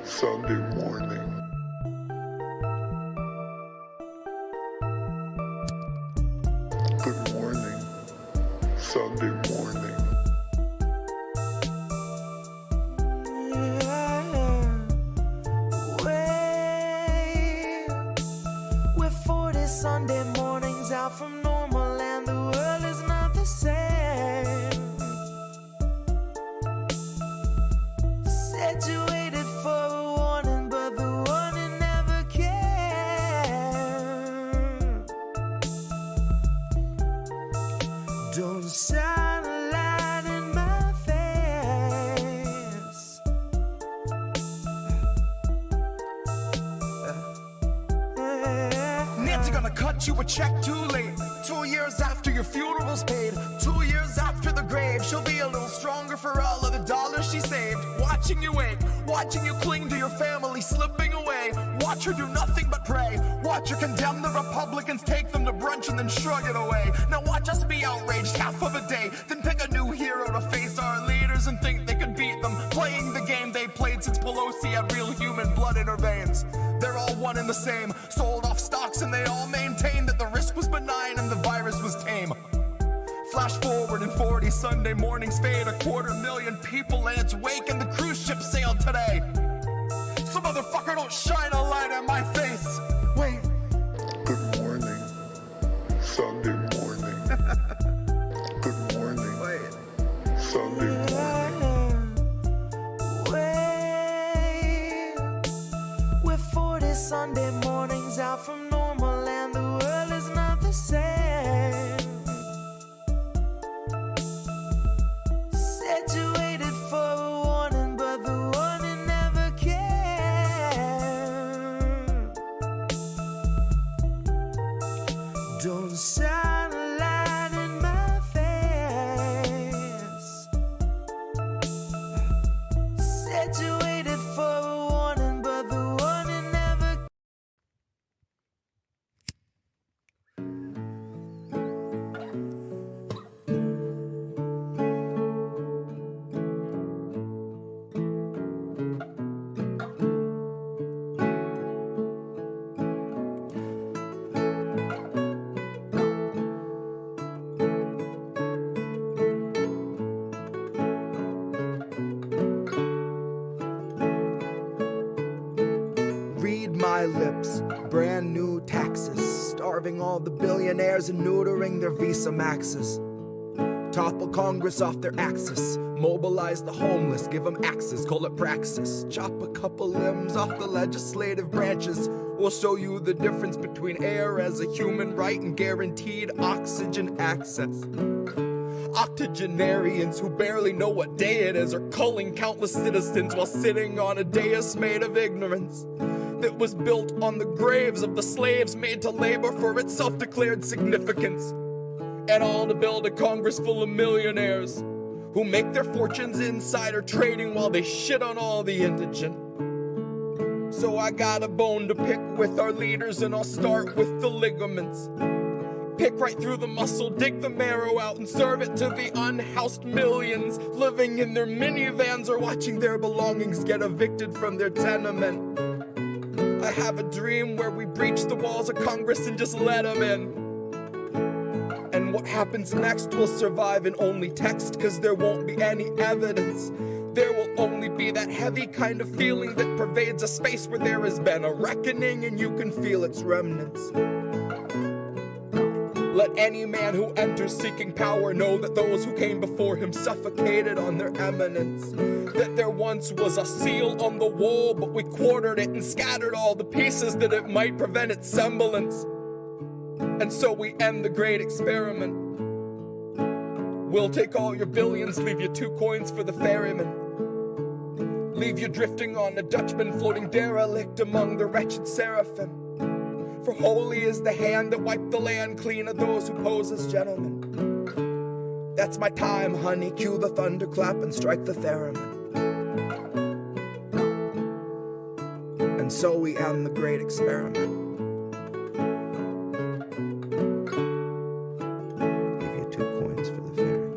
Sunday morning. Good morning, Sunday morning. We're 40 Sunday mornings out from normal and the world is not the same. Said you waited for a warning, but the warning never came. Don't shine a light in my face. Nancy gonna cut you a check too late. 2 years after your funeral's paid, 2 years after the grave, she'll be a little stronger for all of the dollars she saved. Watching you wake, watching you cling to your family slipping away. Watch her do nothing but pray. Watch her condemn the Republicans, take them to brunch and then shrug it away. Now watch us be outraged half of a day, then pick a new hero to face our leaders and think they could beat them, playing the game they played since Pelosi had real human blood in her veins. They're all one and the same, sold off stocks and they all maintain that the risk was benign and the virus was tame. Flash forward and 40 Sunday mornings fade, 250,000 people in its wake and the cruise ship sailed today. So motherfucker, don't shine a light in my face. Wait. Good morning, Sunday morning. Good morning, Wait. Sunday morning. We're 40 Sunday mornings out from normal and the world is not the same. Said you waited for a warning, but the warning never came. Don't shine a light in my face. Said you waited for a warning, but the warning never. Read my lips, brand new taxes, starving all the billionaires and neutering their Visa Maxes. Topple Congress off their axis, mobilize the homeless, give them axes, call it praxis. Chop a couple limbs off the legislative branches, we'll show you the difference between air as a human right and guaranteed oxygen access. Octogenarians who barely know what day it is are culling countless citizens while sitting on a dais made of ignorance that was built on the graves of the slaves made to labor for its self-declared significance. And all to build a Congress full of millionaires who make their fortunes insider trading while they shit on all the indigent. So I got a bone to pick with our leaders and I'll start with the ligaments. Pick right through the muscle, dig the marrow out and serve it to the unhoused millions living in their minivans or watching their belongings get evicted from their tenement. I have a dream where we breach the walls of Congress and just let them in. And what happens next will survive in only text, cause there won't be any evidence. There will only be that heavy kind of feeling that pervades a space where there has been a reckoning and you can feel its remnants. Let any man who enters seeking power know that those who came before him suffocated on their eminence. That there once was a seal on the wall, but we quartered it and scattered all the pieces that it might prevent its semblance. And so we end the great experiment. We'll take all your billions, leave you 2 coins for the ferryman. Leave you drifting on a Dutchman floating derelict among the wretched seraphim. For holy is the hand that wiped the land clean of those who pose as gentlemen. That's my time, honey, cue the thunderclap and strike the theremin. And so we end the great experiment. Give you 2 coins for the ferryman.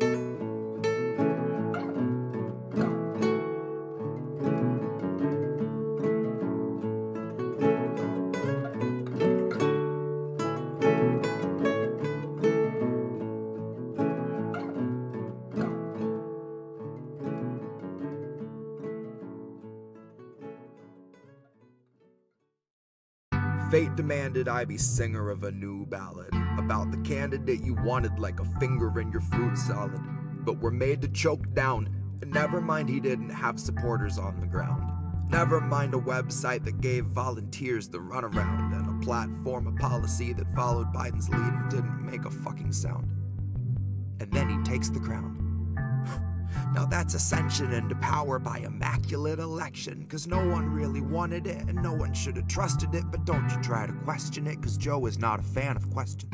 Fate demanded I be singer of a new ballad about the candidate you wanted like a finger in your fruit salad, but were made to choke down. And never mind he didn't have supporters on the ground. Never mind a website that gave volunteers the runaround, and a platform, a policy that followed Biden's lead and didn't make a fucking sound. And then he takes the crown. Now that's ascension into power by immaculate election, cause no one really wanted it and no one should have trusted it. But don't you try to question it, cause Joe is not a fan of questions,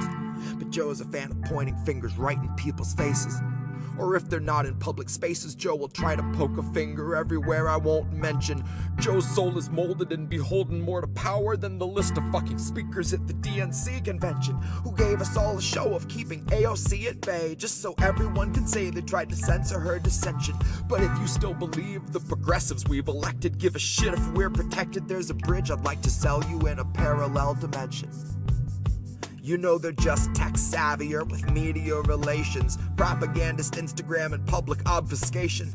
but Joe is a fan of pointing fingers right in people's faces. Or if they're not in public spaces, Joe will try to poke a finger everywhere I won't mention. Joe's soul is molded and beholden more to power than the list of fucking speakers at the DNC convention, who gave us all a show of keeping AOC at bay, just so everyone can say they tried to censor her dissension. But if you still believe the progressives we've elected give a shit if we're protected, there's a bridge I'd like to sell you in a parallel dimension. You know they're just tech savvier with media relations, propagandist Instagram and public obfuscation.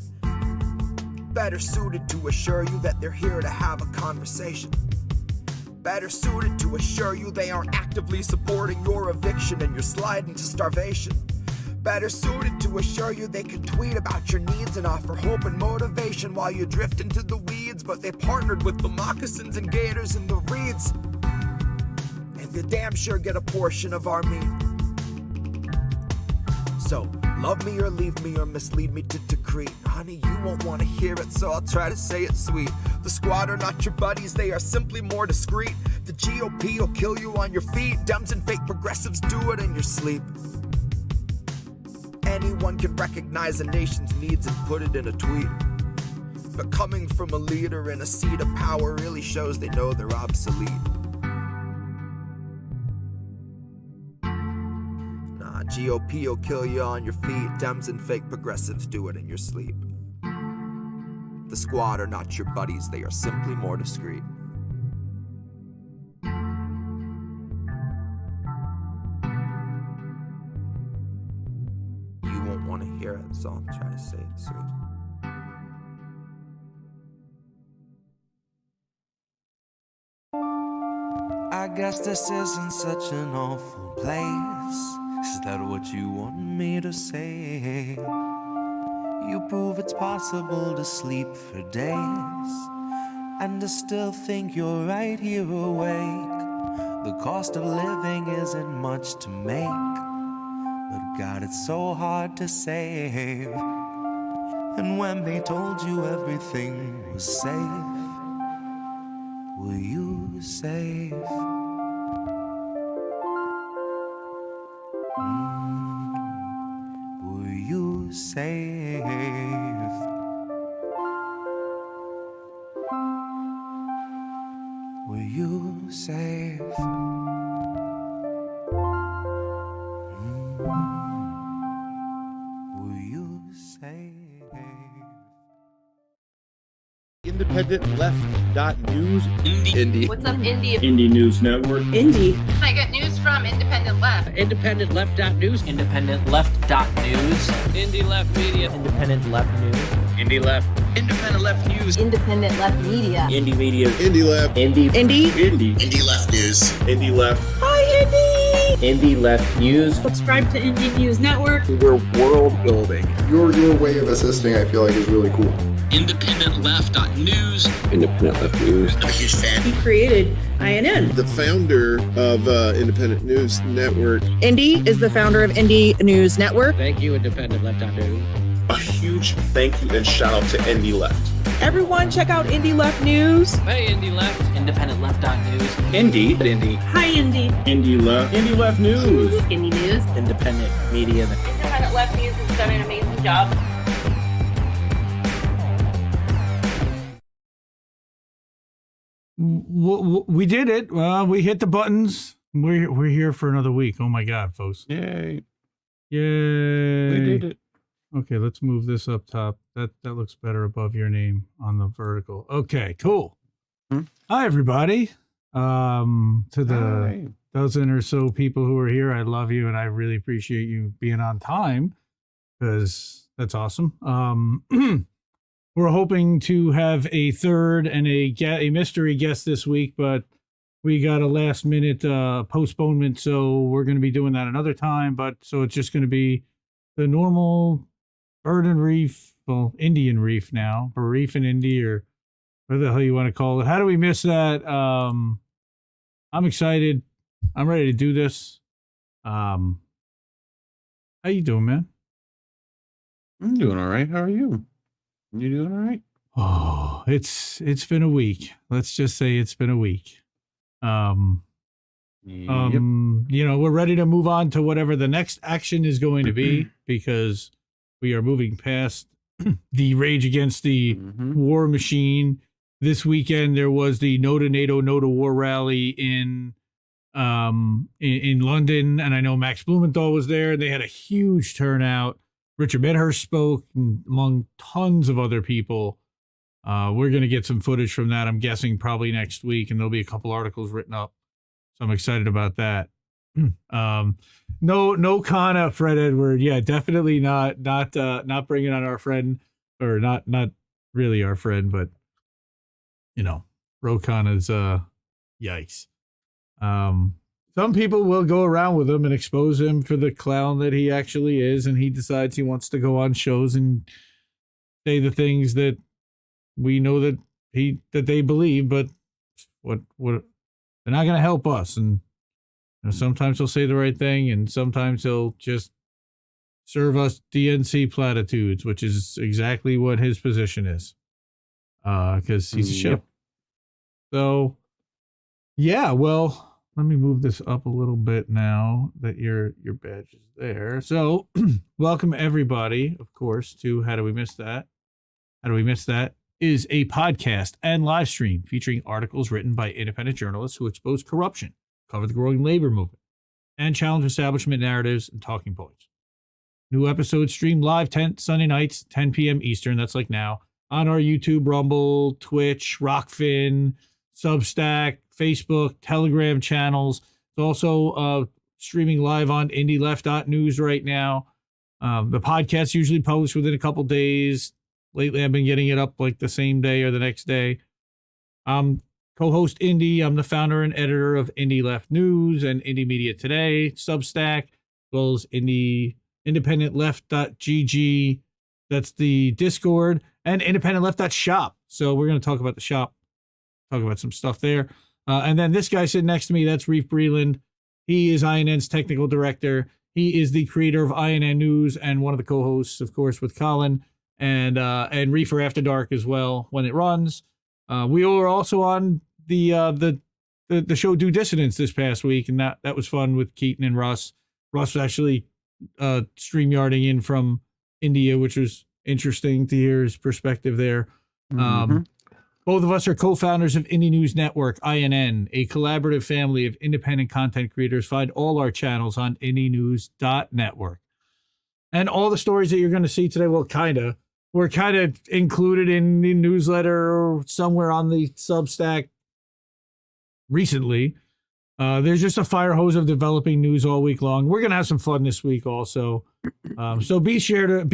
Better suited to assure you that they're here to have a conversation. Better suited to assure you they aren't actively supporting your eviction and your slide into starvation. Better suited to assure you they can tweet about your needs and offer hope and motivation while you drift into the weeds, but they partnered with the moccasins and gators and the reeds. You damn sure get a portion of our meat. So, love me or leave me or mislead me to decree. Honey, you won't want to hear it, so I'll try to say it sweet. The squad are not your buddies, they are simply more discreet. The GOP will kill you on your feet. Dems and fake progressives do it in your sleep. Anyone can recognize a nation's needs and put it in a tweet. But coming from a leader in a seat of power really shows they know they're obsolete. GOP will kill you on your feet. Dems and fake progressives do it in your sleep. The squad are not your buddies, they are simply more discreet. You won't want to hear it, so I'll try to say it sweet. I guess this isn't such an awful place. Is that what you want me to say? You prove it's possible to sleep for days and to still think you're right here awake. The cost of living isn't much to make, but God, it's so hard to save. And when they told you everything was safe, were you safe? Were you safe? Were you safe? Were you safe? IndependentLeft.news. Indie. What's up, Indie? Indie News Network. Indie. I get news from Independent Left. IndependentLeft.news. IndependentLeft.news. Indie Left Media. Independent Left News. Indie Left. Independent Left News. Independent Left Media. Indie Media. Indie Left. Indie. Indie. Indie Left News. Indie Left. Indie Left News. Subscribe to Indie News Network. We're world building. Your way of assisting, I feel like, is really cool. IndependentLeft.news. Independent Left News. I'm a huge fan. He created INN. The founder of Independent News Network. Indy is the founder of Indie News Network. Thank you, Independent Left.news. A huge thank you and shout out to Indie Left. Everyone check out Indie Left News. Hey, Indie Left. IndependentLeft.news. Indie. Hi, Indie. Indie Left. Indie Left News. Indie News. Independent Media. Independent Left News has done an amazing job. We did it. We hit the buttons. We're here for another week. Oh my God, folks. Yay. Yay. We did it. Okay, let's move this up top. That looks better above your name on the vertical. Okay, cool. Hi, everybody. To the dozen or so people who are here, I love you, and I really appreciate you being on time, because that's awesome. We're hoping to have a third and a mystery guest this week, but we got a last minute postponement, so we're going to be doing that another time. But so it's just going to be the normal bird and reef, well, Indian reef now, or reef and Indy, or whatever the hell you want to call it. How do we miss that? I'm excited. I'm ready to do this. How you doing, man? I'm doing all right. How are you? You doing all right? Oh, it's been a week. Let's just say it's been a week. You know, we're ready to move on to whatever the next action is going to be, because we are moving past the rage against the war machine. This weekend there was the No to NATO, No to War rally in London, and I know Max Blumenthal was there, and they had a huge turnout. Richard Medhurst spoke, among tons of other people. We're going to get some footage from that, I'm guessing, probably next week, and there'll be a couple articles written up. So I'm excited about that. No Kana, Fred Edward. Yeah, definitely not bringing on our friend, or not really our friend, but, you know, Ro Kana's, yikes. Some people will go around with him and expose him for the clown that he actually is, and he decides he wants to go on shows and say the things that we know that they believe, but what they're not going to help us. And you know, sometimes he'll say the right thing, and sometimes he'll just serve us DNC platitudes, which is exactly what his position is, because he's a show. So, yeah, well, let me move this up a little bit now that your badge is there. So, welcome everybody, of course, to How Do We Miss That? How Do We Miss That is a podcast and live stream featuring articles written by independent journalists who expose corruption, cover the growing labor movement, and challenge establishment narratives and talking points. New episodes stream live Sunday nights, 10 p.m. Eastern, that's like now, on our YouTube, Rumble, Twitch, Rockfin, Substack, Facebook, Telegram channels. It's also streaming live on IndieLeft.news right now. The podcast usually published within a couple days. Lately, I've been getting it up like the same day or the next day. I'm co-host Indy. I'm the founder and editor of Indie Left News and Indie Media Today, Substack, as well as IndependentLeft.gg. That's the Discord, and IndependentLeft.shop. So we're going to talk about the shop, talk about some stuff there. And then this guy sitting next to me, that's Reef Breland. He is INN's technical director. He is the creator of INN News and one of the co-hosts, of course, with Colin, and Reefer After Dark as well when it runs. We were also on the show Due Dissidence this past week, and that was fun with Keaton and Russ. Russ was actually StreamYarding in from India, which was interesting to hear his perspective there. Both of us are co-founders of Indie News Network, INN, a collaborative family of independent content creators. Find all our channels on indienews.network. And all the stories that you're going to see today, well, were kind of included in the newsletter or somewhere on the Substack recently. There's just a fire hose of developing news all week long. We're going to have some fun this week also. So be sure to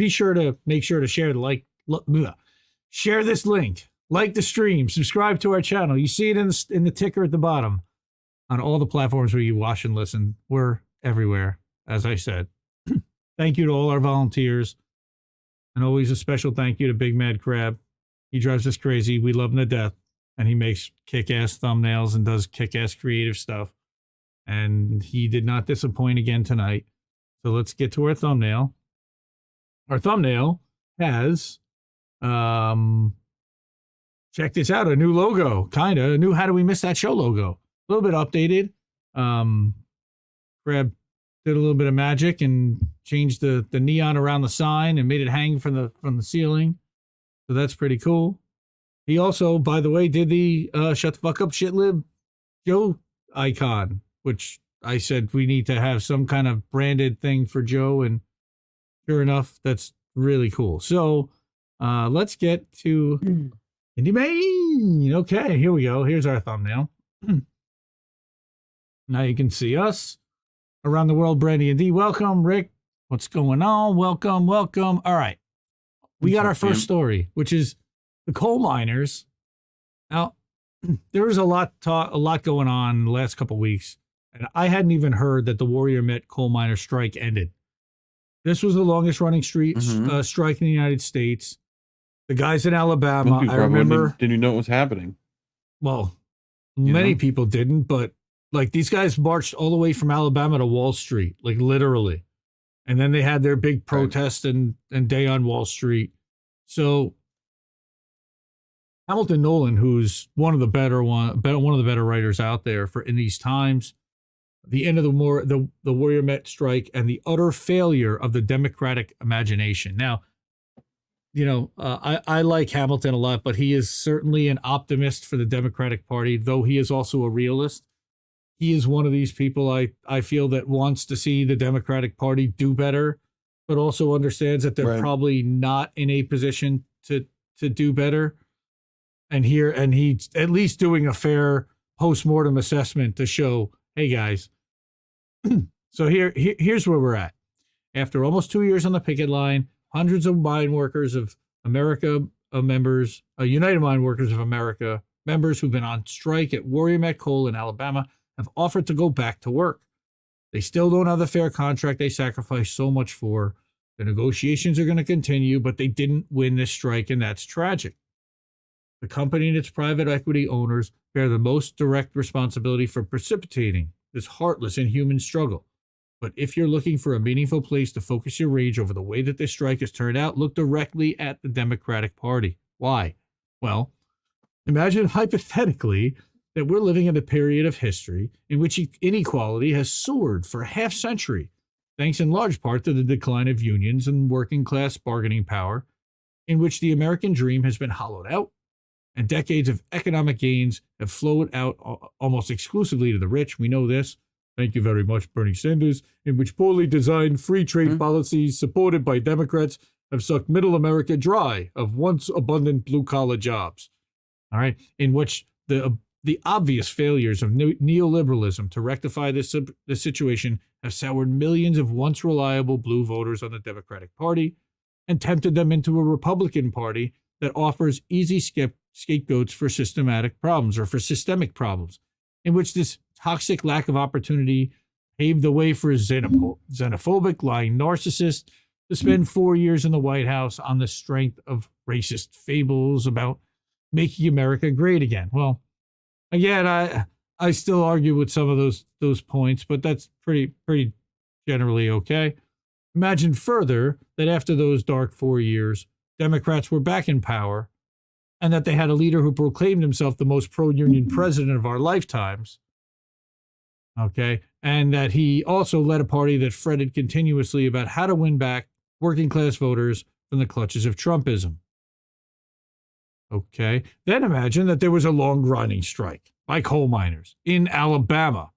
make sure to share this link. Like the stream, subscribe to our channel. You see it in the ticker at the bottom on all the platforms where you watch and listen. We're everywhere, as I said. Thank you to all our volunteers. And always a special thank you to Big Mad Crab. He drives us crazy. We love him to death. And he makes kick-ass thumbnails and does kick-ass creative stuff. And he did not disappoint again tonight. So let's get to our thumbnail. Our thumbnail has... check this out, a new logo, kind of. A new How Do We Miss That Show logo. A little bit updated. Crab did a little bit of magic and changed the neon around the sign and made it hang from the ceiling. So that's pretty cool. He also, by the way, did the shut the fuck up shitlib Joe icon, which I said we need to have some kind of branded thing for Joe, and sure enough, that's really cool. So let's get to Indie Main. Okay, here we go. Here's our thumbnail. Now you can see us around the world. Brandy and D, welcome. Rick, what's going on? Welcome. All right, we got our first story, which is the coal miners out there was a lot going on the last couple of weeks, and I hadn't even heard that the Warrior Met coal miner strike ended. This was the longest running strike in the United States. The guys in Alabama, I remember. Did you know what was happening? Well, many people didn't, but like these guys marched all the way from Alabama to Wall Street, like literally. And then they had their big protest and day on Wall Street. So Hamilton Nolan, who's one of the better writers out there in these times, the end of the Warrior Met strike and the utter failure of the Democratic imagination. Now, I like Hamilton a lot, but he is certainly an optimist for the Democratic Party, though he is also a realist. He is one of these people I feel that wants to see the Democratic Party do better, but also understands that they're probably not in a position to do better. And he's at least doing a fair post-mortem assessment to show, hey guys. So here's where we're at. After almost 2 years on the picket line, hundreds of mine workers of America, United Mine Workers of America, members who've been on strike at Warrior Met Coal in Alabama, have offered to go back to work. They still don't have the fair contract they sacrificed so much for. The negotiations are going to continue, but they didn't win this strike, and that's tragic. The company and its private equity owners bear the most direct responsibility for precipitating this heartless, inhuman struggle. But if you're looking for a meaningful place to focus your rage over the way that this strike has turned out, look directly at the Democratic Party. Why? Well, imagine hypothetically that we're living in a period of history in which inequality has soared for a half century, thanks in large part to the decline of unions and working class bargaining power, in which the American dream has been hollowed out, and decades of economic gains have flowed out almost exclusively to the rich. We know this. Thank you very much, Bernie Sanders, in which poorly designed free trade policies supported by Democrats have sucked middle America dry of once abundant blue-collar jobs. All right, in which the obvious failures of neoliberalism to rectify this situation have soured millions of once reliable blue voters on the Democratic Party and tempted them into a Republican Party that offers easy scapegoats for systemic problems, in which this toxic lack of opportunity paved the way for xenophobic, lying narcissists to spend 4 years in the White House on the strength of racist fables about making America great again. Well, again, I still argue with some of those points, but that's pretty generally okay. Imagine further that after those dark 4 years, Democrats were back in power, and that they had a leader who proclaimed himself the most pro-union president of our lifetimes. Okay, and that he also led a party that fretted continuously about how to win back working class voters from the clutches of Trumpism. Okay, then imagine that there was a long-running strike by coal miners in Alabama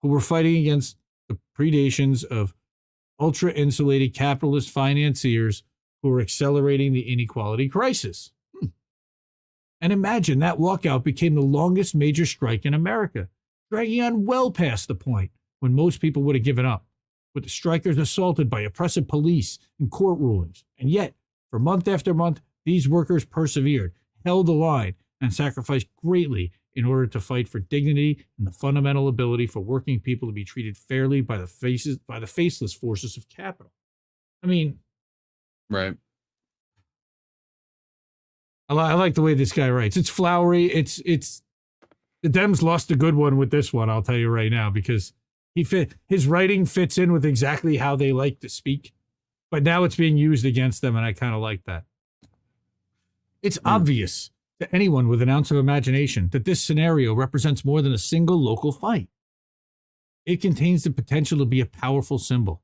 who were fighting against the predations of ultra-insulated capitalist financiers who were accelerating the inequality crisis. And imagine that walkout became the longest major strike in America, dragging on well past the point when most people would have given up, with the strikers assaulted by oppressive police and court rulings. And yet, for month after month, these workers persevered, held the line, and sacrificed greatly in order to fight for dignity and the fundamental ability for working people to be treated fairly by the faceless forces of capital. I mean, right. I like the way this guy writes. It's flowery. It's the Dems lost a good one with this one, I'll tell you right now, because his writing fits in with exactly how they like to speak, but now it's being used against them, and I kind of like that. It's obvious to anyone with an ounce of imagination that this scenario represents more than a single local fight. It contains the potential to be a powerful symbol,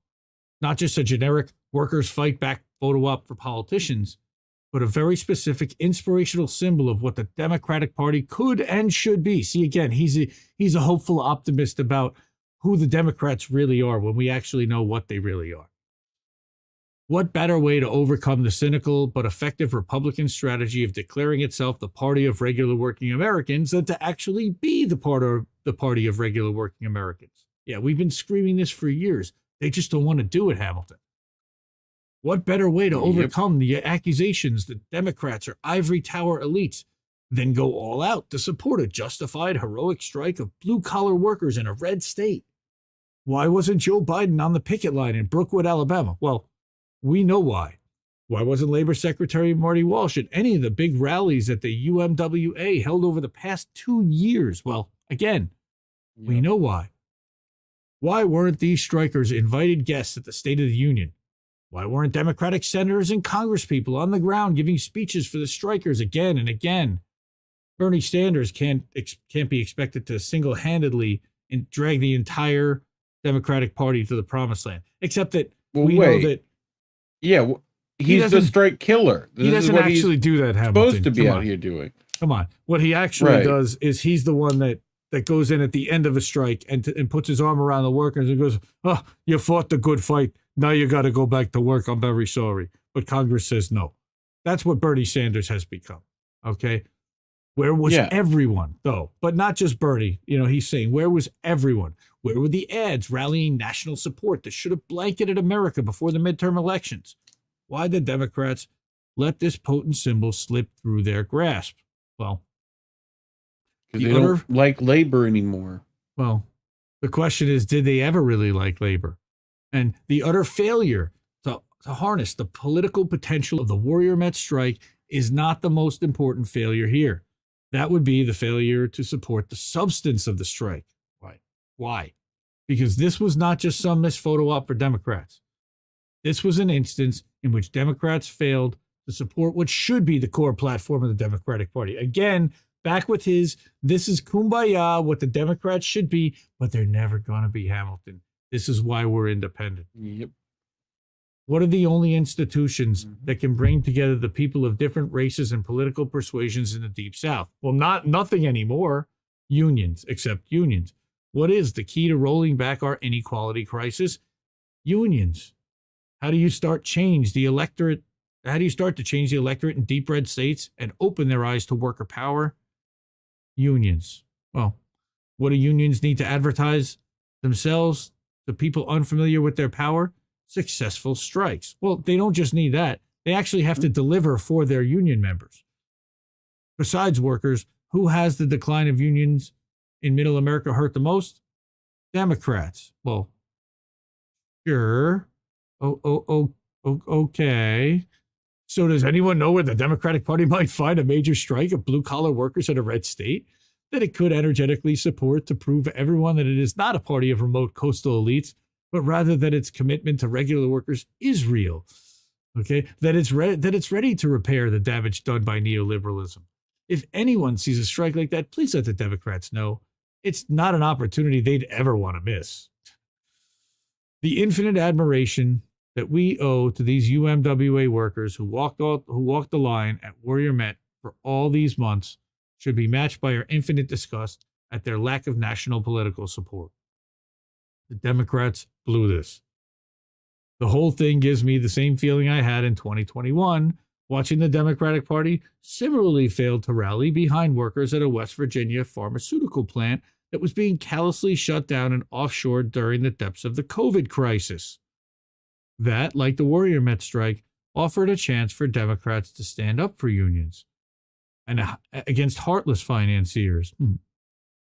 not just a generic workers fight back photo op for politicians, but a very specific inspirational symbol of what the Democratic Party could and should be. See, again, he's a hopeful optimist about who the Democrats really are when we actually know what they really are. What better way to overcome the cynical but effective Republican strategy of declaring itself the party of regular working Americans than to actually be the party of regular working Americans? Yeah, we've been screaming this for years. They just don't want to do it, Hamilton. What better way to overcome the accusations that Democrats are ivory tower elites then go all out to support a justified heroic strike of blue-collar workers in a red state? Why wasn't Joe Biden on the picket line in Brookwood, Alabama? Well, we know why. Why wasn't Labor Secretary Marty Walsh at any of the big rallies that the UMWA held over the past 2 years? Well, again, we know why. Why weren't these strikers invited guests at the State of the Union? Why weren't Democratic senators and congresspeople on the ground giving speeches for the strikers again and again? Bernie Sanders can't be expected to single-handedly drag the entire Democratic Party to the promised land, except that know that. Yeah, he's the strike killer. He doesn't actually do that, Hamilton. Supposed to be out here doing. Come on. What he actually does is he's the one that goes in at the end of a strike and puts his arm around the workers and goes, "Oh, you fought the good fight. Now you got to go back to work. I'm very sorry." But Congress says no. That's what Bernie Sanders has become. Okay. Where was everyone, though? But not just Bernie. He's saying, where was everyone? Where were the ads rallying national support that should have blanketed America before the midterm elections? Why did Democrats let this potent symbol slip through their grasp? Well, because they don't like labor anymore. Well, the question is, did they ever really like labor? And the utter failure to harness the political potential of the Warrior Met strike is not the most important failure here. That would be the failure to support the substance of the strike. Why? Because this was not just some missed photo op for Democrats. This was an instance in which Democrats failed to support what should be the core platform of the Democratic Party. Again, back with this is kumbaya, what the Democrats should be, but they're never going to be, Hamilton. This is why we're independent. Yep. What are the only institutions that can bring together the people of different races and political persuasions in the Deep South? Well, nothing anymore. Unions, except unions. What is the key to rolling back our inequality crisis? Unions. How do you start to change the electorate in deep red states and open their eyes to worker power? Unions. Well, what do unions need to advertise themselves to people unfamiliar with their power? Successful strikes. Well, they don't just need that. They actually have to deliver for their union members. Besides workers, who has the decline of unions in Middle America hurt the most? Democrats. Well, sure. Okay. So does anyone know where the Democratic Party might find a major strike of blue-collar workers in a red state that it could energetically support to prove to everyone that it is not a party of remote coastal elites, but rather that its commitment to regular workers is real, okay? That it's ready to repair the damage done by neoliberalism. If anyone sees a strike like that, please let the Democrats know. It's not an opportunity they'd ever want to miss. The infinite admiration that we owe to these UMWA workers who walked the line at Warrior Met for all these months should be matched by our infinite disgust at their lack of national political support. The Democrats blew this. The whole thing gives me the same feeling I had in 2021, watching the Democratic Party similarly fail to rally behind workers at a West Virginia pharmaceutical plant that was being callously shut down and offshored during the depths of the COVID crisis. That, like the Warrior Met strike, offered a chance for Democrats to stand up for unions and against heartless financiers.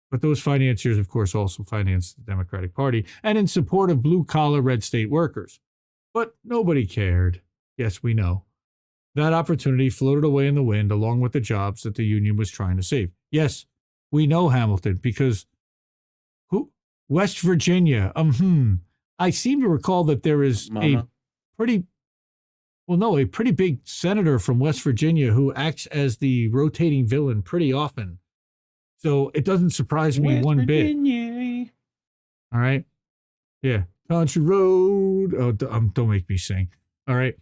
But those financiers, of course, also financed the Democratic Party and in support of blue-collar red state workers. But nobody cared. Yes, we know. That opportunity floated away in the wind along with the jobs that the union was trying to save. Yes, we know, Hamilton, because West Virginia. I seem to recall that there is a pretty big senator from West Virginia who acts as the rotating villain pretty often. So it doesn't surprise me West one Virginia. bit. All right. Yeah. Country road. Oh, don't make me sing. All right.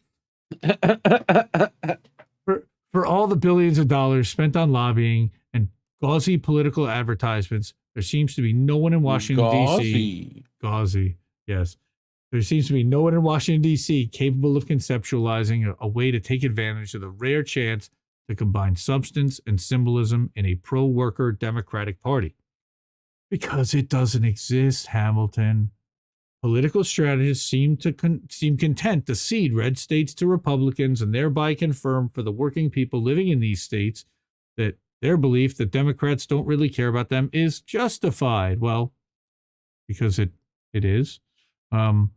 For all the billions of dollars spent on lobbying and gauzy political advertisements, there seems to be no one in Washington, D.C. Gauzy. Yes. There seems to be no one in Washington, D.C. capable of conceptualizing a way to take advantage of the rare chance to combine substance and symbolism in a pro-worker Democratic Party. Because it doesn't exist, Hamilton. Political strategists seem content to cede red states to Republicans and thereby confirm for the working people living in these states that Their belief that Democrats don't really care about them is justified. Well, because it is. The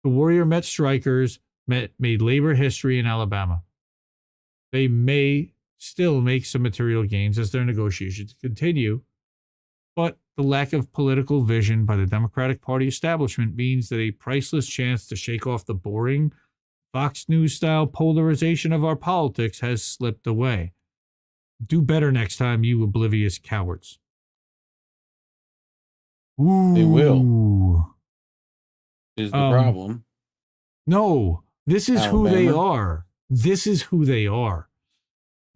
Warrior Met strikers made labor history in Alabama. They may still make some material gains as their negotiations continue, but the lack of political vision by the Democratic Party establishment means that a priceless chance to shake off the boring Fox News-style polarization of our politics has slipped away. Do better next time, you oblivious cowards. Ooh. They will. Is the problem. No, this is Alabama? who they are. This is who they are.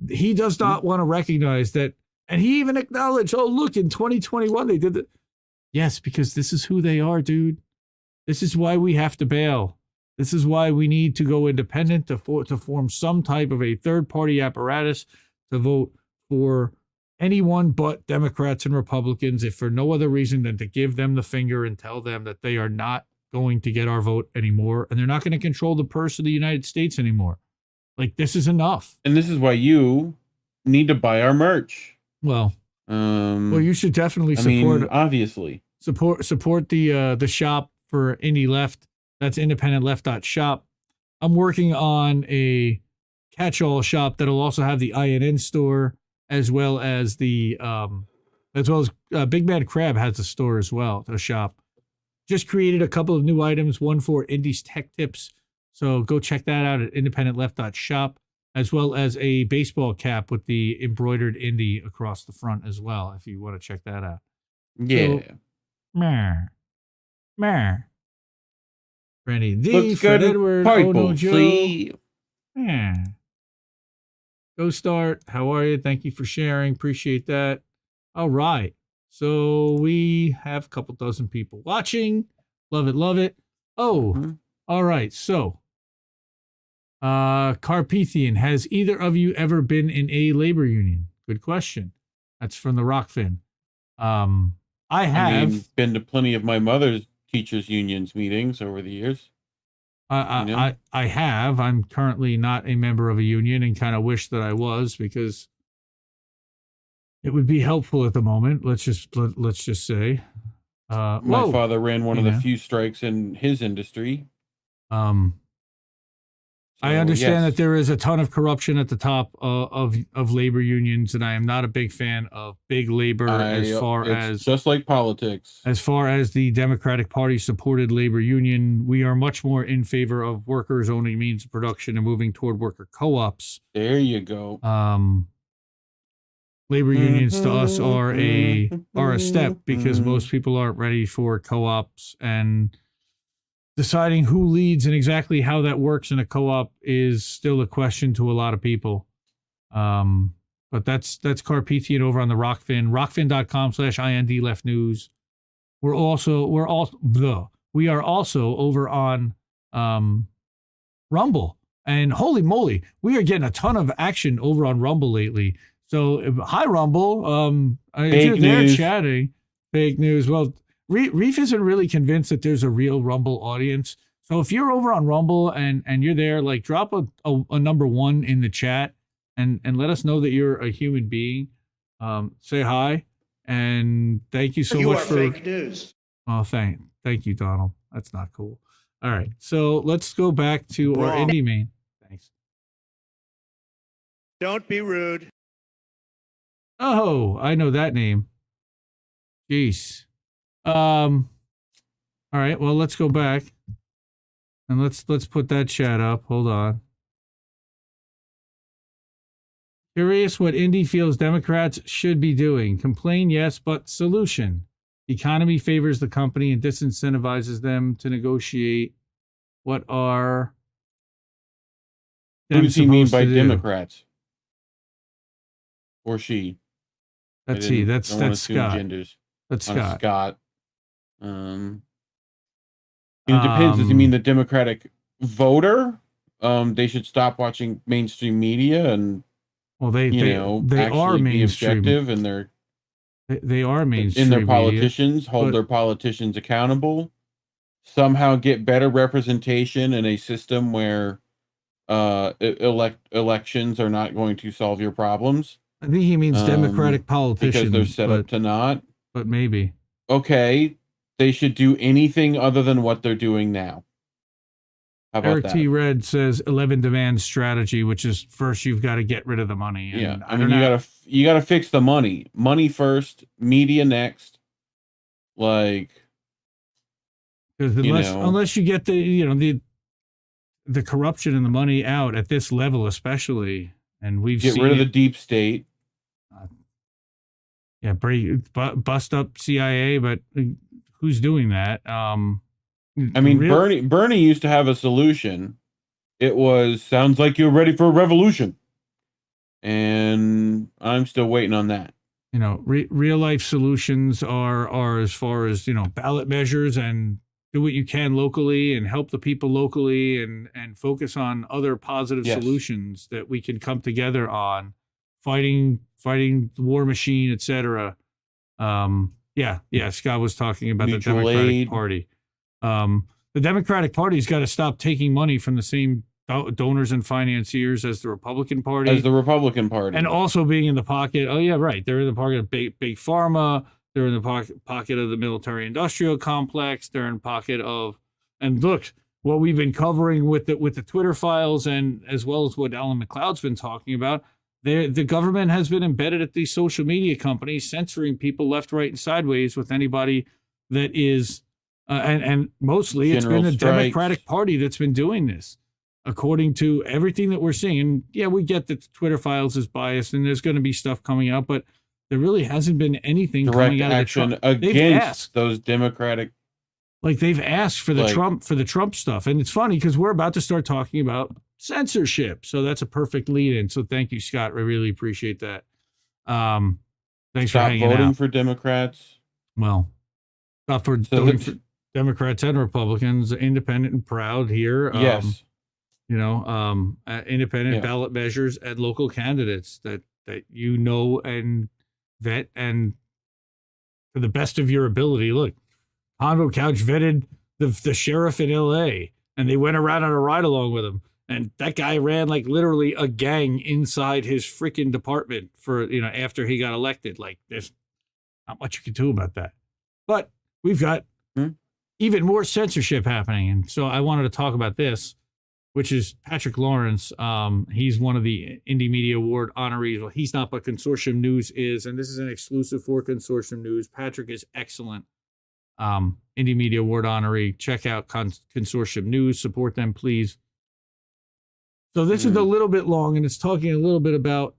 He does not want to recognize that. And he even acknowledged, oh, look, in 2021, they did that. Yes, because this is who they are, dude. This is why we have to bail. This is why we need to go independent to form some type of a third-party apparatus to vote for anyone but Democrats and Republicans, if for no other reason than to give them the finger and tell them that they are not going to get our vote anymore, and they're not going to control the purse of the United States anymore. Like, this is enough. And this is why you need to buy our merch. Well, you should definitely support. Obviously, support the shop for Indie Left. That's independentleft.shop. I'm working on a catch-all shop that'll also have the INN store, as well as Big Mad Crab has a store as well, a shop. Just created a couple of new items, one for Indie's Tech Tips. So go check that out at independentleft.shop, as well as a baseball cap with the embroidered Indie across the front as well, if you want to check that out. Yeah. So, meh. Rennie, Looks Fred good. Edward, Purple, no Joe. see. Go Start. How are you? Thank you for sharing. Appreciate that. All right. So we have a couple dozen people watching. Love it, love it. Oh, all right. So, Carpathian, has either of you ever been in a labor union? Good question. That's from the Rockfin. I have been to plenty of my mother's teachers' unions meetings over the years. I have. I'm currently not a member of a union and kind of wish that I was, because it would be helpful at the moment. Let's just say. My father ran one of the few strikes in his industry. I understand that there is a ton of corruption at the top of labor unions, and I am not a big fan of big labor as just like politics. As far as the Democratic Party supported labor union, we are much more in favor of workers owning means of production and moving toward worker co-ops. There you go. Labor unions to us are a step, because most people aren't ready for co-ops, and deciding who leads and exactly how that works in a co-op is still a question to a lot of people. But that's Carpathian over on the Rockfin, rockfin.com/IND Left News. We are also over on Rumble, and holy moly, we are getting a ton of action over on Rumble lately. So hi Rumble, if you're there chatting, fake news. Well, Reef isn't really convinced that there's a real Rumble audience. So if you're over on Rumble and you're there, like, drop a number 1 in the chat and let us know that you're a human being. Say hi, and thank you so much for fake news. Oh, thank you, Donald. That's not cool. All right, so let's go back to our indie main. Thanks. Don't be rude. Oh, I know that name. Jeez. All right, well, let's go back and let's put that chat up. Hold on. Curious what Indy feels Democrats should be doing. Complain, yes, but solution. The economy favors the company and disincentivizes them to negotiate. What are Who does he mean by Democrats? Or she? Let's see. That's Scott. Genders. That's Scott. It depends. Does he mean the Democratic voter? They should stop watching mainstream media and they are mainstream. Objective, and they are mainstream in their media, politicians. Hold their politicians accountable. Somehow get better representation in a system where elections are not going to solve your problems. I think he means Democratic politicians. Because they're set up to not. But maybe. Okay, they should do anything other than what they're doing now. How about Eric that? T. Red says 11 demand strategy, which is first you've got to get rid of the money. And yeah, I mean you gotta fix the money. Money first, media next. Like, because unless you get the corruption and the money out at this level, especially, and we've get rid of the deep state. Yeah, bust up CIA, but who's doing that? I mean, Bernie used to have a solution. It was, sounds like you're ready for a revolution. And I'm still waiting on that. You know, real life solutions are as far as, ballot measures and do what you can locally and help the people locally and focus on other positive solutions that we can come together on fighting the war machine, etc. Scott was talking about Mutual the Democratic aid. Party. The Democratic Party's got to stop taking money from the same donors and financiers as the Republican Party. And also being in the pocket. Oh, yeah, right. They're in the pocket of big pharma. They're in the pocket of the military-industrial complex. They're in the pocket of, and look, what we've been covering with the Twitter files and as well as what Alan McLeod's been talking about, the government has been embedded at these social media companies, censoring people left, right, and sideways with anybody that is, and mostly it's been the Democratic Party that's been doing this, according to everything that we're seeing. And yeah, we get that the Twitter files is biased and there's going to be stuff coming out, but there really hasn't been anything direct coming out action of the Trump. against those Democratic. Like they've asked for the Trump stuff. And it's funny because we're about to start talking about censorship. So that's a perfect lead in. So thank you, Scott. I really appreciate that. Thanks for hanging out. Stop voting for Democrats. Well, stop for voting for Democrats and Republicans, independent and proud here. Yes. Independent ballot measures and local candidates that and vet and to the best of your ability. Look, Convo Couch vetted the sheriff in LA and they went around on a ride along with him. And that guy ran like literally a gang inside his freaking department for, after he got elected. Like there's not much you can do about that. But we've got even more censorship happening. And so I wanted to talk about this, which is Patrick Lawrence. He's one of the Indie Media Award honorees. Well, he's not, but Consortium News is. And this is an exclusive for Consortium News. Patrick is excellent. Indie Media Award honoree. Check out Consortium News. Support them, please. So this is a little bit long, and it's talking a little bit about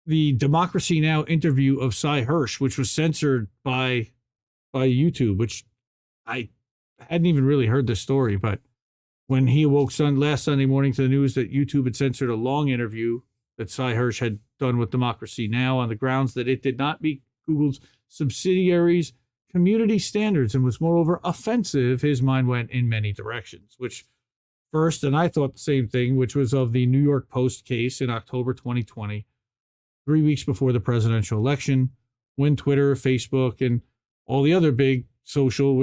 the Democracy Now! Interview of Cy Hirsch, which was censored by YouTube, which I hadn't even really heard the story, but when he awoke last Sunday morning to the news that YouTube had censored a long interview that Cy Hirsch had done with Democracy Now! On the grounds that it did not meet Google's subsidiaries' community standards and was moreover offensive, his mind went in many directions, which first, and I thought the same thing, which was of the New York Post case in October 2020, 3 weeks before the presidential election, when Twitter, Facebook, and all the other big social,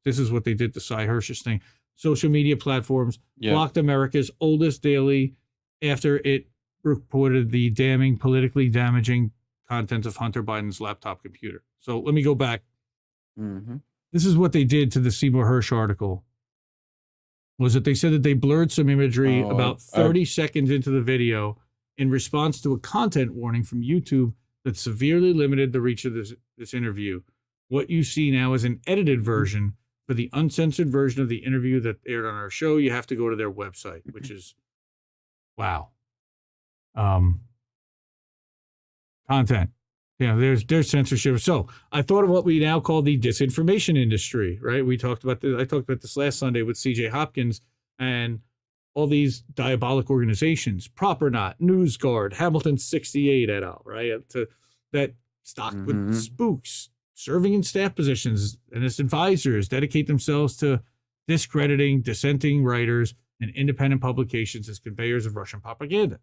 this is what they did to Cy Hirsch's thing, social media platforms blocked America's oldest daily after it reported the politically damaging content of Hunter Biden's laptop computer. So let me go back. Mm-hmm. This is what they did to the Seymour Hersh article. Was that they said that they blurred some imagery about 30 seconds into the video in response to a content warning from YouTube that severely limited the reach of this interview. What you see now is an edited version. For the uncensored version of the interview that aired on our show, you have to go to their website, which is, wow. Content. Yeah, there's censorship. So I thought of what we now call the disinformation industry, right? I talked about this last Sunday with CJ Hopkins and all these diabolic organizations, Propernaut, NewsGuard, Hamilton 68 et al., right? That stocked with spooks, serving in staff positions and as advisors, dedicate themselves to discrediting dissenting writers and independent publications as conveyors of Russian propaganda.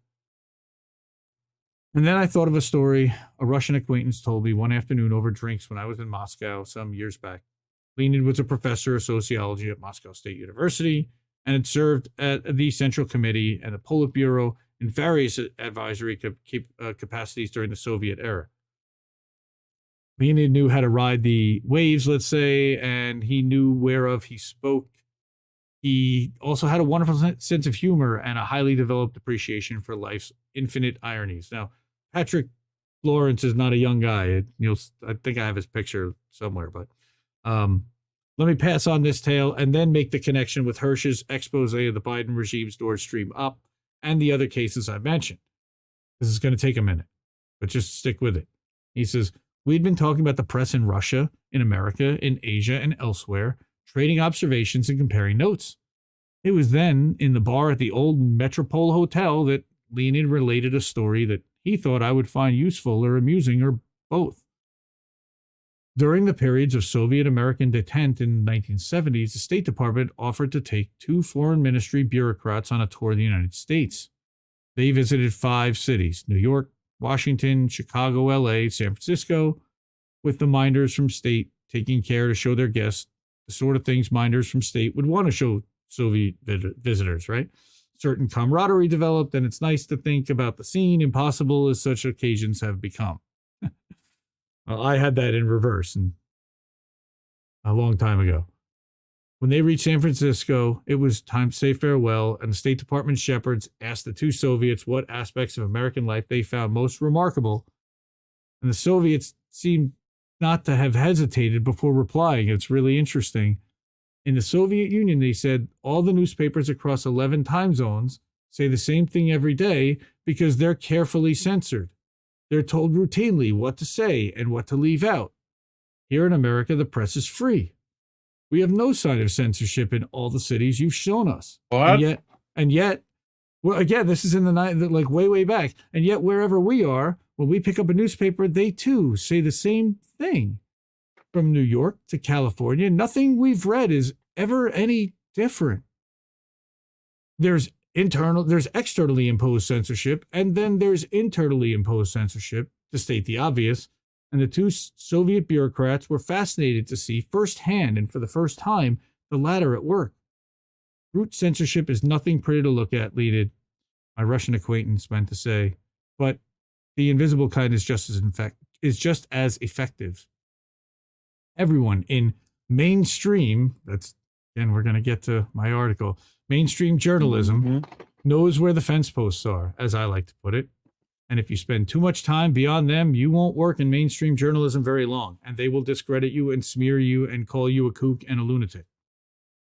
And then I thought of a story a Russian acquaintance told me one afternoon over drinks when I was in Moscow some years back. Leonid was a professor of sociology at Moscow State University and had served at the Central Committee and the Politburo in various advisory capacities during the Soviet era. Leonid knew how to ride the waves, let's say, and he knew whereof he spoke. He also had a wonderful sense of humor and a highly developed appreciation for life's infinite ironies. Now, Patrick Lawrence is not a young guy. I think I have his picture somewhere, but let me pass on this tale and then make the connection with Hirsch's expose of the Biden regime's Nord Stream up and the other cases I mentioned. This is going to take a minute, but just stick with it. He says, we'd been talking about the press in Russia, in America, in Asia, and elsewhere, trading observations and comparing notes. It was then in the bar at the old Metropole Hotel that Leonid related a story that he thought I would find useful or amusing or both. During the periods of Soviet-American detente in the 1970s, the State Department offered to take 2 foreign ministry bureaucrats on a tour of the United States. They visited 5 cities, New York, Washington, Chicago, LA, San Francisco, with the minders from state taking care to show their guests the sort of things minders from state would want to show Soviet visitors, right? Certain camaraderie developed, and it's nice to think about the scene, impossible as such occasions have become. Well, I had that in reverse and a long time ago. When they reached San Francisco, it was time to say farewell, and the State Department shepherds asked the 2 Soviets what aspects of American life they found most remarkable, and the Soviets seemed not to have hesitated before replying. It's really interesting. In the Soviet Union, they said all the newspapers across 11 time zones say the same thing every day because they're carefully censored. They're told routinely what to say and what to leave out. Here in America, the press is free. We have no sign of censorship in all the cities you've shown us. What? And yet, well, again, this is in the night, like way back. And yet, wherever we are, when we pick up a newspaper, they too say the same thing. From New York to California, nothing we've read is ever any different. There's externally imposed censorship, and then there's internally imposed censorship, to state the obvious. And the 2 Soviet bureaucrats were fascinated to see firsthand, and for the first time, the latter at work. Brute censorship is nothing pretty to look at, Leonid, my Russian acquaintance meant to say, but the invisible kind is just as effective. Everyone in mainstream, and we're going to get to my article, mainstream journalism knows where the fence posts are, as I like to put it. And if you spend too much time beyond them, you won't work in mainstream journalism very long, and they will discredit you and smear you and call you a kook and a lunatic.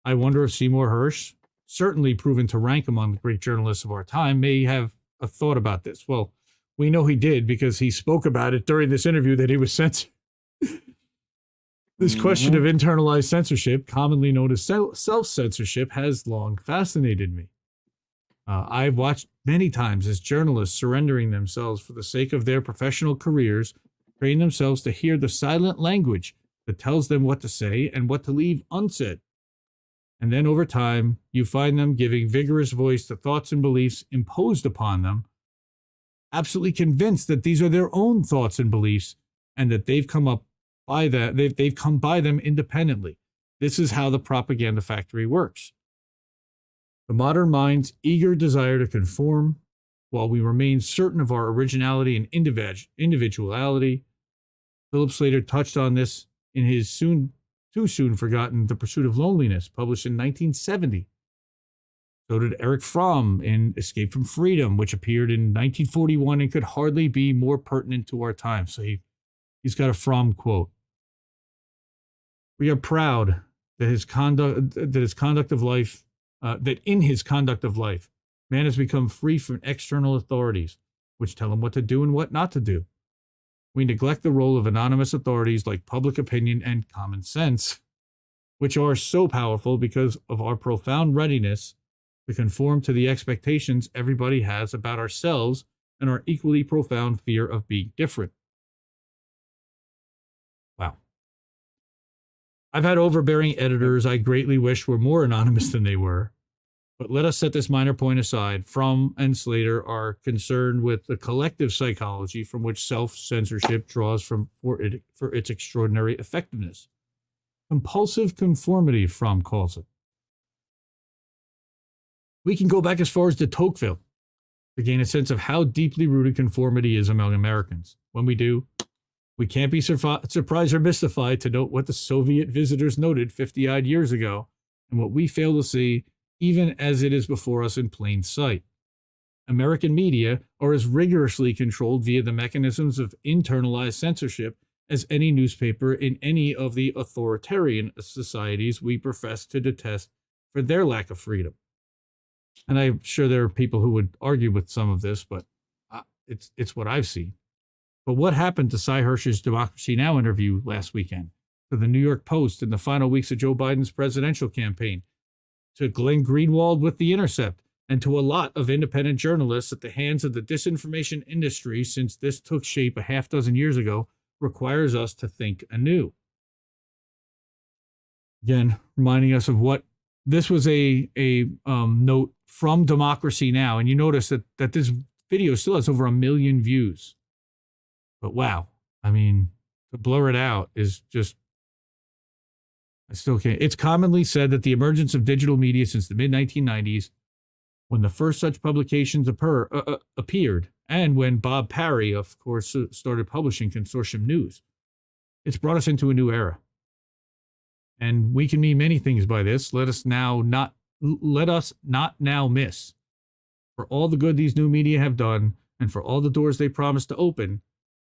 I wonder if Seymour Hersh, certainly proven to rank among the great journalists of our time, may have a thought about this. Well, we know he did because he spoke about it during this interview that he was censored. This question of internalized censorship, commonly known as self-censorship, has long fascinated me. I've watched many times as journalists surrendering themselves for the sake of their professional careers, train themselves to hear the silent language that tells them what to say and what to leave unsaid. And then over time, you find them giving vigorous voice to thoughts and beliefs imposed upon them, absolutely convinced that these are their own thoughts and beliefs and that they've come up by that, they've come by them independently. This is how the propaganda factory works. The modern mind's eager desire to conform, while we remain certain of our originality and individuality. Philip Slater touched on this in his too soon forgotten The Pursuit of Loneliness, published in 1970. So did Erich Fromm in Escape from Freedom, which appeared in 1941 and could hardly be more pertinent to our time. So he's got a Fromm quote. We are proud that in his conduct of life, man has become free from external authorities, which tell him what to do and what not to do. We neglect the role of anonymous authorities like public opinion and common sense, which are so powerful because of our profound readiness to conform to the expectations everybody has about ourselves and our equally profound fear of being different. Wow. I've had overbearing editors I greatly wish were more anonymous than they were. But let us set this minor point aside. Fromm and Slater are concerned with the collective psychology from which self-censorship draws for its extraordinary effectiveness. Compulsive conformity, Fromm calls it. We can go back as far as de Tocqueville. to gain a sense of how deeply rooted conformity is among Americans. When we do, we can't be surprised or mystified to note what the Soviet visitors noted 50-odd years ago and what we fail to see even as it is before us in plain sight. American media are as rigorously controlled via the mechanisms of internalized censorship as any newspaper in any of the authoritarian societies we profess to detest for their lack of freedom. And I'm sure there are people who would argue with some of this, but it's what I've seen. But what happened to Cy Hirsch's Democracy Now! Interview last weekend, to the New York Post in the final weeks of Joe Biden's presidential campaign, to Glenn Greenwald with The Intercept, and to a lot of independent journalists at the hands of the disinformation industry since this took shape a half dozen years ago, requires us to think anew. Again, reminding us of what this was a note from Democracy Now! And you notice that this video still has over 1 million views. But wow, I mean, to blur it out is just, I still can't. It's commonly said that the emergence of digital media since the mid-1990s, when the first such publications appeared, and when Bob Parry, of course, started publishing Consortium News, it's brought us into a new era. And we can mean many things by this. Let us not now miss. For all the good these new media have done, and for all the doors they promise to open,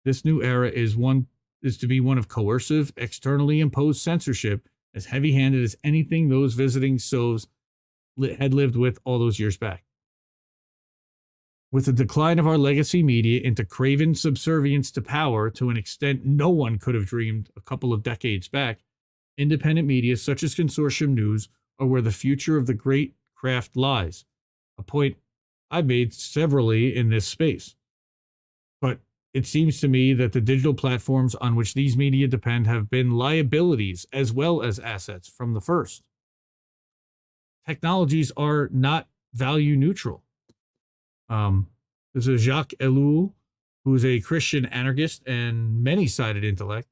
this new era is to be one of coercive, externally imposed censorship, as heavy-handed as anything those visiting Sovs had lived with all those years back. With the decline of our legacy media into craven subservience to power to an extent no one could have dreamed a couple of decades back, independent media such as Consortium News are where the future of the great craft lies, a point I've made severally in this space. But it seems to me that the digital platforms on which these media depend have been liabilities as well as assets from the first. Technologies are not value neutral. There's a Jacques Ellul, who's a Christian anarchist and many-sided intellect,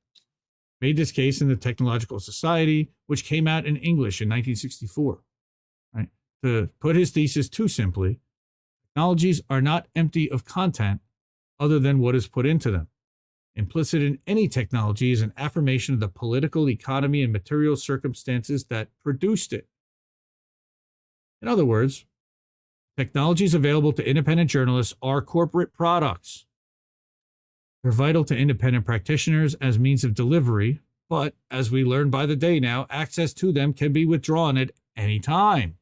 made this case in the Technological Society, which came out in English in 1964. Right? To put his thesis too simply, technologies are not empty of content other than what is put into them. Implicit in any technology is an affirmation of the political, economy, and material circumstances that produced it. In other words, technologies available to independent journalists are corporate products. They're vital to independent practitioners as means of delivery, but as we learn by the day now, access to them can be withdrawn at any time.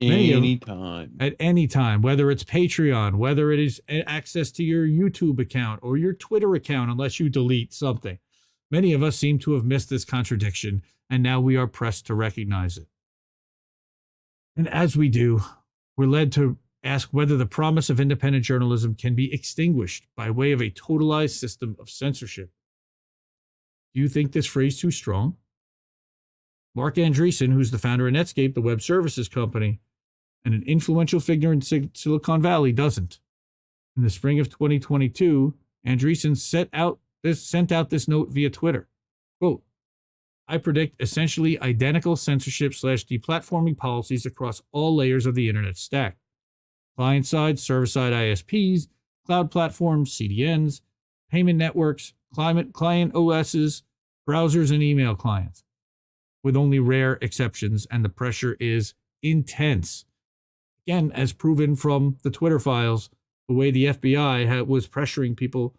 At any time, whether it's Patreon, whether it is access to your YouTube account or your Twitter account, unless you delete something. Many of us seem to have missed this contradiction, and now we are pressed to recognize it. And as we do, we're led to ask whether the promise of independent journalism can be extinguished by way of a totalized system of censorship. Do you think this phrase too strong? Mark Andreessen, who's the founder of Netscape, the web services company, and an influential figure in Silicon Valley, doesn't. In the spring of 2022, Andreessen sent out this note via Twitter. Quote, I predict essentially identical censorship/deplatforming policies across all layers of the internet stack. Client-side, server-side ISPs, cloud platforms, CDNs, payment networks, client OSs, browsers, and email clients, with only rare exceptions, and the pressure is intense. Again, as proven from the Twitter files, the way the FBI was pressuring people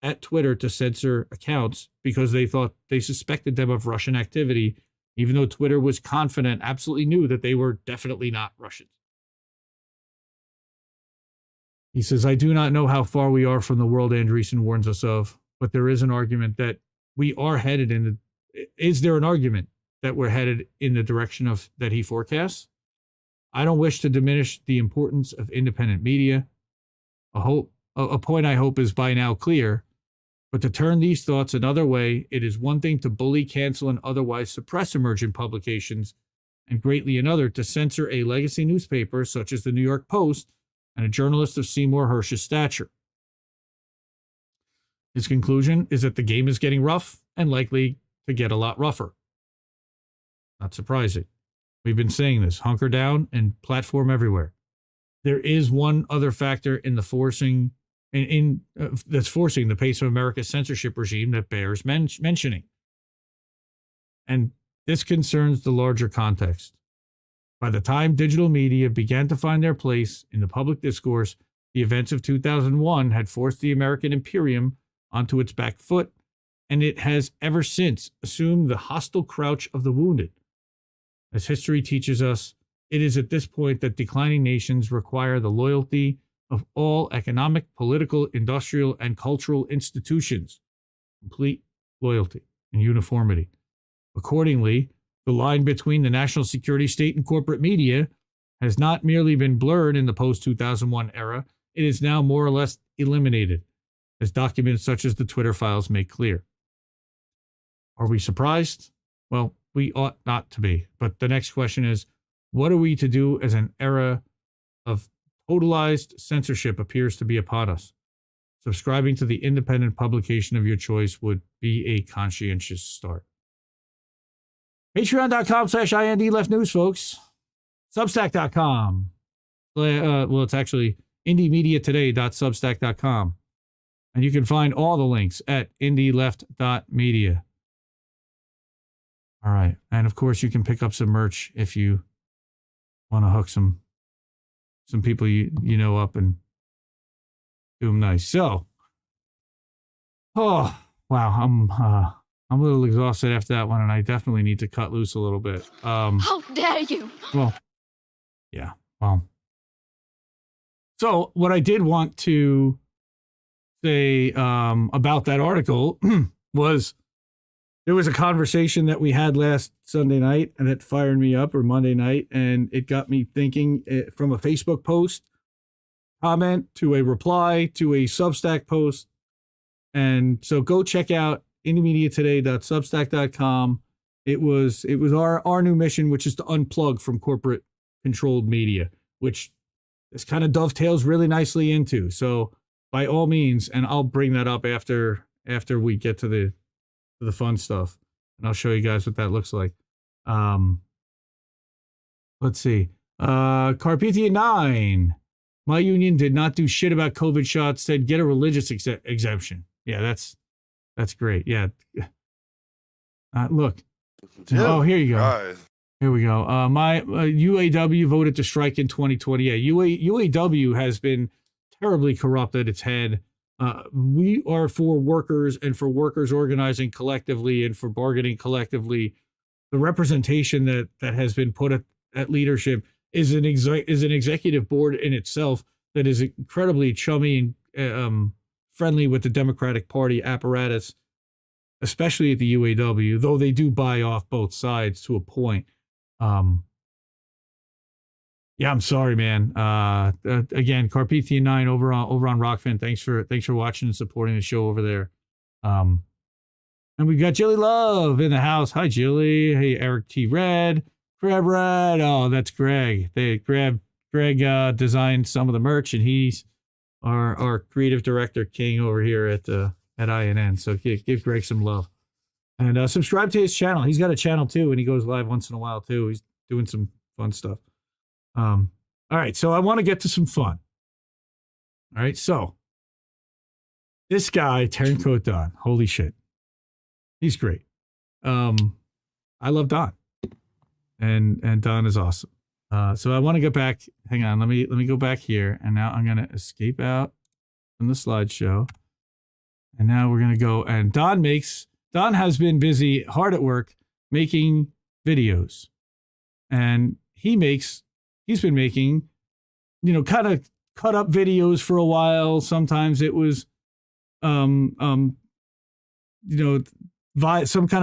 at Twitter to censor accounts because they suspected them of Russian activity, even though Twitter was confident, absolutely knew that they were definitely not Russians. He says, I do not know how far we are from the world Andreessen warns us of, but there is an argument that we are headed in is there an argument that we're headed in the direction of that he forecasts? I don't wish to diminish the importance of independent media. A point I hope is by now clear, but to turn these thoughts another way, it is one thing to bully, cancel, and otherwise suppress emergent publications, and greatly another to censor a legacy newspaper such as the New York Post and a journalist of Seymour Hersh's stature. His conclusion is that the game is getting rough and likely to get a lot rougher. Not surprising. We've been saying this, hunker down and platform everywhere. there is one other factor in the forcing that's forcing the pace of America's censorship regime that bears mentioning. And this concerns the larger context. By the time digital media began to find their place in the public discourse, the events of 2001 had forced the American imperium onto its back foot, and it has ever since assumed the hostile crouch of the wounded. As history teaches us, it is at this point that declining nations require the loyalty of all economic, political, industrial, and cultural institutions. Complete loyalty and uniformity. Accordingly, the line between the national security state and corporate media has not merely been blurred in the post-2001 era, it is now more or less eliminated, as documents such as the Twitter files make clear. Are we surprised? Well, we ought not to be. But the next question is, what are we to do as an era of totalized censorship appears to be upon us? Subscribing to the independent publication of your choice would be a conscientious start. Patreon.com/IND Left News, folks. Substack.com. Well, it's actually indiemediatoday.substack.com. And you can find all the links at indieleft.media. All right. And of course, you can pick up some merch if you want to hook some people you know up and do them nice. So, oh, wow. I'm a little exhausted after that one, and I definitely need to cut loose a little bit. How dare you? Well, yeah. Well, so what I did want to say about that article was there was a conversation that we had last Sunday night, and it fired me up, or Monday night, and it got me thinking from a Facebook post comment to a reply to a Substack post. And so go check out indiemediatoday.substack.com. It was our new mission, which is to unplug from corporate controlled media, which this kind of dovetails really nicely into. So by all means, and I'll bring that up after we get to the fun stuff, and I'll show you guys what that looks like. Let's see. Carpathia 9. My union did not do shit about COVID shots, said get a religious exemption. Yeah, that's great. Yeah. Look. Oh, here you go. Guys. Here we go. My UAW voted to strike in 2020. Yeah, UAW has been terribly corrupt at its head. We are for workers and for workers organizing collectively and for bargaining collectively. The representation that has been put at leadership is an executive board in itself that is incredibly chummy and friendly with the Democratic Party apparatus, especially at the UAW, though they do buy off both sides to a point. Yeah, I'm sorry, man. Again, Carpathia 9 over on Rockfin. Thanks for watching and supporting the show over there. And we got Jilly Love in the house. Hi, Jilly. Hey, Eric T. Red. Greg Red. Oh, that's Greg. Greg designed some of the merch, and he's our creative director king over here at INN. So give Greg some love. And subscribe to his channel. He's got a channel too, and he goes live once in a while too. He's doing some fun stuff. All right, so I want to get to some fun. All right, so this guy, Turncoat Don, holy shit. He's great. I love Don. And Don is awesome. So I want to get back. Hang on, let me go back here, and now I'm gonna escape out from the slideshow. And now we're gonna go, and Don has been busy, hard at work, making videos. And he's been making, kind of cut up videos for a while. Sometimes it was, some kind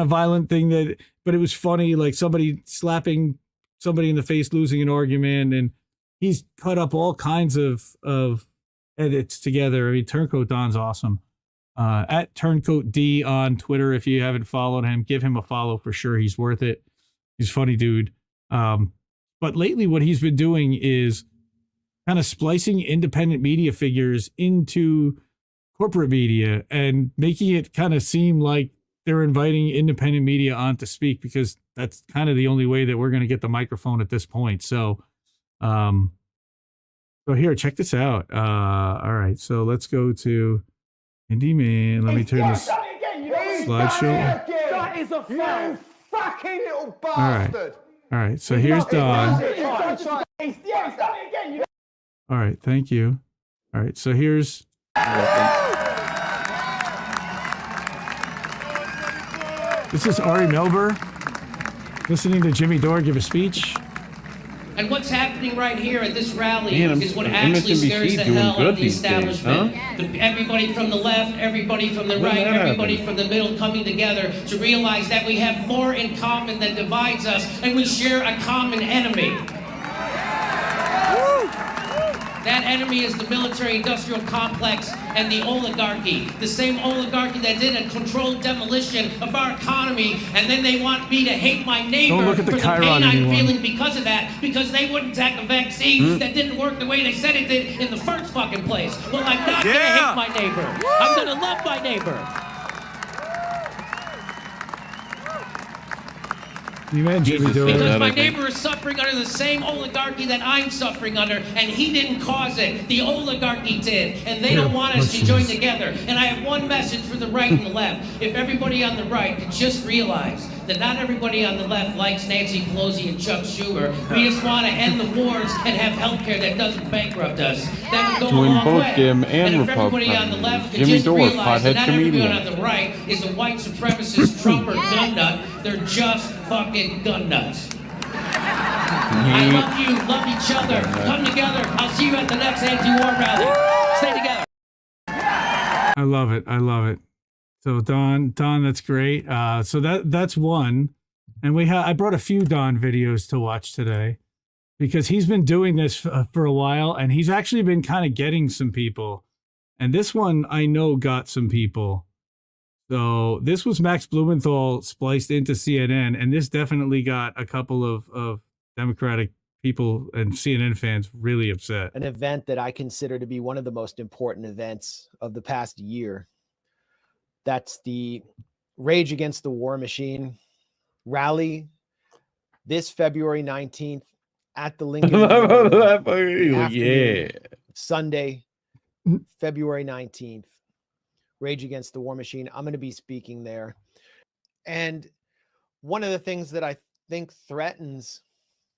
of violent thing but it was funny, like somebody slapping somebody in the face, losing an argument. And he's cut up all kinds of edits together. I mean, Turncoat Don's awesome. At Turncoat D on Twitter. If you haven't followed him, give him a follow for sure. He's worth it. He's a funny dude. But lately what he's been doing is kind of splicing independent media figures into corporate media and making it kind of seem like they're inviting independent media on to speak, because that's kind of the only way that we're going to get the microphone at this point. So So here, check this out. All right, so let's go to Indie Man. Let me turn this slideshow. That is a you fucking little bastard. All right, so here's Don. All right, thank you. All right, so here's... This is Ari Melber listening to Jimmy Dore give a speech. And what's happening right here at this rally Man, is what actually MSNBC scares the doing hell out good of the these days, establishment. huh? Everybody from the left, everybody from the When right, that everybody happened? from the middle coming together to realize that we have more in common than divides us, and we share a common enemy. That enemy is the military-industrial complex and the oligarchy. The same oligarchy that did a controlled demolition of our economy, and then they want me to hate my neighbor Don't look at the for the Chiron pain I'm anyone. feeling because of that, because they wouldn't take a vaccine that didn't work the way they said it did in the first fucking place. Well, I'm not gonna hate my neighbor. I'm gonna love my neighbor. You meant Jimmy Dore. Because my neighbor is suffering under the same oligarchy that I'm suffering under, and he didn't cause it. The oligarchy did, and they don't want us to join together. And I have one message for the right and the left. If everybody on the right could just realize that not everybody on the left likes Nancy Pelosi and Chuck Schumer. We just want to end the wars and have health care that doesn't bankrupt us. That would go a Doing long both way. Dem and if everybody on the Republican. left could Jimmy just Dore, realize that pothead not everyone comedian. on the right is a white supremacist Trump or gun nut. They're just fucking gun nuts. I love you, love each other. Come together. I'll see you at the next anti-war rally. Stay together. I love it. I love it. So Don, that's great. So that's one. And I brought a few Don videos to watch today because he's been doing this for a while, and he's actually been kind of getting some people. And this one I know got some people. So this was Max Blumenthal spliced into CNN, and this definitely got a couple of Democratic people and CNN fans really upset. An event that I consider to be one of the most important events of the past year. That's the Rage Against the War Machine rally this February 19th at the Lincoln Memorial. Yeah. Sunday, February 19th. Rage Against the War Machine. I'm going to be speaking there. And one of the things that I think threatens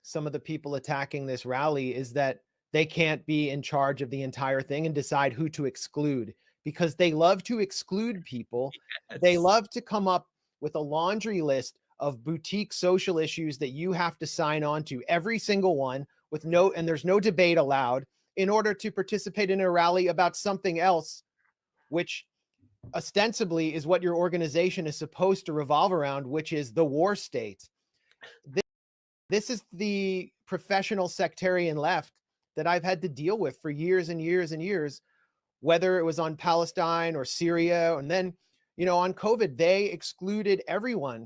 some of the people attacking this rally is that they can't be in charge of the entire thing and decide who to exclude, because they love to exclude people. Yes. They love to come up with a laundry list of boutique social issues that you have to sign on to, every single one, and there's no debate allowed, in order to participate in a rally about something else, which ostensibly is what your organization is supposed to revolve around, which is the war state. This is the professional sectarian left that I've had to deal with for years and years and years, whether it was on Palestine or Syria. And then, on COVID, they excluded everyone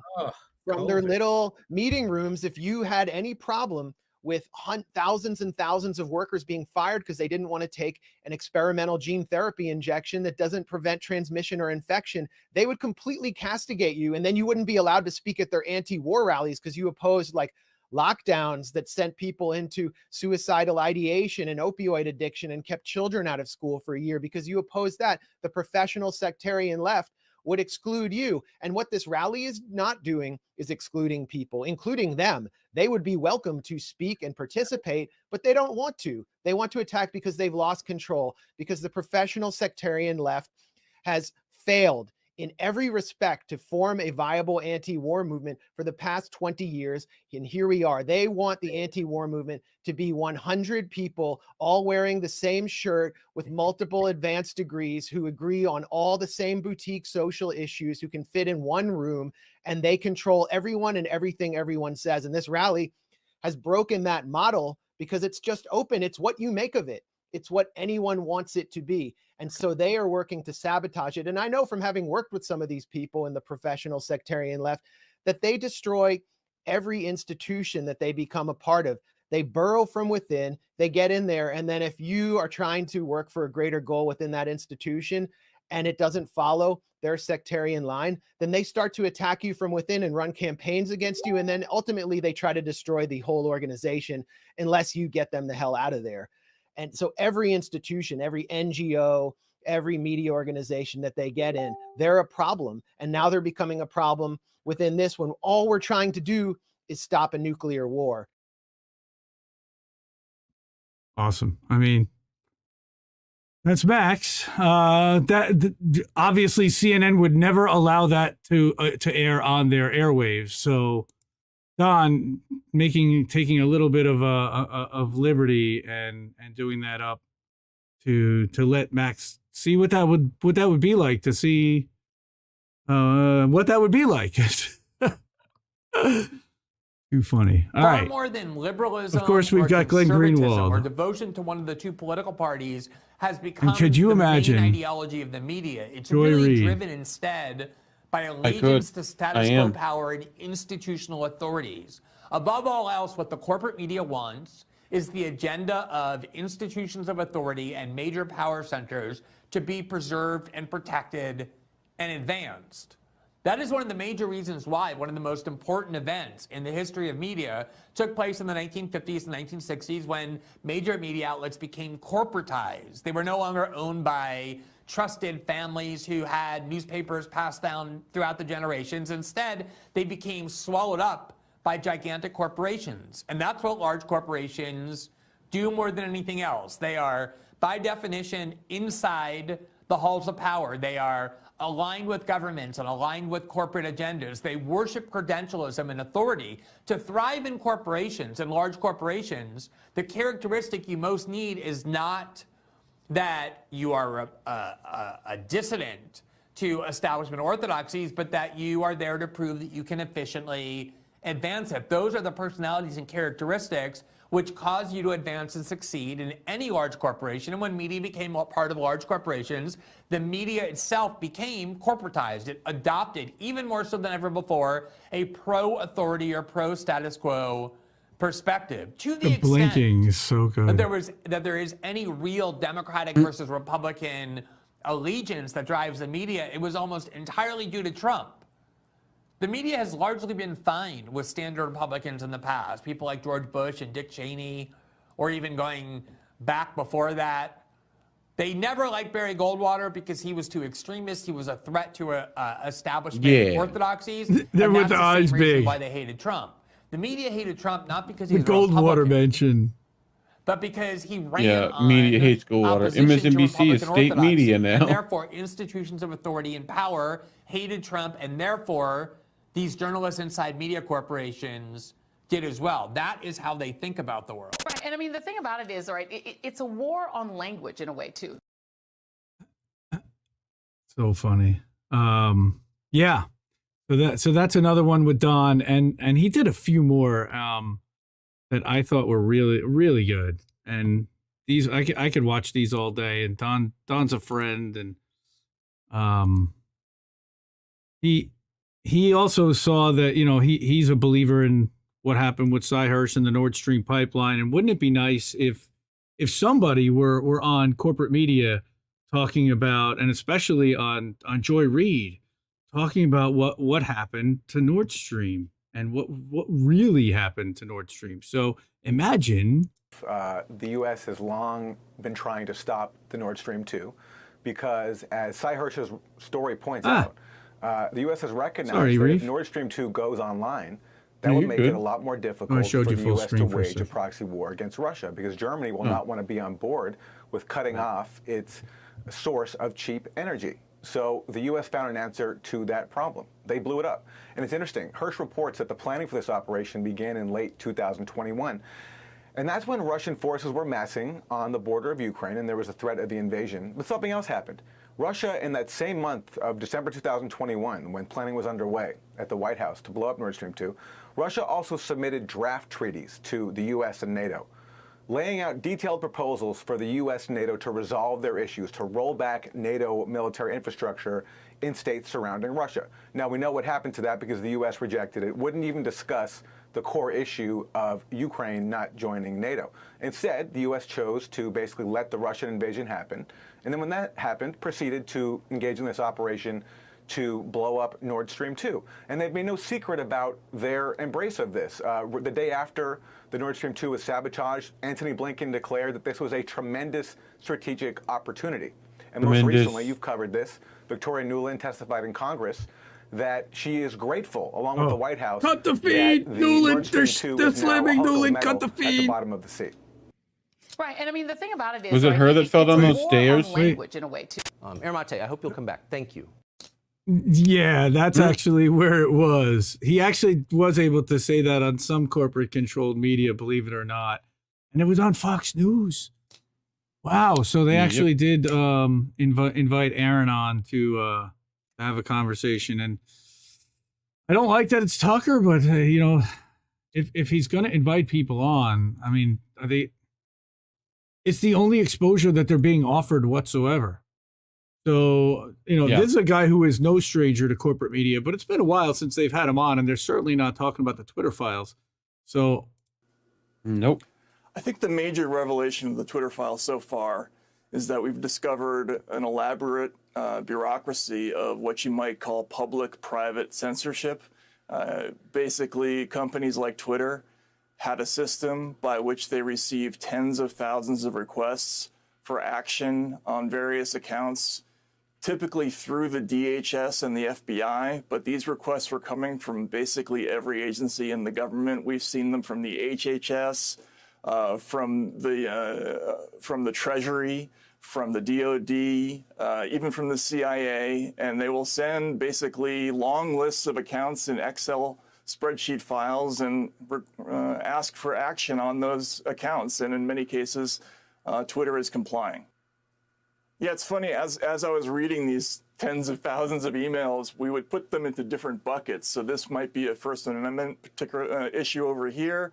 from their little meeting rooms. If you had any problem with thousands and thousands of workers being fired because they didn't want to take an experimental gene therapy injection that doesn't prevent transmission or infection, they would completely castigate you. And then you wouldn't be allowed to speak at their anti-war rallies because you opposed lockdowns that sent people into suicidal ideation and opioid addiction and kept children out of school for a year because you opposed that. The professional sectarian left would exclude you. And what this rally is not doing is excluding people, including them. They would be welcome to speak and participate, but they don't want to. They want to attack because they've lost control, because the professional sectarian left has failed in every respect to form a viable anti-war movement for the past 20 years. And here we are. They want the anti-war movement to be 100 people all wearing the same shirt with multiple advanced degrees who agree on all the same boutique social issues, who can fit in one room, and they control everyone and everything everyone says. And this rally has broken that model because it's just open. It's what you make of it. It's what anyone wants it to be. And so they are working to sabotage it. And I know from having worked with some of these people in the professional sectarian left that they destroy every institution that they become a part of. They burrow from within, they get in there. And then if you are trying to work for a greater goal within that institution and it doesn't follow their sectarian line, then they start to attack you from within and run campaigns against you. And then ultimately they try to destroy the whole organization unless you get them the hell out of there. And so every institution, every NGO, every media organization that they get in, they're a problem. And now they're becoming a problem within this when all we're trying to do is stop a nuclear war. Awesome. I mean, that's Max. Obviously CNN would never allow that to air on their airwaves. So Don taking a little bit of liberty and doing that up to let Max see what that would be like, to see what that would be like. Too funny. All Far right. more than liberalism, of course, we've got Glenn Greenwald. Or devotion to one of the two political parties has become could you the imagine main ideology of the media. It's Joy really Reid. driven instead by allegiance to status quo power and institutional authorities. Above all else, what the corporate media wants is the agenda of institutions of authority and major power centers to be preserved and protected and advanced. That is one of the major reasons why one of the most important events in the history of media took place in the 1950s and 1960s when major media outlets became corporatized. They were no longer owned by trusted families who had newspapers passed down throughout the generations. Instead, they became swallowed up by gigantic corporations. And that's what large corporations do more than anything else. They are, by definition, inside the halls of power. They are aligned with governments and aligned with corporate agendas. They worship credentialism and authority. To thrive in corporations, in large corporations, the characteristic you most need is not that you are a dissident to establishment orthodoxies, but that you are there to prove that you can efficiently advance it. Those are the personalities and characteristics which cause you to advance and succeed in any large corporation. And when media became a part of large corporations, the media itself became corporatized. It adopted, even more so than ever before, a pro-authority or pro-status quo perspective. To the extent blinking is so good. that there is any real Democratic versus Republican allegiance that drives the media, it was almost entirely due to Trump. The media has largely been fine with standard Republicans in the past, people like George Bush and Dick Cheney, or even going back before that. They never liked Barry Goldwater because he was too extremist. He was a threat to establishment orthodoxies. They're with the eyes big. Why they hated Trump. The media hated Trump not because he the was Goldwater mention, but because he ran on media hates Goldwater. MSNBC is state media now. And therefore, institutions of authority and power hated Trump, and therefore, these journalists inside media corporations did as well. That is how they think about the world. Right. And I mean, the thing about it is, right, it's a war on language in a way, too. so funny. Yeah. So that's another one with Don, and he did a few more that I thought were really, really good. And these I could watch these all day. And Don's a friend, and he also saw that, you know, he's a believer in what happened with Cy Hirsch and the Nord Stream pipeline. And wouldn't it be nice if somebody were on corporate media talking about, and especially on Joy Reid, talking about what happened to Nord Stream and what really happened to Nord Stream. So imagine the U.S. has long been trying to stop the Nord Stream 2 because, as Cy Hirsch's story points out, the U.S. has recognized that if Nord Stream 2 goes online, that would make it a lot more difficult for the U.S. to wage a proxy war against Russia, because Germany will not want to be on board with cutting off its source of cheap energy. So the U.S. found an answer to that problem. They blew it up. And it's interesting. Hirsch reports that the planning for this operation began in late 2021. And that's when Russian forces were massing on the border of Ukraine, and there was a threat of the invasion. But something else happened. Russia, in that same month of December 2021, when planning was underway at the White House to blow up Nord Stream 2, Russia also submitted draft treaties to the U.S. and NATO, laying out detailed proposals for the U.S. and NATO to resolve their issues, to roll back NATO military infrastructure in states surrounding Russia. Now, we know what happened to that because the U.S. rejected it, wouldn't even discuss the core issue of Ukraine not joining NATO. Instead, the U.S. chose to basically let the Russian invasion happen, and then when that happened, proceeded to engage in this operation to blow up Nord Stream 2. And they've made no secret about their embrace of this. The day after the Nord Stream 2 was sabotaged, Antony Blinken declared that this was a tremendous strategic opportunity. And most recently, you've covered this, Victoria Nuland testified in Congress that she is grateful, along with the White House, cut the feed, Nuland, they're slamming Nuland, cut the feed. At the bottom of the sea. Right, and I mean, the thing about it is... Was it her that fell down those stairs? Language in a way, too. Erin, I hope you'll come back. Thank you. Yeah, that's actually where it was. He actually was able to say that on some corporate-controlled media, believe it or not. And it was on Fox News. Wow, so they actually did invite Erin on to have a conversation. And I don't like that it's Tucker, but, you know, if he's going to invite people on, I mean, it's the only exposure that they're being offered whatsoever. So, you know, this is a guy who is no stranger to corporate media, but it's been a while since they've had him on, and they're certainly not talking about the Twitter files. So, nope. I think the major revelation of the Twitter files so far is that we've discovered an elaborate bureaucracy of what you might call public-private censorship. Basically, companies like Twitter had a system by which they received tens of thousands of requests for action on various accounts, typically through the DHS and the FBI, but these requests were coming from basically every agency in the government. We've seen them from the HHS, from the Treasury, from the DOD, even from the CIA, and they will send basically long lists of accounts in Excel spreadsheet files and ask for action on those accounts, and in many cases, Twitter is complying. Yeah, it's funny, as I was reading these tens of thousands of emails, we would put them into different buckets. So this might be a First Amendment particular issue over here.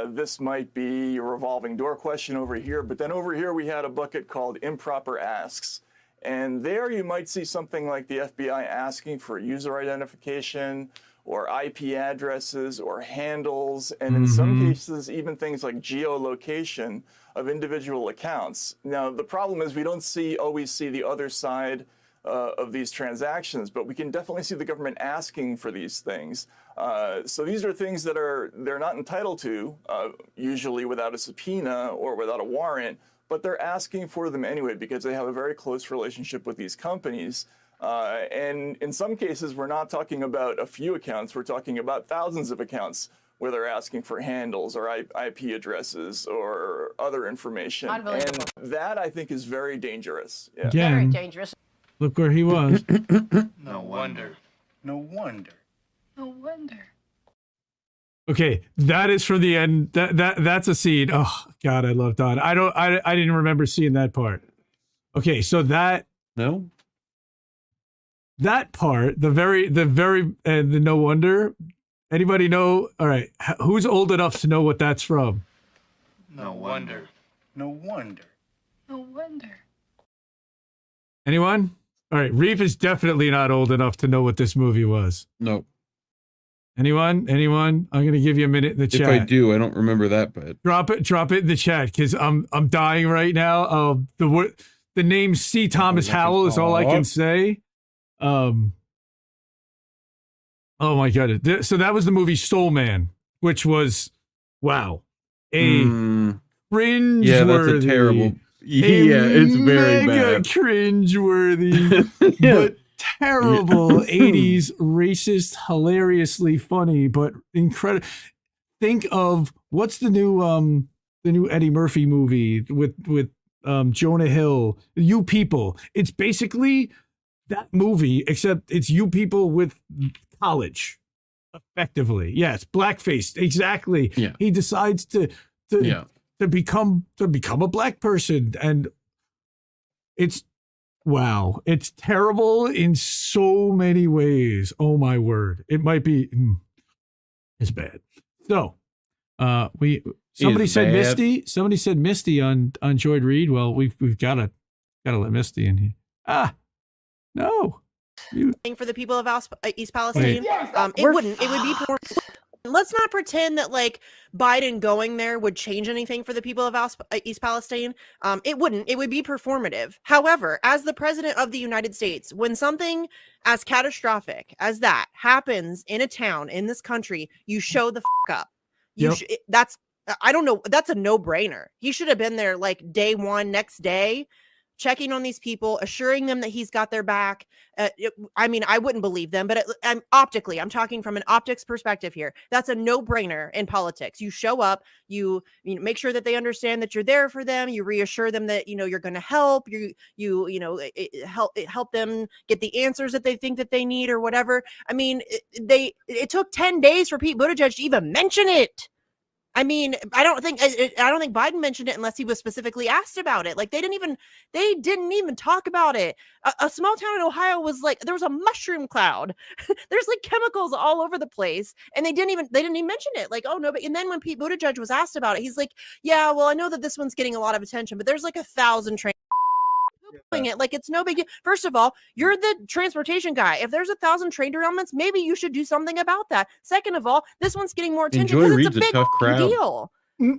This might be a revolving door question over here. But then over here, we had a bucket called improper asks. And there you might see something like the FBI asking for user identification or IP addresses or handles, and in some cases, even things like geolocation of individual accounts. Now, the problem is we don't always see the other side of these transactions, but we can definitely see the government asking for these things. So these are things that they're not entitled to, usually without a subpoena or without a warrant, but they're asking for them anyway because they have a very close relationship with these companies. And in some cases, we're not talking about a few accounts, we're talking about thousands of accounts where they're asking for handles or IP addresses or other information. And that, I think, is very dangerous. Yeah. Again, very dangerous. Look where he was. No wonder. No wonder. No wonder. Okay, that is for the end. That's a scene. Oh God, I love Don. I didn't remember seeing that part. Okay, so that part, the no wonder. Anybody know? All right, who's old enough to know what that's from? No wonder. No wonder. No wonder. Anyone? All right, Reid is definitely not old enough to know what this movie was. Nope. Anyone? I'm going to give you a minute in the chat. If I do, I don't remember that, but drop it in the chat because I'm dying right now. The name C. Thomas Howell is all I can say. Oh my God! So that was the movie Soul Man, which was cringeworthy. Yeah, that's a terrible. Yeah, it's very bad. Cringeworthy, but terrible 80s racist, hilariously funny, but incredible. Think of what's the new Eddie Murphy movie with Jonah Hill, You People. It's basically that movie, except it's you people with college, effectively. Yes, blackface, exactly. Yeah. He decides to become a black person, and it's it's terrible in so many ways. Oh my word, it might be. It's bad. So, somebody said bad. Misty. Somebody said Misty on Joy Reid. Well, we've got to let Misty in here. No. For the people of East Palestine, it wouldn't. It would be more Let's not pretend that like Biden going there would change anything for the people of East Palestine. It wouldn't. It would be performative. However, as the president of the United States, when something as catastrophic as that happens in a town in this country, you show the fuck up. That's I don't know. That's a no-brainer. He should have been there like day one, next day, checking on these people, assuring them that he's got their back. I mean, I wouldn't believe them, but I'm talking from an optics perspective here. That's a no-brainer in politics. You show up, you make sure that they understand that you're there for them. You reassure them that, you're going to help. Help them get the answers that they think that they need or whatever. I mean, it took 10 days for Pete Buttigieg to even mention it. I mean, I don't think Biden mentioned it unless he was specifically asked about it. Like they didn't even talk about it. A small town in Ohio was like, there was a mushroom cloud. There's like chemicals all over the place. And they didn't even mention it. Like, oh no. But, and then when Pete Buttigieg was asked about it, he's like, yeah, well, I know that this one's getting a lot of attention, but there's like 1,000 trains doing it. Like it's no big deal. First of all, you're the transportation guy. If there's 1,000 train derailments, maybe you should do something about that. Second of all, this one's getting more attention because it's a big deal.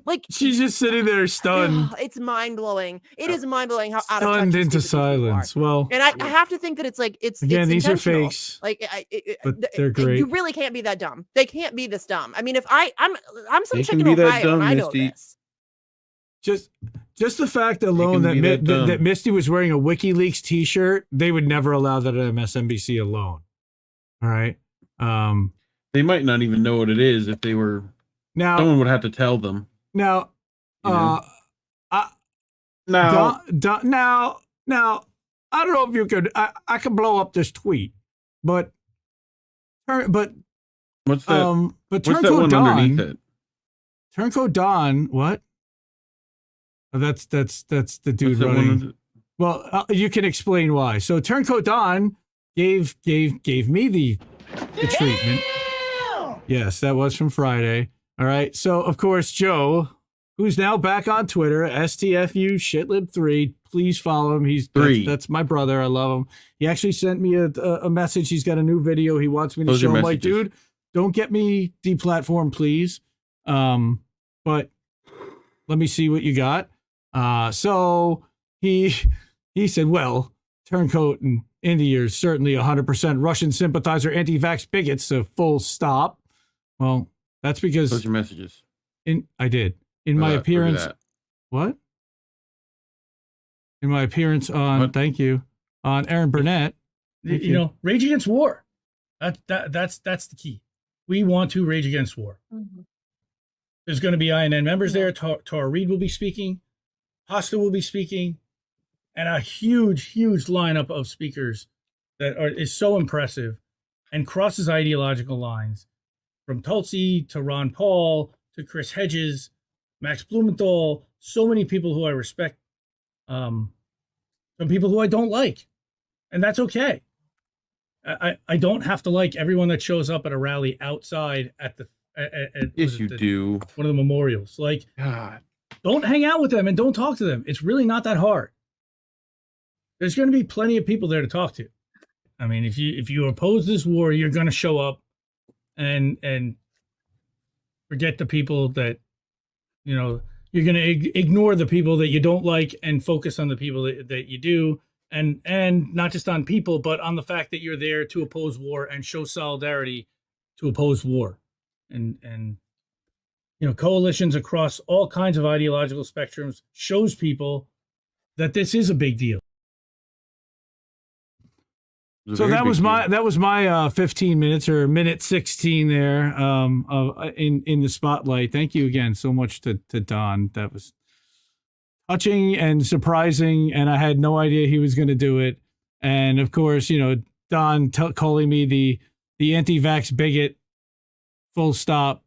Like she's just sitting there stunned. It's mind blowing. It is mind blowing how out of stunned touch into silence. Well, and I have to think that it's again, these are intentional. fakes. Like but they're great. You really can't be that dumb. They can't be this dumb. I mean, if I'm some chick in be that Ohio dumb, and I know Misty. this. Just the fact alone that Misty was wearing a WikiLeaks T-shirt, they would never allow that at MSNBC alone. All right. They might not even know what it is if they were. Now someone would have to tell them. Now, now, I don't know if you could. I could blow up this tweet, but what's that? But what's that Turncoat one underneath it? Turncoat Don, what? Oh, that's the dude running. Well, you can explain why. So Turncoat Don gave me the treatment. Yes, that was from Friday. All right. So of course Joe, who's now back on Twitter, STFU shitlib3. Please follow him. That's my brother. I love him. He actually sent me a message. He's got a new video he wants me to show. I'm like, dude, don't get me deplatformed, please. But let me see what you got. So he said, well, Turncoat and Indy are certainly 100% Russian sympathizer, anti-vax bigots, so full stop. Well, that's because those are messages. I did. In my appearance. What? In my appearance on, what? Thank you, on Erin Burnett. Rage against war. That's the key. We want to rage against war. Mm-hmm. There's going to be INN members there. Reid will be speaking. Hosta will be speaking. And a huge lineup of speakers is so impressive and crosses ideological lines. From Tulsi to Ron Paul to Chris Hedges, Max Blumenthal, so many people who I respect, some people who I don't like. And that's okay. I don't have to like everyone that shows up at a rally outside at the yes, you do. One of the memorials. Like, God. Don't hang out with them and don't talk to them. It's really not that hard. There's going to be plenty of people there to talk to. I mean, if you oppose this war, you're going to show up and forget the people that, you're going to ignore the people that you don't like and focus on the people that you do. And not just on people, but on the fact that you're there to oppose war and show solidarity to oppose war. And coalitions across all kinds of ideological spectrums shows people that this is a big deal. So that was my 15 minutes or minute 16 there in the spotlight. Thank you again so much to Don. That was touching and surprising, and I had no idea he was going to do it. And of course, Don calling me the anti-vax bigot. Full stop.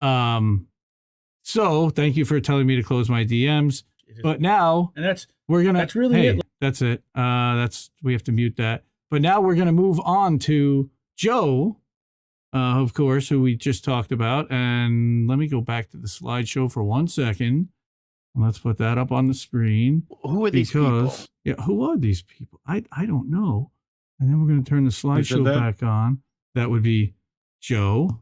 So thank you for telling me to close my DMs. But now, and that's really it. That's it. We have to mute that. But now we're gonna move on to Joe, of course, who we just talked about. And let me go back to the slideshow for 1 second. Let's put that up on the screen. Who are these people? Yeah, who are these people? I don't know. And then we're gonna turn the slideshow back on. That would be Joe.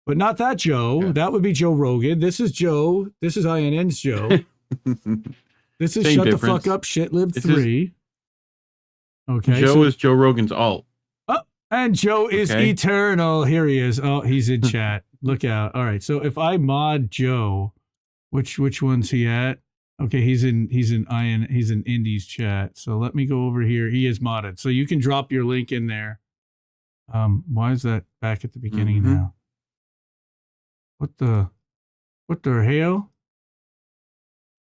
but not that Joe. Yeah. That would be Joe Rogan. This is Joe. This is INN's Joe. This is Same Shut difference. the Fuck Up Shitlib 3. Okay. Joe is Joe Rogan's alt. Oh, and Joe is eternal. Here he is. Oh, he's in chat. Look out. All right. So if I mod Joe, which one's he at? Okay, he's in Indy's chat. So let me go over here. He is modded. So you can drop your link in there. Why is that back at the beginning now? What the hell?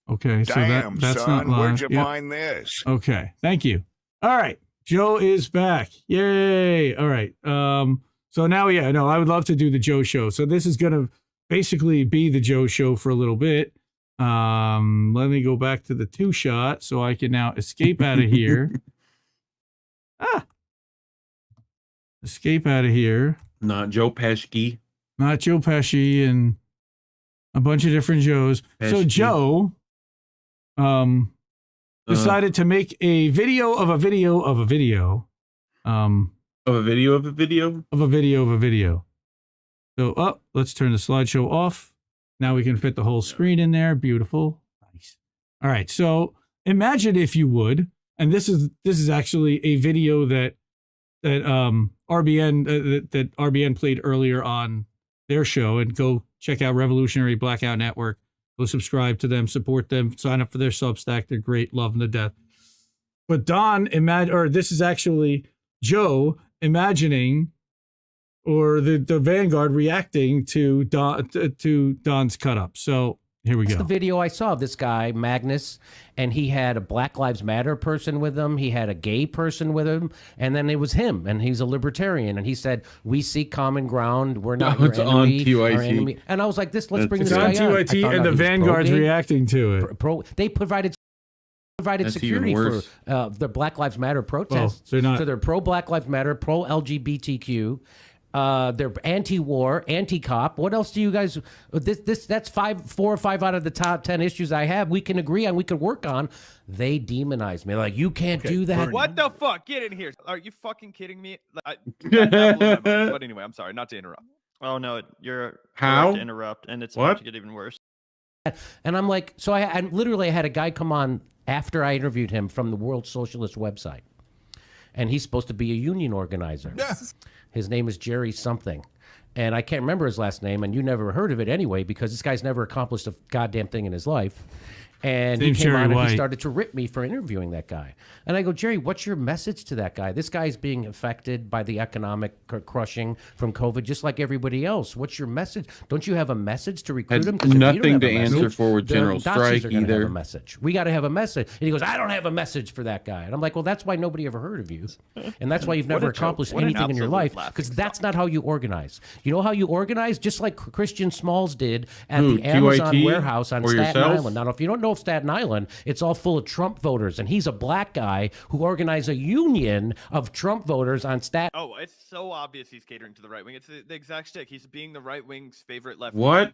Okay, so that's son, not live. Where'd you find this? Okay, thank you. All right, Joe is back. Yay! All right. So now, I would love to do the Joe show. So this is gonna basically be the Joe show for a little bit. Let me go back to the 2-shot so I can now escape out of here. Escape out of here. Not Joe Pesci. Not Joe Pesci and a bunch of different Joes. Pesci. So Joe decided to make a video of a video of a video. Of a video of a video? Of a video of a video. So, let's turn the slideshow off. Now we can fit the whole screen in there. Beautiful. Nice. All right. So imagine, if you would, and this is actually a video that RBN played earlier on their show, and go check out Revolutionary Blackout Network. Go subscribe to them, support them, sign up for their Substack. They're great, love them to death. But this is actually Joe imagining, or the Vanguard reacting to Don's cut up. So here we go. That's the video I saw of this guy, Magnus, and he had a Black Lives Matter person with him. He had a gay person with him, and then it was him, and he's a libertarian, and he said, "We seek common ground. We're not your enemy." Our enemy. And I was like, let's bring this guy on. TYT, and the Vanguard's reacting to it. They provided security for the Black Lives Matter protests. So they're pro Black Lives Matter, pro LGBTQ. They're anti-war, anti-cop. What else do you guys? That's 4 or 5 out of the top 10 issues I have. We can agree on. We could work on. They demonize me. Like, you can't do that. What the fuck? Get in here! Are you fucking kidding me? But anyway, I'm sorry, not to interrupt. Oh no, you're how to interrupt, and it's about to get even worse. And I'm like, so I literally had a guy come on after I interviewed him from the World Socialist website, and he's supposed to be a union organizer. Yes. His name is Jerry something, and I can't remember his last name, and you never heard of it anyway, because this guy's never accomplished a goddamn thing in his life. And he came on and he started to rip me for interviewing that guy. And I go, Jerry, what's your message to that guy? This guy's being affected by the economic crushing from COVID, just like everybody else. What's your message? Don't you have a message to recruit him? Nothing to answer for with General Strike either. Have a message. We got to have a message. And he goes, I don't have a message for that guy. And I'm like, well, that's why nobody ever heard of you. And that's why you've never accomplished anything in your life, because that's not how you organize. You know how you organize? Just like Christian Smalls did at the Amazon warehouse on Staten Island. Now, if you don't know of Staten Island, it's all full of Trump voters, and he's a black guy who organized a union of Trump voters on Staten. Oh, it's so obvious he's catering to the right wing. It's the exact shtick. He's being the right wing's favorite left. What?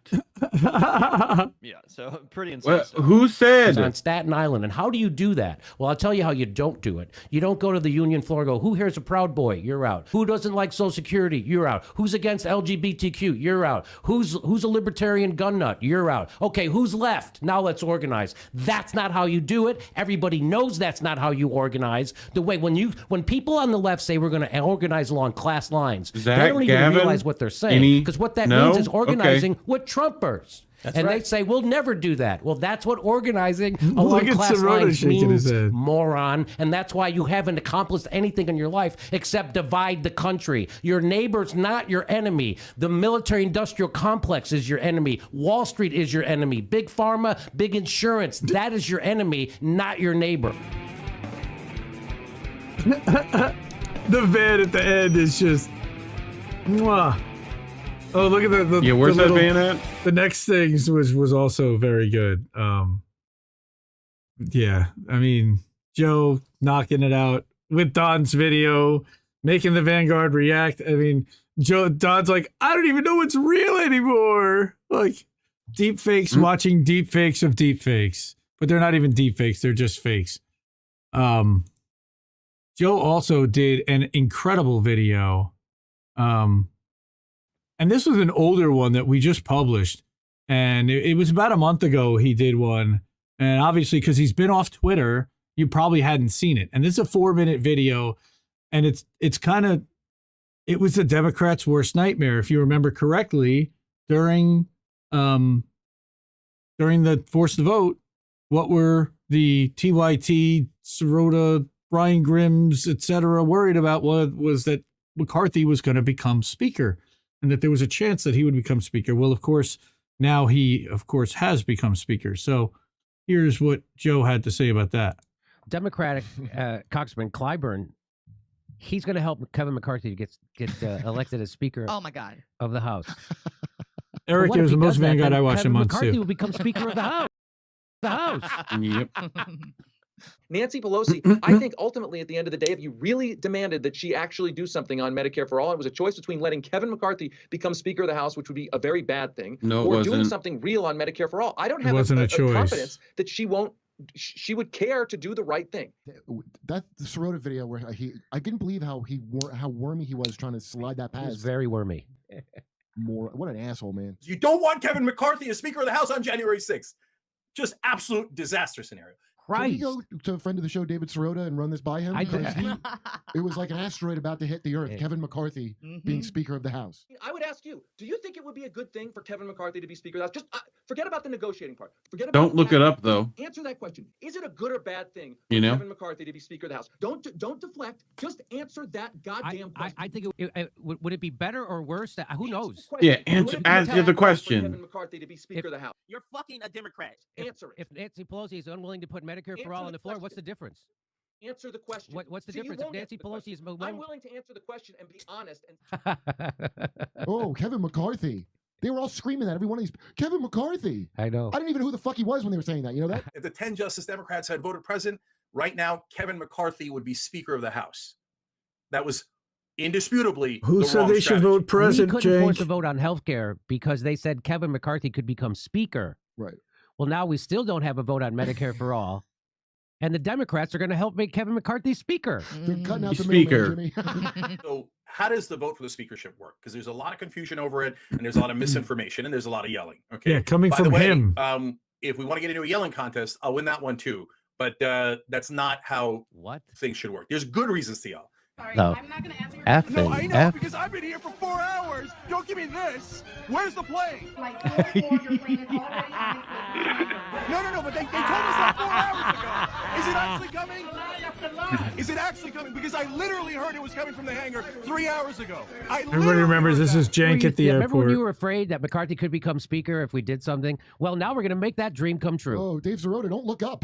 Yeah, so pretty insane. Who said? On Staten Island. And how do you do that? Well, I'll tell you how you don't do it. You don't go to the union floor and go, who here's a Proud Boy? You're out. Who doesn't like Social Security? You're out. Who's against LGBTQ? You're out. Who's a libertarian gun nut? You're out. Okay, who's left? Now let's organize. That's not how you do it. Everybody knows that's not how you organize. The way when people on the left say we're going to organize along class lines, they don't even realize what they're saying, because what that means is organizing with Trumpers. They say, we'll never do that. Well, that's what organizing along class lines means, moron. And that's why you haven't accomplished anything in your life except divide the country. Your neighbor's not your enemy. The military-industrial complex is your enemy. Wall Street is your enemy. Big pharma, big insurance, that is your enemy, not your neighbor. The van at the end is just... Mwah. Oh, look at the where's that van at? The next things was also very good. Yeah, I mean, Joe knocking it out with Don's video, making the Vanguard react. I mean, Don's like, I don't even know what's real anymore. Like, deepfakes, watching deepfakes of deepfakes, but they're not even deepfakes; they're just fakes. Joe also did an incredible video. And this was an older one that we just published. And it was about a month ago he did one. And obviously, because he's been off Twitter, you probably hadn't seen it. And this is a 4-minute video. And it's kind of, it was the Democrats' worst nightmare. If you remember correctly, during the Force the Vote, what were the TYT, Sirota, Brian Grimms, etc. worried about was that McCarthy was going to become speaker and that there was a chance that he would become speaker. Well, of course, now he, of course, has become speaker. So here's what Joe had to say about that. Democratic Congressman Clyburn, he's going to help Kevin McCarthy to get elected as Speaker. Oh my God. Of the House. Eric Well, is the most Vanguard I watch Kevin in months McCarthy too. will become Speaker of the House. The House. Yep. Nancy Pelosi, I think ultimately at the end of the day, if you really demanded that she actually do something on Medicare for all, it was a choice between letting Kevin McCarthy become Speaker of the House, which would be a very bad thing, No, it or doing wasn't. something real on Medicare for all. I don't It have wasn't a choice. confidence that she would care to do the right thing. That the Sirota video where I couldn't believe how wormy he was trying to slide that He past. was very wormy. What an asshole, man. You don't want Kevin McCarthy as Speaker of the House on January 6th. Just absolute disaster scenario. Can we go to a friend of the show, David Sirota, and run this by him? Because it was like an asteroid about to hit the Earth. Kevin McCarthy being Speaker of the House. I would ask you, do you think it would be a good thing for Kevin McCarthy to be Speaker of the House? Just forget about the negotiating part. Forget about Don't look it up, though. Answer that question. Is it a good or bad thing for You know? Kevin McCarthy to be Speaker of the House? Don't deflect. Just answer that goddamn question. I think would it be better or worse? Who knows? Yeah, answer the question. Kevin McCarthy to be Speaker of the House. You're fucking a Democrat. Answer it. If Nancy Pelosi is unwilling to put Medicare for all on the floor, what's the difference? Answer the question. What's the See, you difference if won't Nancy answer the Pelosi question. is I'm willing to answer the question and be honest. And Oh, Kevin McCarthy. They were all screaming that. Every one of these. Kevin McCarthy. I know. I didn't even know who the fuck he was when they were saying that. You know that? If the 10 Justice Democrats had voted president, right now, Kevin McCarthy would be Speaker of the House. That was indisputably Who the said wrong they should strategy. vote president, We couldn't force Jake? a vote on health care because they said Kevin McCarthy could become Speaker. Right. Well, now we still don't have a vote on Medicare for all. And the Democrats are going to help make Kevin McCarthy Speaker. They're cutting out the Speaker. middleman, Jimmy. So how does the vote for the speakership work? Because there's a lot of confusion over it, and there's a lot of misinformation, and there's a lot of yelling. Okay. Yeah, coming By from the way, him. If we want to get into a yelling contest, I'll win that one too. But that's not how things should work. There's good reasons to yell. No. F No, I and know, F. because I've been here for 4 hours. Don't give me this. Where's the plane? No, but they told us that 4 hours ago. Is it actually coming? Is it actually coming? Because I literally heard it was coming from the hangar 3 hours ago. Everybody remembers this is Jank at the Remember when airport. you were afraid that McCarthy could become Speaker if we did something? Well, now we're going to make that dream come true. Oh, Dave Sirota, don't look up.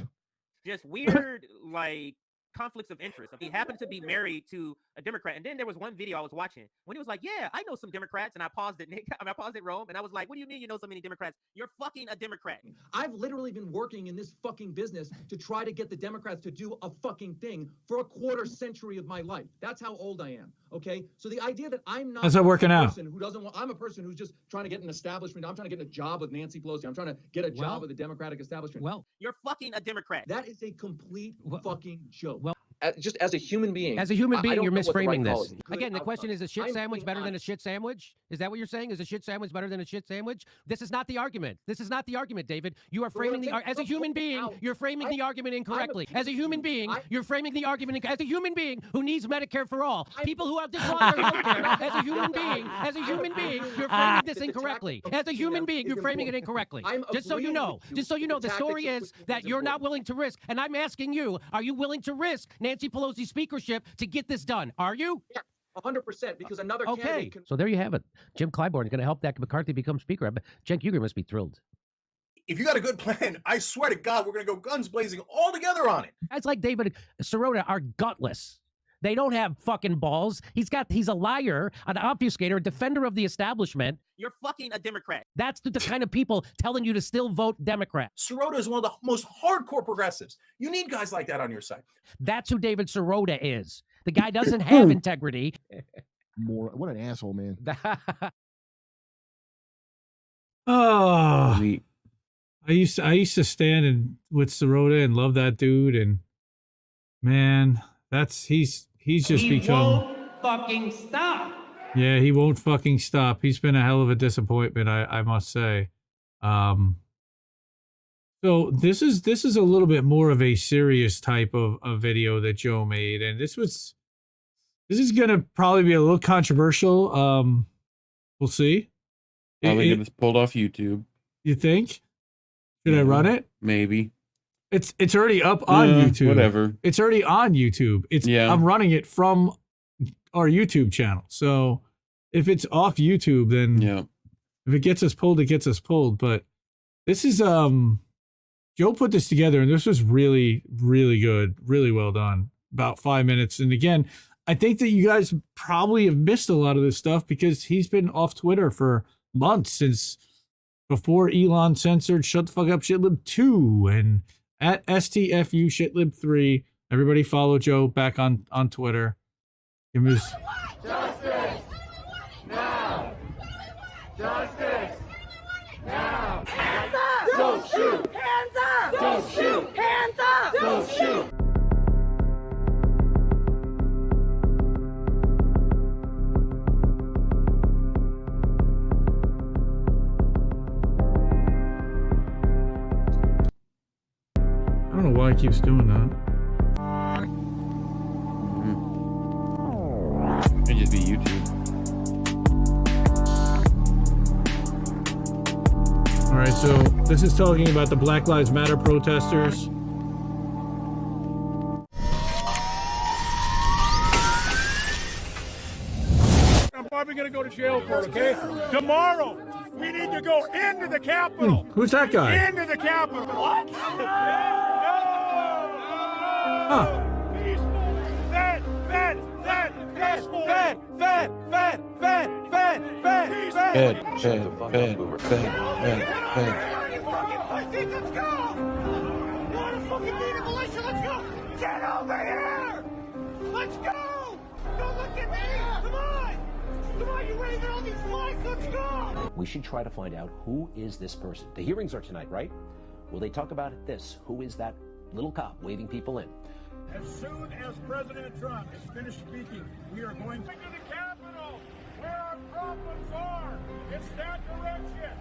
Just weird, like, conflicts of interest. He happened to be married to a Democrat, and then there was one video I was watching when he was like, "Yeah, I know some Democrats," and I paused it. I paused it, Rome, and I was like, "What do you mean you know so many Democrats? You're fucking a Democrat." I've literally been working in this fucking business to try to get the Democrats to do a fucking thing for a quarter century of my life. That's how old I am. Okay, so the idea that I'm not How's that working a out? person who doesn't want, I'm a person who's just trying to get an establishment. I'm trying to get a job with Nancy Pelosi. I'm trying to get a job with the Democratic establishment. You're fucking a Democrat. That is a complete fucking joke. Well, just as a human being. As a human I being, don't you're know what the right misframing call this. is. Again, the question is a shit I'm sandwich being better than a honest. shit sandwich? Is that what you're saying? Is a shit sandwich better than a shit sandwich? This is not the argument. This is not the argument, David. You are framing the as a human being, you're framing the argument incorrectly. As a human being, you're framing the argument as a human being who needs Medicare for all. People who have just want their healthcare. As a human being, you're framing this incorrectly. As a human being, you're framing it incorrectly. Just so you know, the story is that you're not willing to risk. And I'm asking you, are you willing to risk Nancy Pelosi's speakership to get this done? Are you? Yeah, 100%, because another Okay. candidate can. So there you have it. Jim Clyburn is going to help that McCarthy become speaker. I bet Cenk Uygur must be thrilled. If you got a good plan, I swear to God, we're going to go guns blazing all together on it. Guys like David Sirota are gutless. They don't have fucking balls. He's a liar, an obfuscator, a defender of the establishment. You're fucking a Democrat. That's the kind of people telling you to still vote Democrat. Sirota is one of the most hardcore progressives. You need guys like that on your side. That's who David Sirota is. The guy doesn't have integrity. What an asshole, man. Oh, I used to stand with Sirota and love that dude, and man, he's just become. Fucking stop. Yeah, he won't fucking stop. He's been a hell of a disappointment, I must say. So this is a little bit more of a serious type of video that Joe made, and this is gonna probably be a little controversial. We'll see. Probably get this pulled off YouTube. You think? Should I run it? Maybe. It's already up on YouTube. Whatever. It's already on YouTube. I'm running it from our YouTube channel. So if it's off YouTube, then if it gets us pulled, it gets us pulled. But this is Joe put this together, and this was really, really good, really well done. About 5 minutes. And again, I think that you guys probably have missed a lot of this stuff because he's been off Twitter for months, since before Elon censored Shut the Fuck Up Shitlib 2 and at STFU Shitlib 3. Everybody follow Joe back on Twitter. Give him his... Justice! Now! Justice! Now! Hands up! Don't shoot! Hands up! Don't shoot! Hands up! Don't shoot! I don't know why he keeps doing that. It'd just be YouTube. All right, so this is talking about the Black Lives Matter protesters. I'm probably going to go to jail for it, okay? Tomorrow, we need to go into the Capitol. Who's that guy? Into the Capitol. What? Huh. Let's go! Want to fucking be in a militia? Let's go! Get over here! Let's go! Don't look at me! Come on! Come on, you're waving all these flags! Let's go! We should try to find out who is this person. The hearings are tonight, right? Will they talk about this? Who is that little cop waving people in? As soon as President Trump is finished speaking, we are going to the Capitol, where our problems are. It's that direction.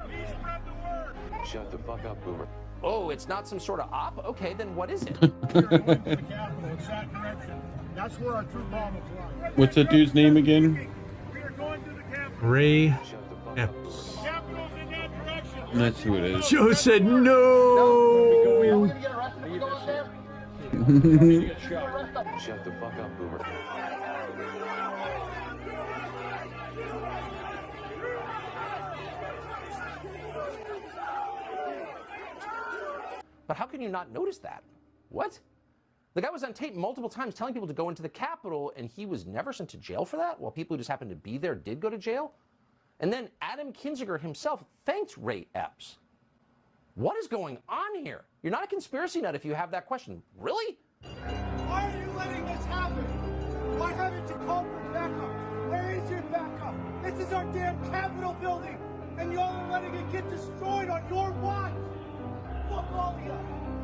Please spread the word. Shut the fuck up, Boomer. Oh, it's not some sort of op? Okay, then what is it? We are going to the Capitol. It's that direction. That's where our true problems lie. What's that dude's name again? We are going to the Capitol. Ray Epps. Capitol's in that direction. That's who it is. Joe said no. Shut the fuck up, Boomer. But how can you not notice that? What? The guy was on tape multiple times telling people to go into the Capitol, and he was never sent to jail for that, while people who just happened to be there did go to jail? And then Adam Kinzinger himself thanked Ray Epps. What is going on here? You're not a conspiracy nut if you have that question. Really? Why are you letting this happen? Why haven't you called for backup? Where is your backup? This is our damn Capitol building, and y'all are letting it get destroyed on your watch. Fuck all of you.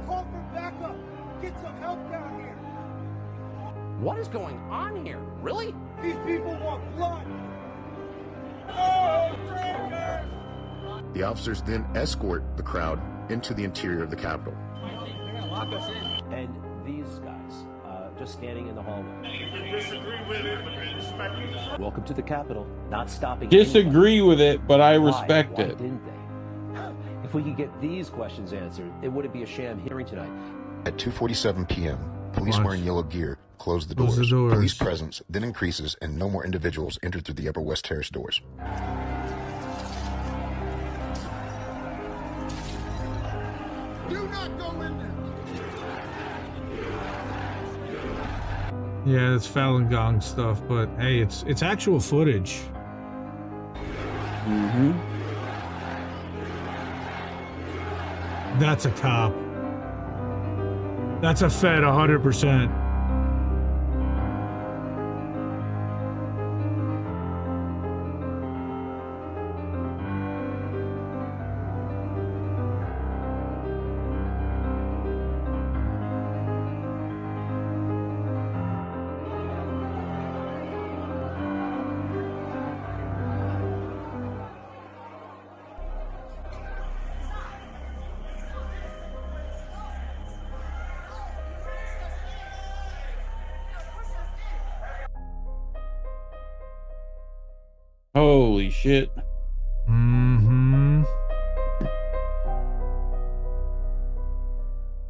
Call for backup. Get some help down here. What is going on here? Really? These people want blood. Oh, traitors! The officers then escort the crowd into the interior of the Capitol. And these guys, just standing in the hallway. You can disagree with it, but respect it. Welcome to the Capitol. Not stopping. Disagree with it, but I respect Why it. didn't they? If we could get these questions answered, it wouldn't be a sham hearing tonight. At 2:47 p.m., police wearing yellow gear closed the Close doors. the doors. Police presence then increases, and no more individuals entered through the Upper West Terrace doors. Do not go in there. Yeah, it's Falun Gong stuff, but hey, it's actual footage. Mm-hmm. That's a cop. That's a Fed 100%. Holy shit. Mm-hmm.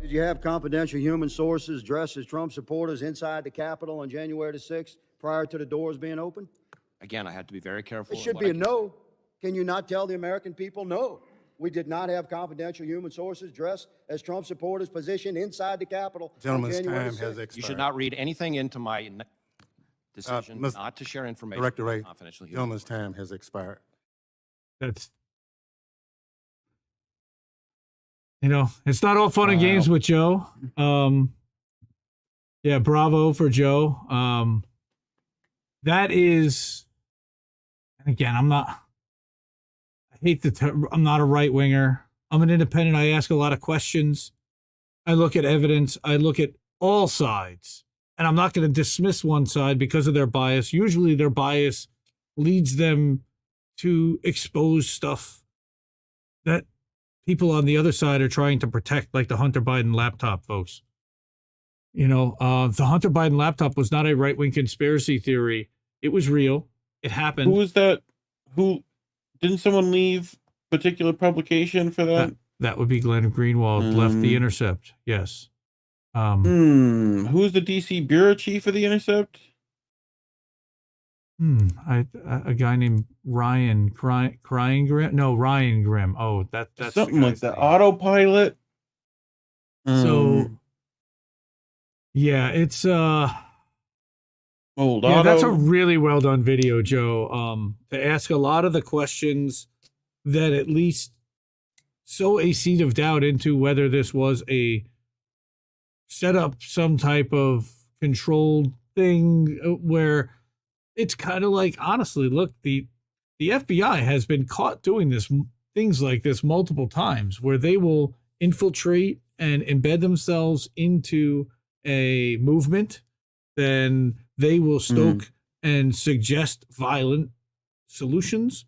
Did you have confidential human sources dressed as Trump supporters inside the Capitol on January the 6th prior to the doors being opened? Again, I had to be very careful. It should be a no. Can you not tell the American people, no, we did not have confidential human sources dressed as Trump supporters positioned inside the Capitol on Gentleman's January time the 6th? has expired. You should not read anything into my decision not to share information. Director Reid, confidential human gentleman's time has expired. That's, you know, it's not all fun and games with Joe. Yeah, bravo for Joe. That is, and again, I'm not a right winger. I'm an independent. I ask a lot of questions. I look at evidence. I look at all sides. And I'm not going to dismiss one side because of their bias. Usually their bias leads them to expose stuff that people on the other side are trying to protect, like the Hunter Biden laptop, folks. You know, the Hunter Biden laptop was not a right-wing conspiracy theory. It was real. It happened. Who was that? Who didn't someone leave particular publication for that? That would be Glenn Greenwald, left The Intercept. Yes. Who's the DC bureau chief of The Intercept? A guy named Ryan Grimm. No, Ryan Grimm. Oh, that's something like that. Autopilot. So, yeah, it's old yeah, that's a auto. really well done video, Joe. To ask a lot of the questions that at least sow a seed of doubt into whether this was a set up some type of controlled thing where it's kind of like, honestly, look, the FBI has been caught doing things like this multiple times where they will infiltrate and embed themselves into a movement. Then they will stoke and suggest violent solutions.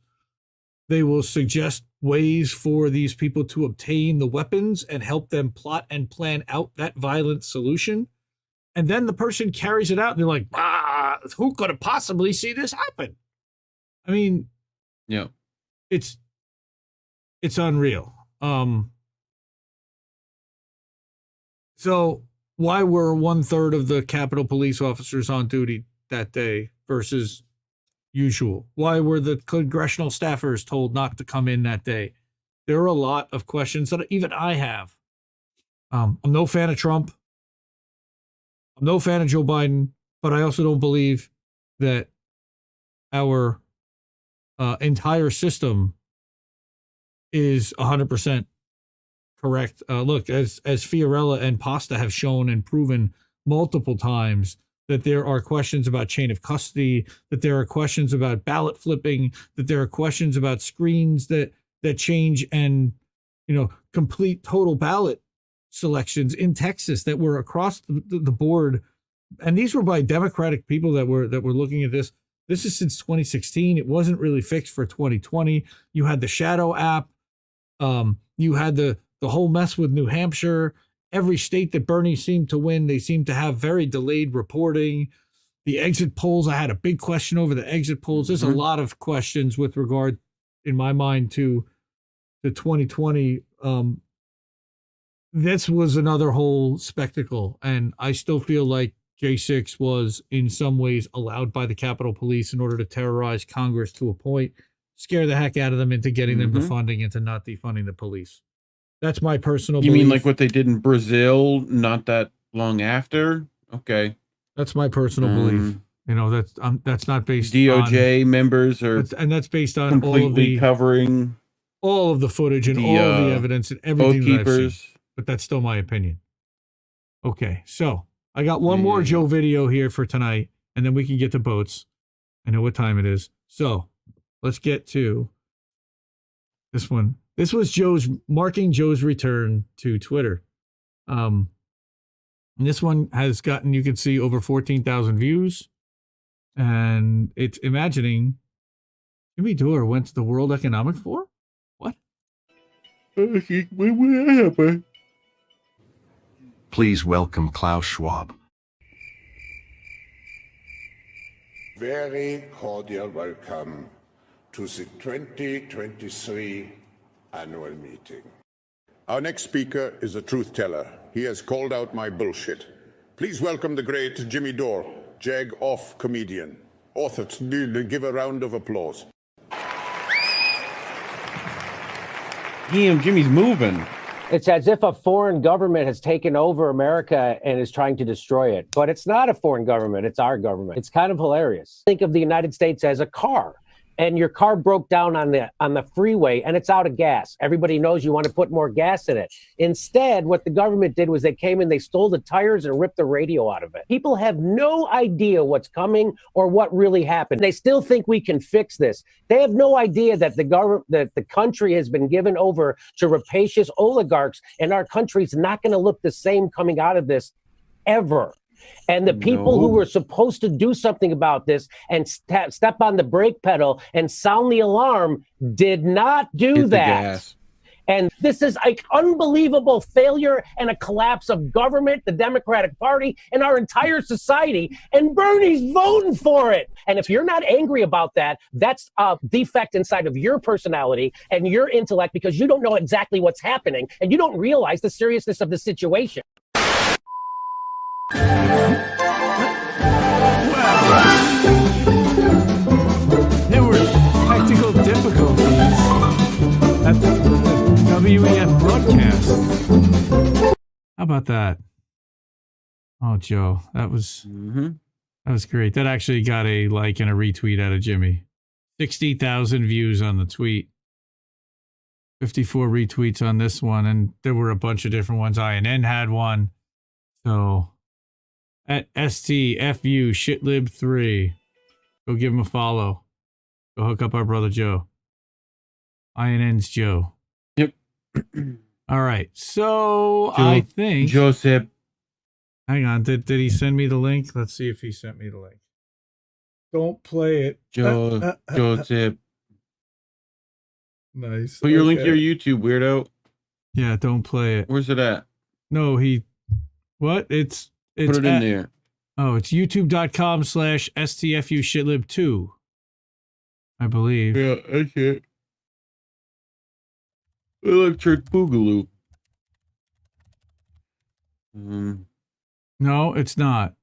They will suggest ways for these people to obtain the weapons and help them plot and plan out that violent solution. And then the person carries it out and they're like, who could have possibly see this happen? I mean, yeah, it's unreal. So why were 1/3 of the Capitol Police officers on duty that day versus usual? Why were the congressional staffers told not to come in that day? There are a lot of questions that even I have. I'm no fan of Trump. I'm no fan of Joe Biden, but I also don't believe that our entire system is 100% correct. Look, as Fiorella and Pasta have shown and proven multiple times, that there are questions about chain of custody, that there are questions about ballot flipping, that there are questions about screens that change and, you know, complete total ballot selections in Texas that were across the board. And these were by Democratic people that were looking at this. This is since 2016. It wasn't really fixed for 2020. You had the Shadow app. You had the whole mess with New Hampshire. Every state that Bernie seemed to win, they seemed to have very delayed reporting. The exit polls, I had a big question over the exit polls. There's a lot of questions with regard, in my mind, to the 2020. This was another whole spectacle. And I still feel like J6 was in some ways allowed by the Capitol Police in order to terrorize Congress to a point, scare the heck out of them into getting them defunding into not defunding the police. That's my personal belief. You mean like what they did in Brazil not that long after? Okay. That's my personal belief. You know, that's not based DOJ members are and that's based on completely all of the covering all of the footage and all of the evidence and everything that I've seen. keepers. But that's still my opinion. Okay, so I got one more Joe video here for tonight, and then we can get to boats. I know what time it is. So let's get to this one. This was marking Joe's return to Twitter. And this one has gotten, you can see, over 14,000 views. And it's imagining Jimmy Dore went to the World Economic Forum? What? What happened? Please welcome Klaus Schwab. Very cordial welcome to the 2023 annual meeting. Our next speaker is a truth teller. He has called out my bullshit. Please welcome the great Jimmy Dore, jag-off comedian. Author, give a round of applause. Damn, Jimmy's moving. It's as if a foreign government has taken over America and is trying to destroy it. But it's not a foreign government. It's our government. It's kind of hilarious. Think of the United States as a car. And your car broke down on the freeway and it's out of gas. Everybody knows you want to put more gas in it. Instead, what the government did was they came in, they stole the tires and ripped the radio out of it. People have no idea what's coming or what really happened. They still think we can fix this. They have no idea that the country has been given over to rapacious oligarchs, and our country's not going to look the same coming out of this ever. And the people who were supposed to do something about this and step on the brake pedal and sound the alarm did not do that. And this is an unbelievable failure and a collapse of government, the Democratic Party, and our entire society. And Bernie's voting for it. And if you're not angry about that, that's a defect inside of your personality and your intellect, because you don't know exactly what's happening and you don't realize the seriousness of the situation. There were technical difficulties at the WEF broadcast. How about that? Oh, Joe, that was great. That actually got a like and a retweet out of Jimmy. 60,000 views on the tweet. 54 retweets on this one, and there were a bunch of different ones. INN had one. So at STFU shitlib3, go give him a follow. Go hook up our brother Joe. INN's Joe. Yep. All right. So I think Joseph. Hang on. Did he send me the link? Let's see if he sent me the link. Don't play it. Joseph. Nice. Put your link to your YouTube, weirdo. Yeah, don't play it. Where's it at? No, what? It's put it in there. Oh, it's youtube.com/STFU shitlib2. I believe. Yeah, that's it. Electric Boogaloo. No, it's not.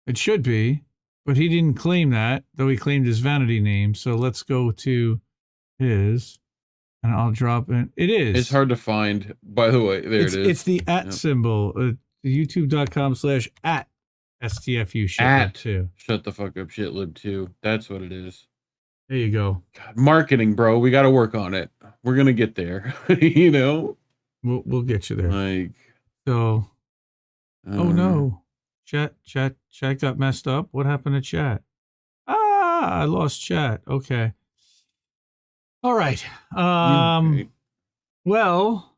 It should be, but he didn't claim that, though he claimed his vanity name. So let's go to his, and I'll drop it. It is. It's hard to find, by the way. There it is. It's the @ symbol. youtube.com/@STFU shitlib2. Shut the fuck up, shitlib2. That's what it is. There you go. God, marketing, bro. We got to work on it. We're gonna get there. You know, we'll get you there. Like, so. Oh no, chat got messed up. What happened to chat? I lost chat. Okay. All right. Well,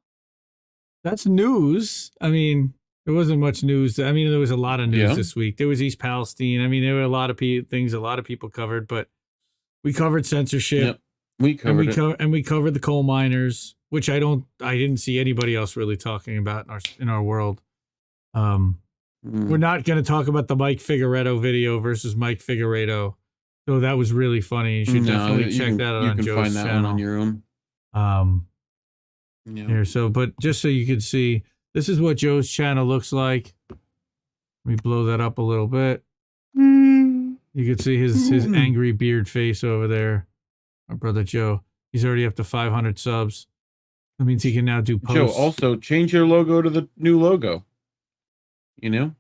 that's news. I mean, there wasn't much news. I mean, there was a lot of news this week. There was East Palestine. I mean, there were a lot of things a lot of people covered, but we covered censorship. Yep. We covered and we covered the coal miners, which I didn't see anybody else really talking about in our world. We're not going to talk about the Mike Figueredo video versus Mike Figueredo. So that was really funny. You should definitely check that out on Joe's channel. You can find that one on your own. Here, but just so you can see, this is what Joe's channel looks like. Let me blow that up a little bit. You can see his angry beard face over there. Our brother Joe. He's already up to 500 subs. That means he can now do posts. Joe, also change your logo to the new logo. You know?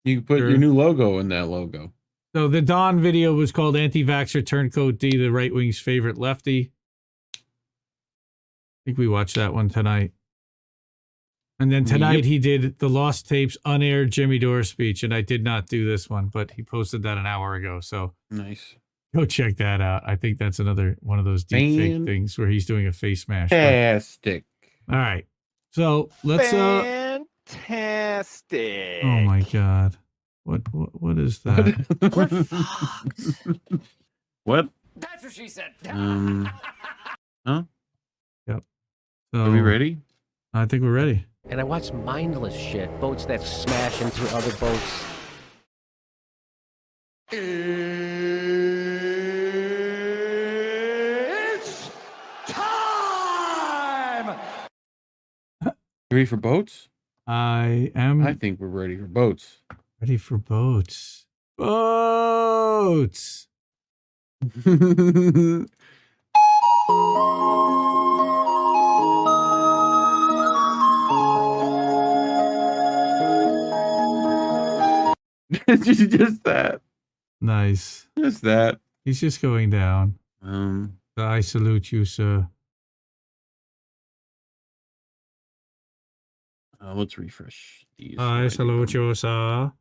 You can put your new logo in that logo. So the Don video was called Anti-vaxxer Turncoat D, the right wing's favorite lefty. I think we watched that one tonight. And then tonight he did the Lost Tapes unaired Jimmy Dore speech, and I did not do this one, but he posted that an hour ago. So nice. Go check that out. I think that's another one of those deepfake things where he's doing a face smash. Fantastic. All right. So let's Fantastic. Oh my God. What is that? What? That's what she said. Huh? Yep. So, are we ready? I think we're ready. And I watch mindless shit. Boats that smash into other boats. Ready for boats? I am. I think we're ready for boats. Ready for boats. Boats. Just that. Nice. Just that. He's just going down. I salute you, sir. Let's refresh these. I salute you, sir.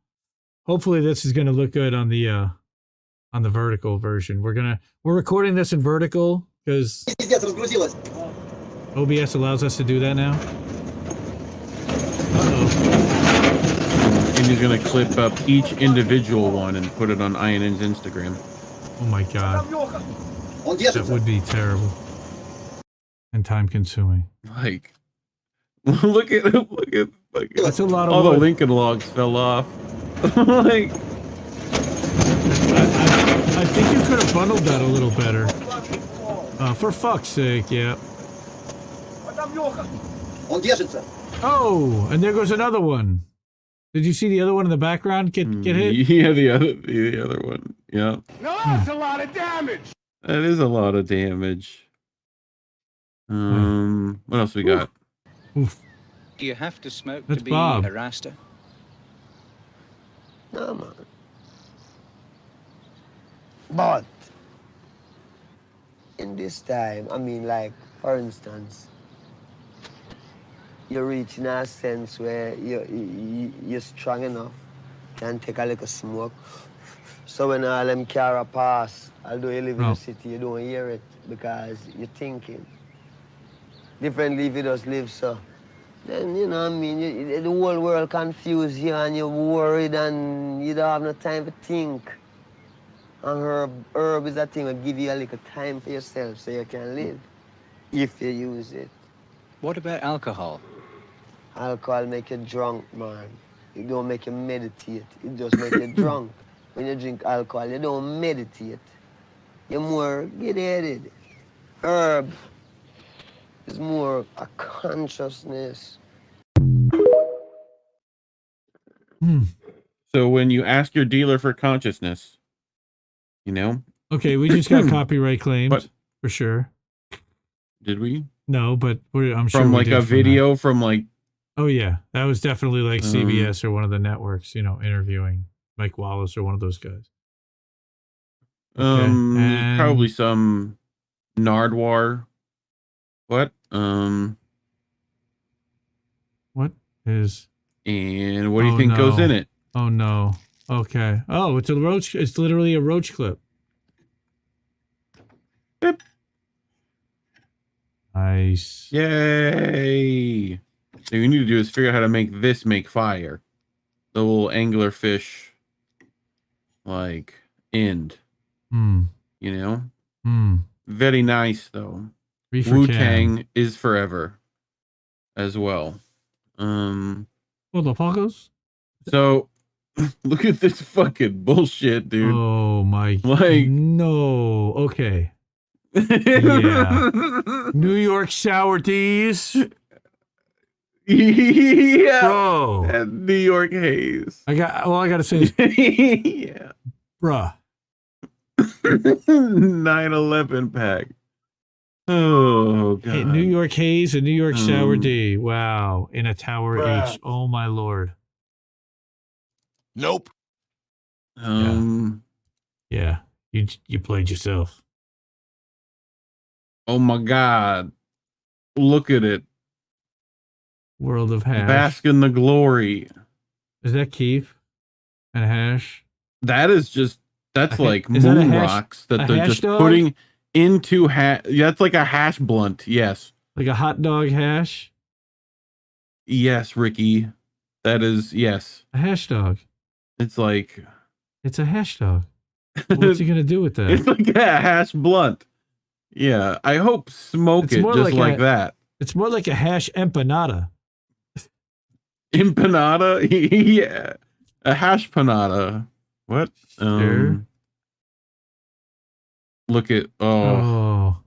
Hopefully this is going to look good on the vertical version. We're recording this in vertical because OBS allows us to do that now. And he's going to clip up each individual one and put it on INN's Instagram. Oh my god. That would be terrible. And time consuming. Like, look at that's a lot of all wood. the Lincoln logs fell off. Like, I think you could have bundled that a little better. For fuck's sake, yeah. Oh, and there goes another one. Did you see the other one in the background get hit? Yeah, the other one. Yeah. No, that's a lot of damage. That is a lot of damage. What else we got? Oof. Do you have to smoke That's to be Bob. a Rasta? No, man. But in this time, I mean, like, for instance, you're reaching a sense where you're strong enough, can take a little smoke. So when all them car pass, although you live in the city, you don't hear it because you're thinking. Differently if you just live so. Then, you know what I mean, the whole world confused you and you're worried and you don't have no time to think. And herb is a thing that give you a little time for yourself so you can live, if you use it. What about alcohol? Alcohol make you drunk, man. It don't make you meditate. It just make you drunk. When you drink alcohol, you don't meditate. You're more get-headed. Herb is more a consciousness. So when you ask your dealer for consciousness, you know? Okay, we just got copyright claimed for sure. Did we? No, but I'm sure From we like did a video that. from like. Oh yeah, that was definitely like CBS or one of the networks, you know, interviewing Mike Wallace or one of those guys. Okay, Probably some Nardwar. What? What is? And what do you think goes in it? Oh no. Okay. Oh, it's a roach. It's literally a roach clip. Yep. Nice. Yay! So you need to do is figure out how to make this make fire. The little angler fish, like end. You know. Very nice though. Wu-Tang is forever, as well. Motherfuckers. So, look at this fucking bullshit, dude. Oh my. Like, no. Okay. Yeah. New York sour teas. Yeah. Bro. And New York haze. I gotta say. Yeah. Bruh. 9/11 pack. Oh god. Hey, New York haze and New York sour D. Wow. In a Tower H. Oh my lord. Nope. Yeah. You played yourself. Oh my god. Look at it. World of hash. Bask in the glory. Is that Keef and hash? That is just that's like is that moon a hash, rocks that a they're hash just dog? putting into hash. Yeah, that's like a hash blunt. Yes. Like a hot dog hash? Yes, Ricky. That is yes. A hash dog. It's like it's a hash dog. What's he gonna do with that? It's like a hash blunt. Yeah, I hope smoke it just like that. It's more like a hash empanada. Empanada? Yeah. A hash panada. What? Sure. Look at Purple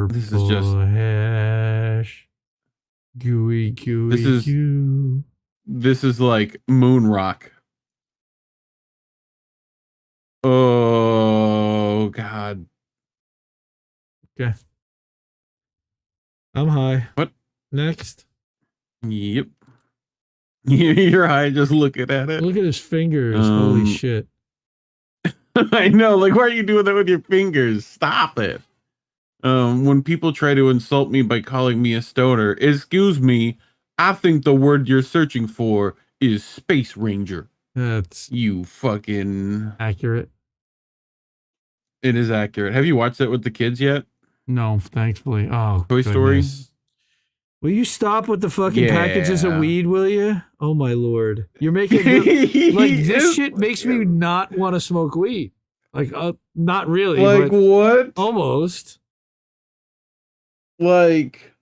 this is just hash. Gooey, goo. This is like moon rock. Oh God. Okay. I'm high. What? Next. Yep. You're high just looking at it. Look at his fingers. Holy shit. I know. Like, why are you doing that with your fingers? Stop it. When people try to insult me by calling me a stoner, excuse me, I think the word you're searching for is Space Ranger. That's you fucking accurate. It is accurate. Have you watched that with the kids yet? No, thankfully. Oh, Toy Story. Will you stop with the fucking packages of weed, will you? Oh my lord. You're making it like this shit makes me not want to smoke weed. Like not really. Like but what? Almost. Like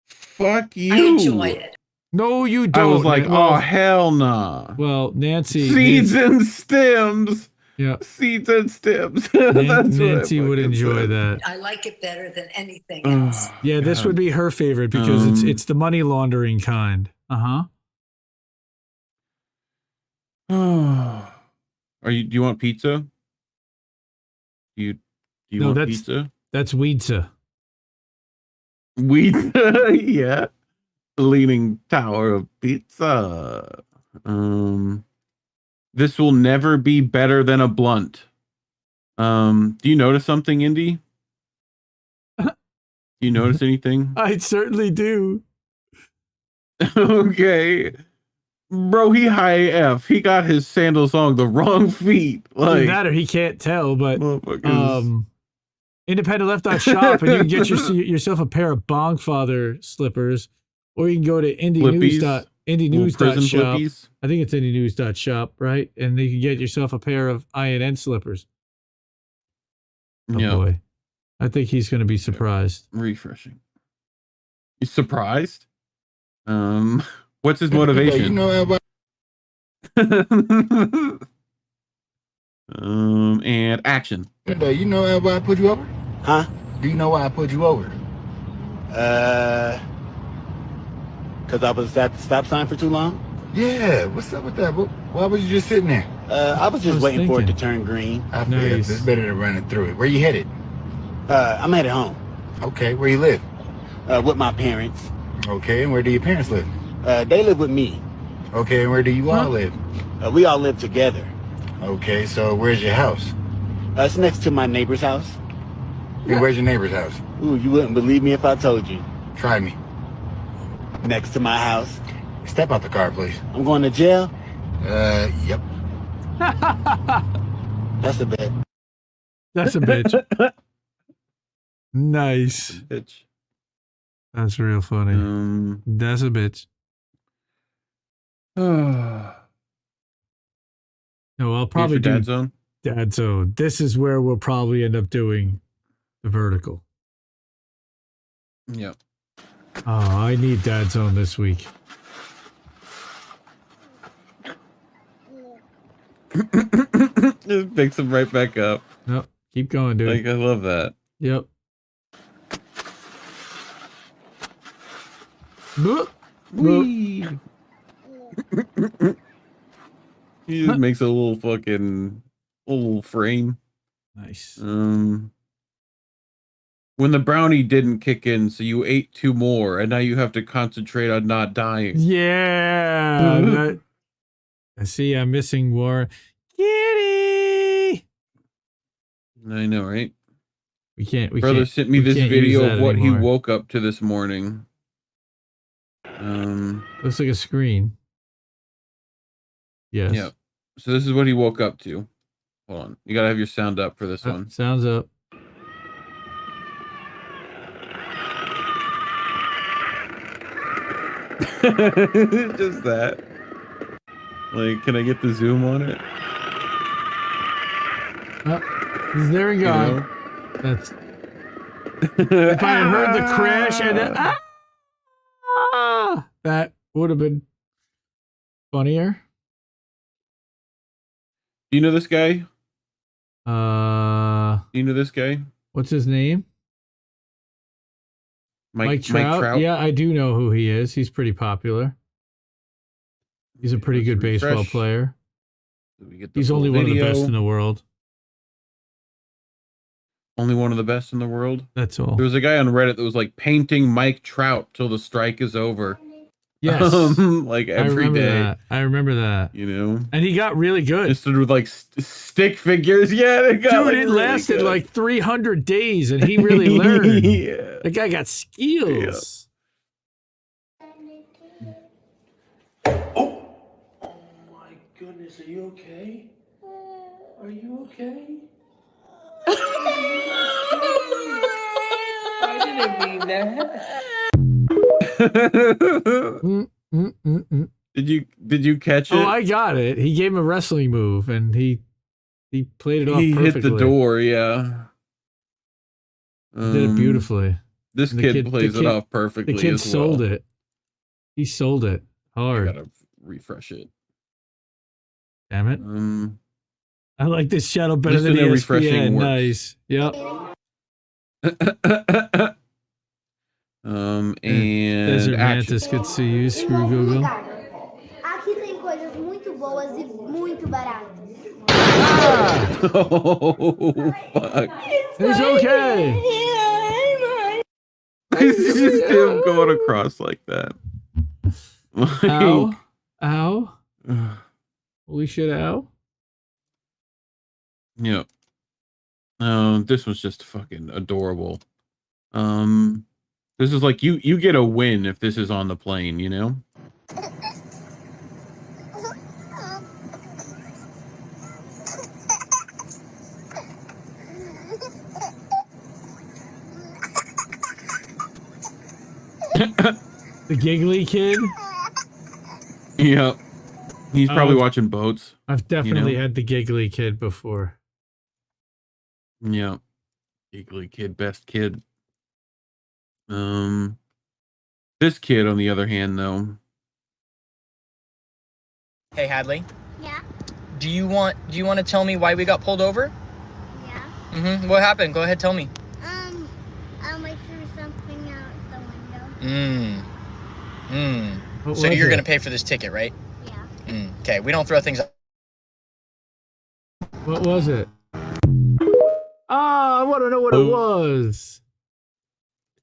fuck you. I enjoy it. No, you don't. I was like, Well, oh hell nah. Well, Nancy. Seeds and stems. Yeah. Seeds and stems. That's Nancy what I would fucking enjoy said. that. I like it better than anything else. Yeah, this would be her favorite because it's the money laundering kind. Do you want pizza? Do you want pizza? That's weedsa. Yeah. Leaning tower of pizza. This will never be better than a blunt. Do you notice something, Indy? Do you notice anything? I certainly do. Okay. Bro, he high AF. He got his sandals on the wrong feet. Like that or he can't tell, but Independent Left Shop and you can get yourself a pair of Bongfather slippers, or you can go to indienews.shop. I think it's indienews.shop, right? And you can get yourself a pair of INN slippers. Oh boy. I think he's going to be surprised. Refreshing. He's surprised? What's his motivation? You know and action. You know why I put you over? Huh? Do you know why I put you over? Because I was at the stop sign for too long? Yeah, what's up with that? Why was you just sitting there? I was just waiting for it to turn green. I feel it's better than running through it. Where you headed? I'm headed home. Okay, where you live? With my parents. Okay, and where do your parents live? They live with me. Okay, and where do you all live? We all live together. Okay, so where's your house? It's next to my neighbor's house. And where's your neighbor's house? Ooh, you wouldn't believe me if I told you. Try me. Next to my house. Step out the car, please. I'm going to jail? Yep. That's a bet. That's a bitch. Nice. Bitch. That's real funny. That's a bitch. No, I'll probably do Dad Zone. Dad Zone. This is where we'll probably end up doing the vertical. Yep. Oh, I need Dad Zone this week. Just picks him right back up. Nope. Keep going, dude. Like, I love that. Yep. Wee. He just makes a little fucking frame. Nice. When the brownie didn't kick in, so you ate 2 more, and now you have to concentrate on not dying. Yeah. I see. I'm missing War. Kitty. I know, right? Brother sent me this video of what he woke up to this morning. Looks like a screen. Yes. Yeah. So this is what he woke up to. Hold on. You gotta have your sound up for this one. Sounds up. Just that. Like, can I get the zoom on it? There we go. You know? That's. If I had heard the crash and then that would have been funnier. Do you know this guy? Do you know this guy? What's his name? Mike Trout? Yeah, I do know who he is. He's pretty popular. He's a pretty good baseball player. He's only one of the best in the world. Only one of the best in the world? That's all. There was a guy on Reddit that was like painting Mike Trout till the strike is over. Yes. Like every day. I remember that. You know? And he got really good. Just with like stick figures. Yeah, they got Dude, it really lasted good. like 300 days and he really learned. Yeah. The guy got skills. My goodness, are you okay? Are you okay? I didn't mean that. Did you catch it? Oh, I got it. He gave him a wrestling move and he played it off He perfectly. hit the door, yeah. He did it beautifully. This And kid plays it off perfectly. The kid as well. sold it. He sold it hard. I gotta refresh it. Damn it. I like this channel better Just than in a ESPN. refreshing works. Nice. Yep. And Desert action. Mantis could see you. Screw Google. Aqui tem coisas muito boas e muito baratas. Oh, fuck. It's okay. It's just him going across like that. Ow. Ow. We should ow. Yeah. This was just fucking adorable. This is like you get a win if this is on the plane, you know? The giggly kid? Yeah. He's probably watching boats. I've definitely you know? had the giggly kid before. Yeah. Giggly kid, best kid. This kid, on the other hand, though. Hey Hadley. Yeah. Do you want to tell me why we got pulled over? Yeah. What happened? Go ahead, tell me. I threw something out the window. What So was you're it? gonna pay for this ticket, right? Yeah. Okay, we don't throw things out. What was it? I want to know what it was.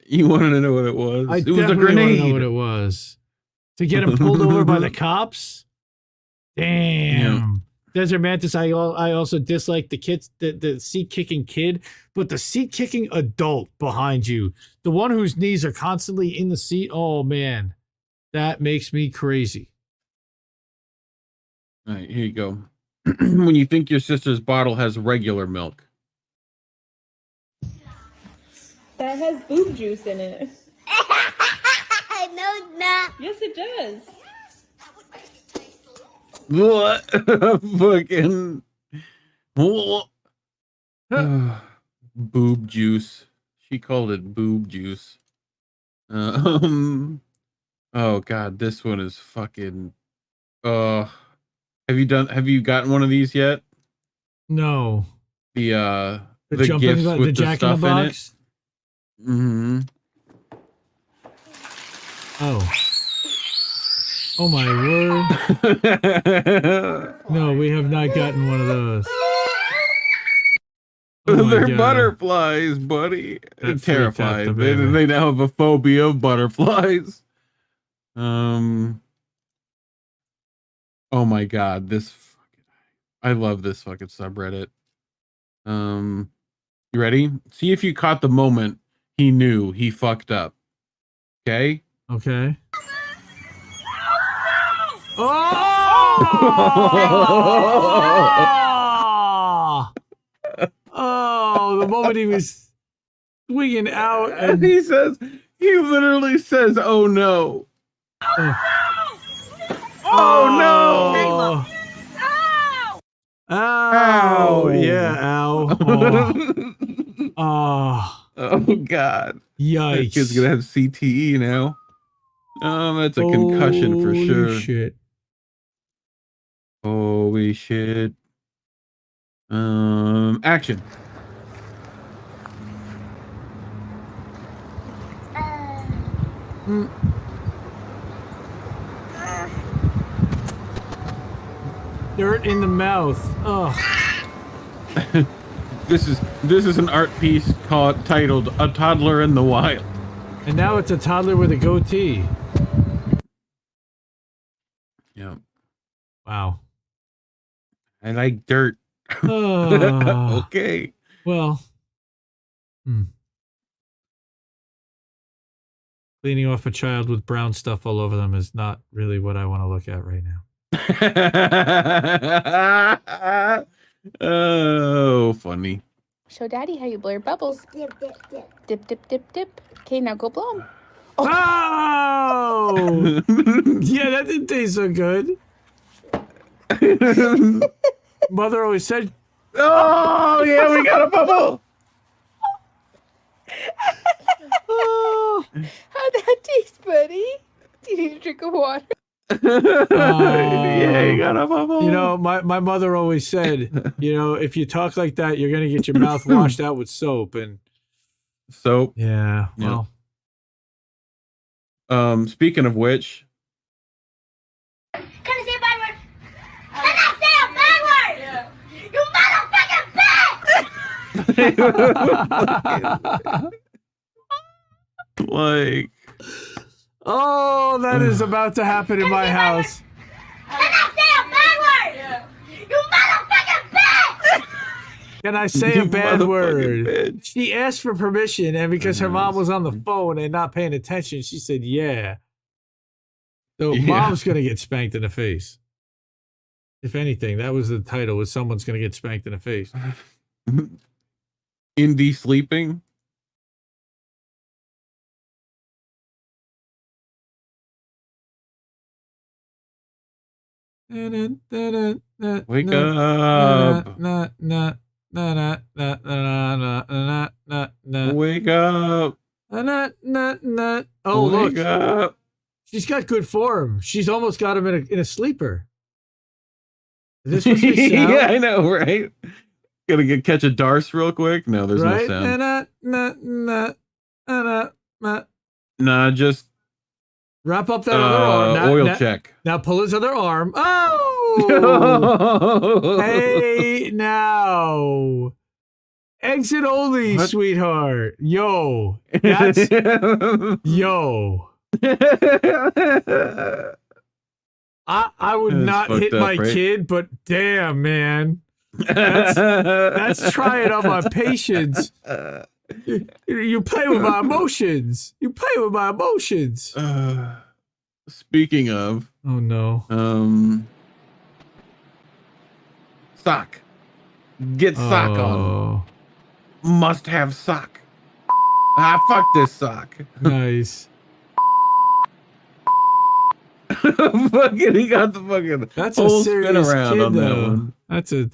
You wanted to know what it was? I It was a definitely want to grenade. know what it was. To get him pulled over by the cops? Damn. Desert Mantis, I also dislike the kids, the seat kicking kid, but the seat kicking adult behind you, the one whose knees are constantly in the seat. Oh man, that makes me crazy. All right, here you go. When you think your sister's bottle has regular milk. That has boob juice in it. I know that. Yes, it does. What? Fucking. What? Boob juice. She called it boob juice. Oh god, this one is fucking. Have you gotten one of these yet? No. The jumping gifts the with the Jack in the stuff in it. Box? Mm-hmm. Oh my word. No, we have not gotten one of those. Oh my They're God. butterflies, buddy. That freaked out Terrified. the They baby. now have a phobia of butterflies. Oh my god, I love this fucking subreddit. You ready? See if you caught the moment he knew he fucked up. Okay? Okay. Oh, the moment he was swinging out and he literally says, "Oh no." Oh no. Ow! Yeah, ow. Oh. Oh god. Yikes. That kid's gonna have CTE now. That's a concussion for Holy sure. shit. Holy shit. Action. Dirt in the mouth. Oh. This is an art piece titled "A Toddler in the Wild." And now it's a toddler with a goatee. Yeah. Wow. I like dirt. Okay. Well. Cleaning off a child with brown stuff all over them is not really what I want to look at right now. Oh, funny. Show Daddy how you blow your bubbles. Dip, dip, dip. Dip, dip, dip, dip. Okay, now go blow them. Oh! Yeah, that didn't taste so good. Mother always said, "Oh, yeah, we got a bubble." Oh, how'd that taste, buddy? Do you need a drink of water? Yeah, you got a bubble. You know, my mother always said, you know, if you talk like that, you're gonna get your mouth washed out with soap. And soap. Yeah. Well. Speaking of which. Can I say a bad word? Can I say a bad word? You motherfucking bitch! Like. Oh, that is about to happen in my house. Can I say a bad word? You motherfucking bitch! Can I say a bad word? She asked for permission, and because her mom was on the phone and not paying attention, she said, yeah. So mom's going to get spanked in the face. If anything, that was the title, was someone's going to get spanked in the face. Indie sleeping? Wake up. Wake up. Oh, look. Wake up. She's got good form. She's almost got him in a sleeper. Is this supposed to be sound? Yeah, I know, right? Gotta catch a darce real quick. No, there's no sound. Nah, just wrap up that other arm. Oil check. Now pull his other arm. Oh! Hey, now. Exit only, sweetheart. Yo. That's... Yo. I would not hit my kid, but damn, man. That's trying on my patience. You play with my emotions. You play with my emotions. Speaking of, oh no. Sock. Get sock on. Must have sock. Fuck this sock. Nice. Fucking, he got the fucking. That's a serious spin around kid, on though. that one. He's a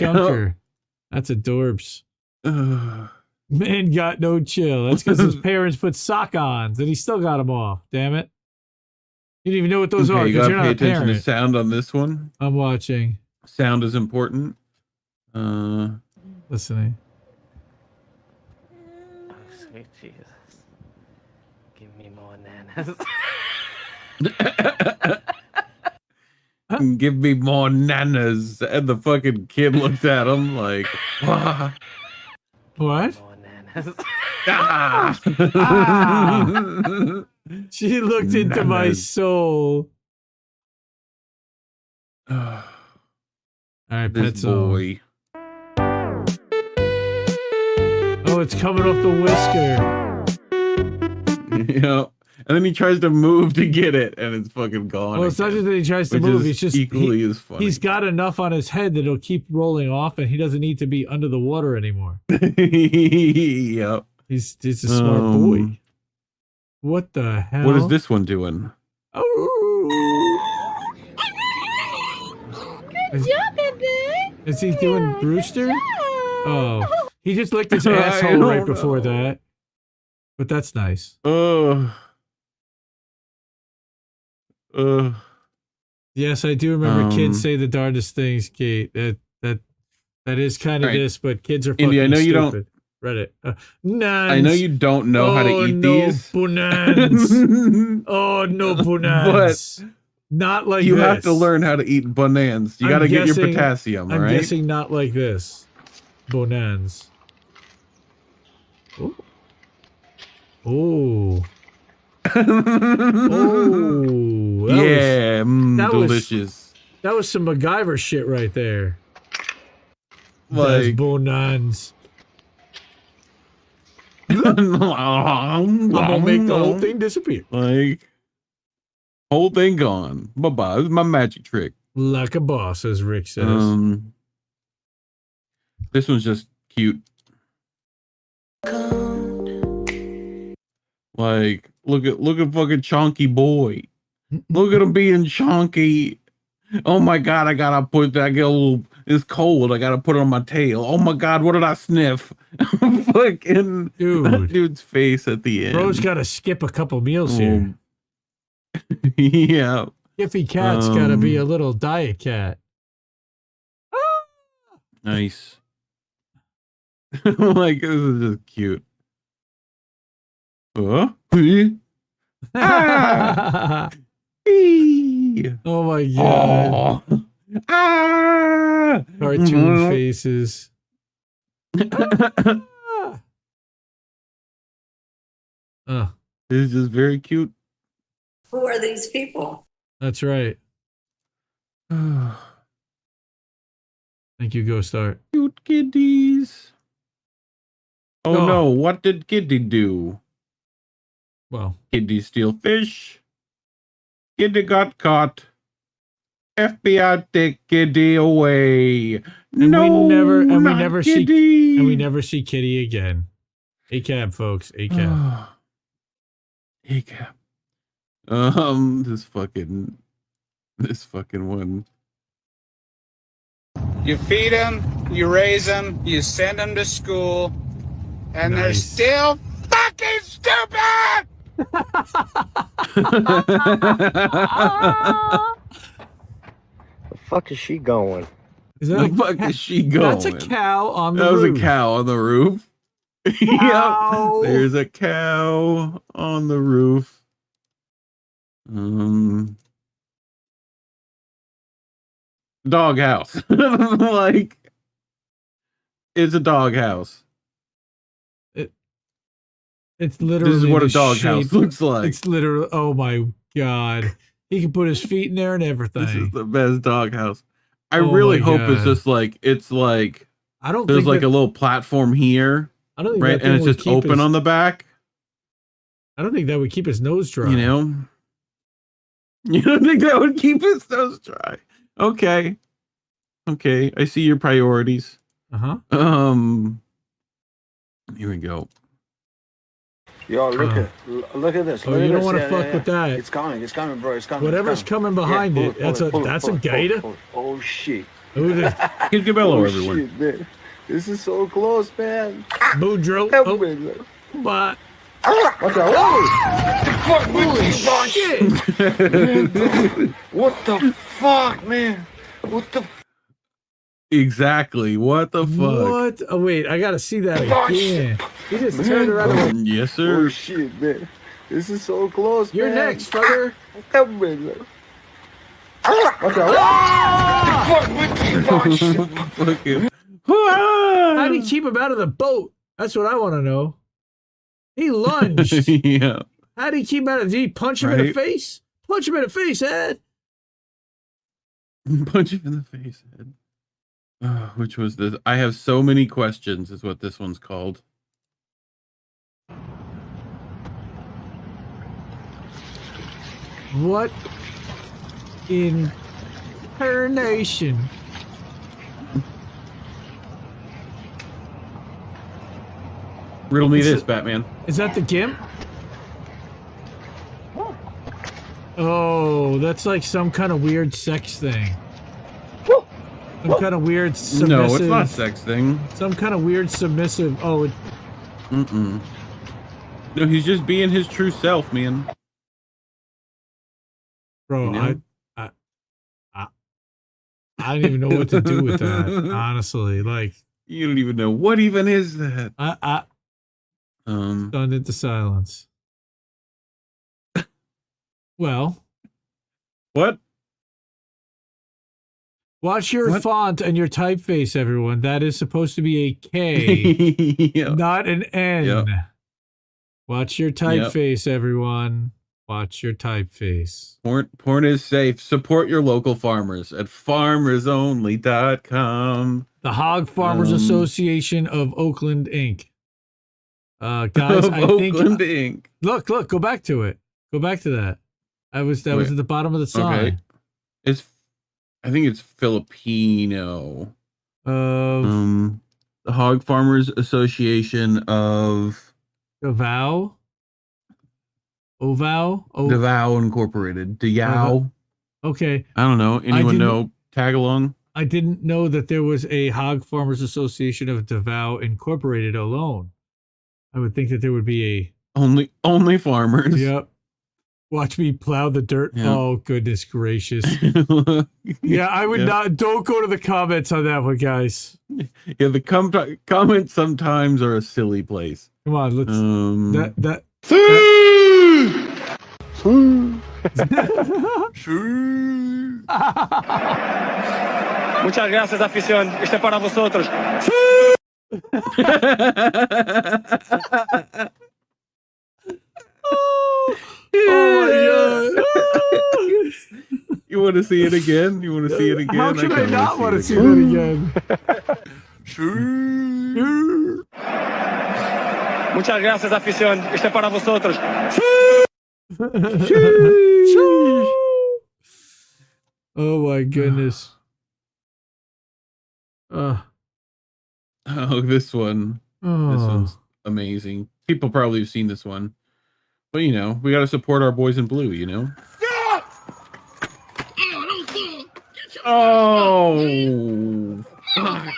chunker. That's a dorbs. Man got no chill. That's because his parents put sock-ons and he still got them off. Damn it. You didn't even know what those are You because gotta you're pay not a attention parent. to sound on this one. I'm watching. Sound is important. Listening. Oh, sweet Jesus. Give me more nanas. Give me more nanas. And the fucking kid looked at him like, "Wah." What? More nanas. Ah. She looked into my soul. All right, This Petzo. boy. Oh, it's coming off the whisker. Yeah. And then he tries to move to get it, and it's fucking gone. Well, it's not just that he tries to which move. is It's just equally as funny. he's got enough on his head that it'll keep rolling off, and he doesn't need to be under the water anymore. Yep. He's a smart boy. What the hell? What is this one doing? Oh. Good job, baby. Is he doing Brewster? Oh, he just licked his asshole don't right before that. But that's nice. Yes, I do remember kids say the darndest things, Kate. That is kind of Right. this, but kids are fucking Indy, I know you stupid. Reddit. I know you don't know how to eat these. Bonans. Oh, no, bonans. Not like you this. have to learn how to eat bonans. You got to get your potassium, I'm right? guessing not like this. Bonans. Oh. Oh. Oh. Yeah, delicious. That was some MacGyver shit right there. Like That's bonans. I'm gonna make the whole thing disappear. Like, whole thing gone. Bye-bye. This is my magic trick. Like a boss, as Rick says. This one's just cute. Like, look at fucking chonky boy. Look at him being chonky. Oh my god, I gotta put that. It's cold. I gotta put it on my tail. Oh my god, what did I sniff? Fucking dude's face at the end. Bro's gotta skip a couple meals here. Yeah. Iffy cat's gotta be a little diet cat. Nice. Like, this is just cute. Ah! Oh my god. Oh. Ah! Cartoon faces. This is just very cute. Who are these people? That's right. Thank you, Ghost Art. Cute kiddies. Oh no, what did Kitty do? Well, Kitty steal fish. Kitty got caught. FBI take Kitty away. And no, we never see Kitty again. ACAB, folks. ACAB. ACAB. This fucking one. You feed them, you raise them, you send them to school, and they're still fucking stupid! The fuck is she going? The fuck is she going? That's a cow on the roof. That was a cow on the roof. Yep. There's a cow on the roof. Doghouse. Like, it's a doghouse. It's literally. This is what a doghouse looks like. It's literally. Oh my god! He can put his feet in there and everything. This is the best doghouse. I really hope it's just like I don't. There's think like that, a little platform here, I don't think right, that and thing it's would just open his, on the back. I don't think that would keep his nose dry. You know. You don't think that would keep his nose dry? Okay. Okay, I see your priorities. Uh-huh. Here we go. Yo, look at this. Oh, you don't want to fuck with that. It's coming, bro. It's coming. Whatever's coming behind it. That's a gator. Oh shit. Give hello, everyone. Shit, man. This is so close, man. Boudreaux. But what the holy shit! What the fuck, man? What the? Exactly. What the fuck? What? Oh wait, I gotta see that again. He just turned around. Yes, sir. Oh shit, man. This is so close. You're man. next, fucker. What the? How do you keep him out of the boat? That's what I want to know. He lunged. Yeah. How did he keep him out of? Did he punch him in the face? Punch him in the face, Ed. Punch him in the face, Ed. Which was this? I have so many questions, is what this one's called. What in her nation? Riddle me this, Batman. Is that the GIMP? Oh, that's like some kind of weird sex thing. Some kind of weird submissive. No, it's not a sex thing. Some kind of weird submissive. Oh, it. No, he's just being his true self, man. Bro, you know? I don't even know what to do with that. Honestly, like You don't even know what even is that. Stunned into silence. Well, what? Watch your font and your typeface, everyone. That is supposed to be a K, not an N. Yep. Watch your typeface, everyone. Watch your typeface. Porn is safe. Support your local farmers at farmersonly.com. The Hog Farmers Association of Oakland, Inc. Guys, I think Oakland, Inc. Look, go back to it. Go back to that. That was at the bottom of the sign. Okay. I think it's Filipino. The Hog Farmers Association of Davao. Davao Incorporated. Davao. Okay. I don't know. Anyone know? Tag along. I didn't know that there was a Hog Farmers Association of Davao Incorporated alone. I would think that there would be only farmers. Yep. Watch me plow the dirt. Yep. Oh, goodness gracious. Yeah, I would not. Don't go to the comments on that one, guys. Yeah, the comments sometimes are a silly place. Come on, let's. Muchas gracias, afición. Este para vosotros. Oh my god! You want to see it again? You want to see it again? How can I not want to see that again? Muchas gracias, afición. Este para vosotros. Oh my goodness. Oh, this one. This one's amazing. People probably have seen this one. But, you know, we got to support our boys in blue, you know? Oh! Fuck.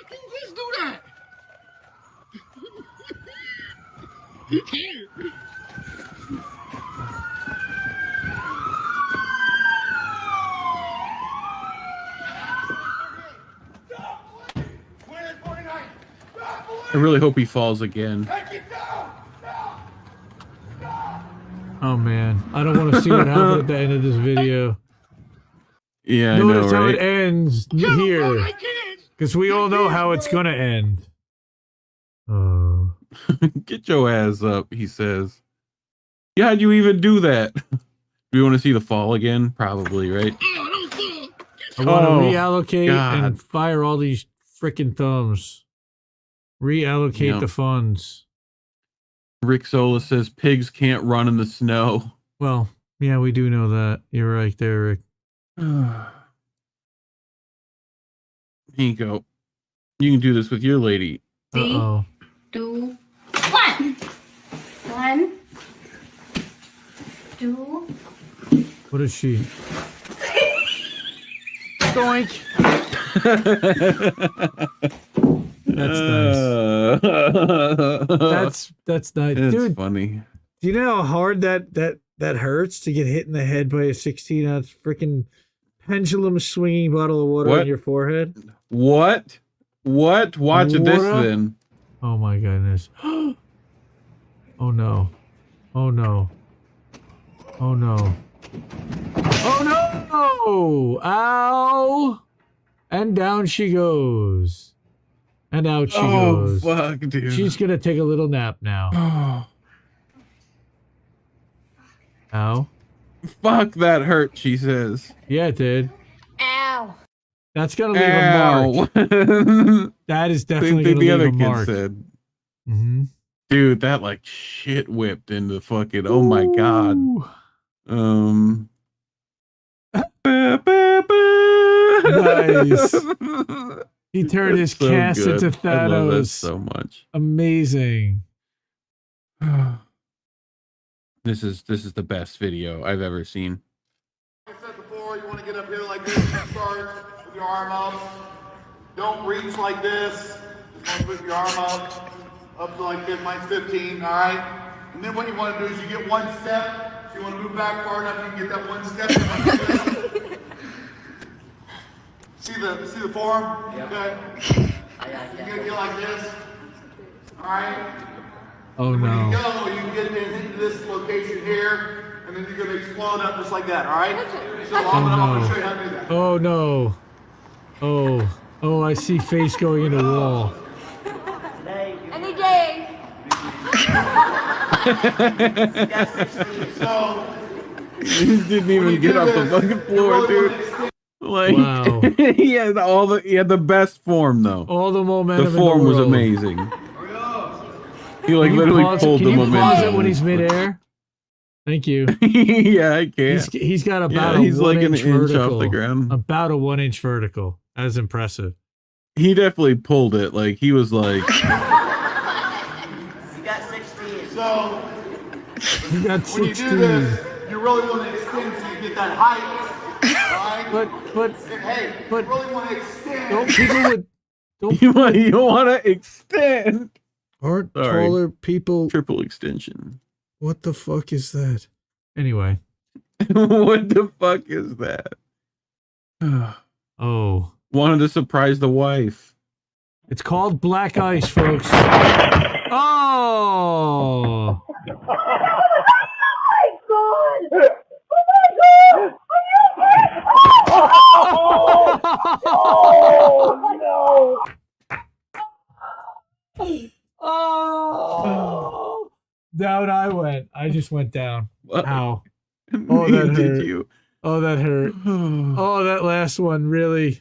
I really hope he falls again. Oh man, I don't want to see what happened at the end of this video. Yeah, Notice I know, how right? it ends here, because we all know how it's gonna end. Oh, get your ass up, he says. Yeah, how'd you even do that? Do you want to see the fall again? Probably, right? I want to reallocate and fire all these freaking thumbs. Reallocate the funds. Rick Sola says pigs can't run in the snow. Well, yeah, we do know that. You're right there, Rick. Here you go. You can do this with your lady. Uh-oh. 2, 1. 1, 2. What is she? Doink. That's nice. That's nice. It's Dude, funny. Do you know how hard that hurts to get hit in the head by a 16-ounce freaking pendulum swinging bottle of water on your forehead? What? Watch this then. Oh my goodness. Oh no. Oh no. Oh no. Oh no! Ow! And down she goes. And out she goes. Oh, fuck, dude. She's gonna take a little nap now. Ow. Fuck, that hurt, she says. Yeah, it did. Ow. That's gonna leave a mark. That is definitely gonna leave a mark. Said. Mm-hmm. Dude, that like shit whipped into fucking, oh my god. Nice. He turned his so cast good. into Thanos. I love that so much. Amazing. This is the best video I've ever seen. Like I said before, you want to get up here like this and start with your arm up. Don't reach like this. Just want to put your arm up to like mine's 15, all right? And then what you want to do is you get one step. So you want to move back far enough, you can get that one step. See the form? Yep. Okay. You're gonna get like this. All right. Oh When you no. go, you can get into this location here, and then you're gonna explode up just like that. All right. So I'm gonna show you how to do that. Oh no. Oh, I see face going in the wall. Any day. So He didn't even get off the fucking floor, dude. Like, Wow. he had the best form though. All the momentum. The form in the was world. amazing. He like Can you literally pause pulled Can the you momentum. pause it when he's midair? Thank you. Yeah, I can't. He's got about He's a like an 1 inch inch vertical. off the ground. About a 1 inch vertical. That is impressive. He definitely pulled it. Like he was like, you got 16. So You got when you 16. do this, you really want to extend so you get that height. All right. But hey, you really want to extend. don't people with you want to extend. aren't Sorry. taller people? Triple extension. What the fuck is that? Anyway. What the fuck is that? Oh. Wanted to surprise the wife. It's called black ice, folks. Oh! Oh! Down I went. I just went down. Ow. Oh, that hurt. Did you? Oh, that hurt. Oh, that last one really.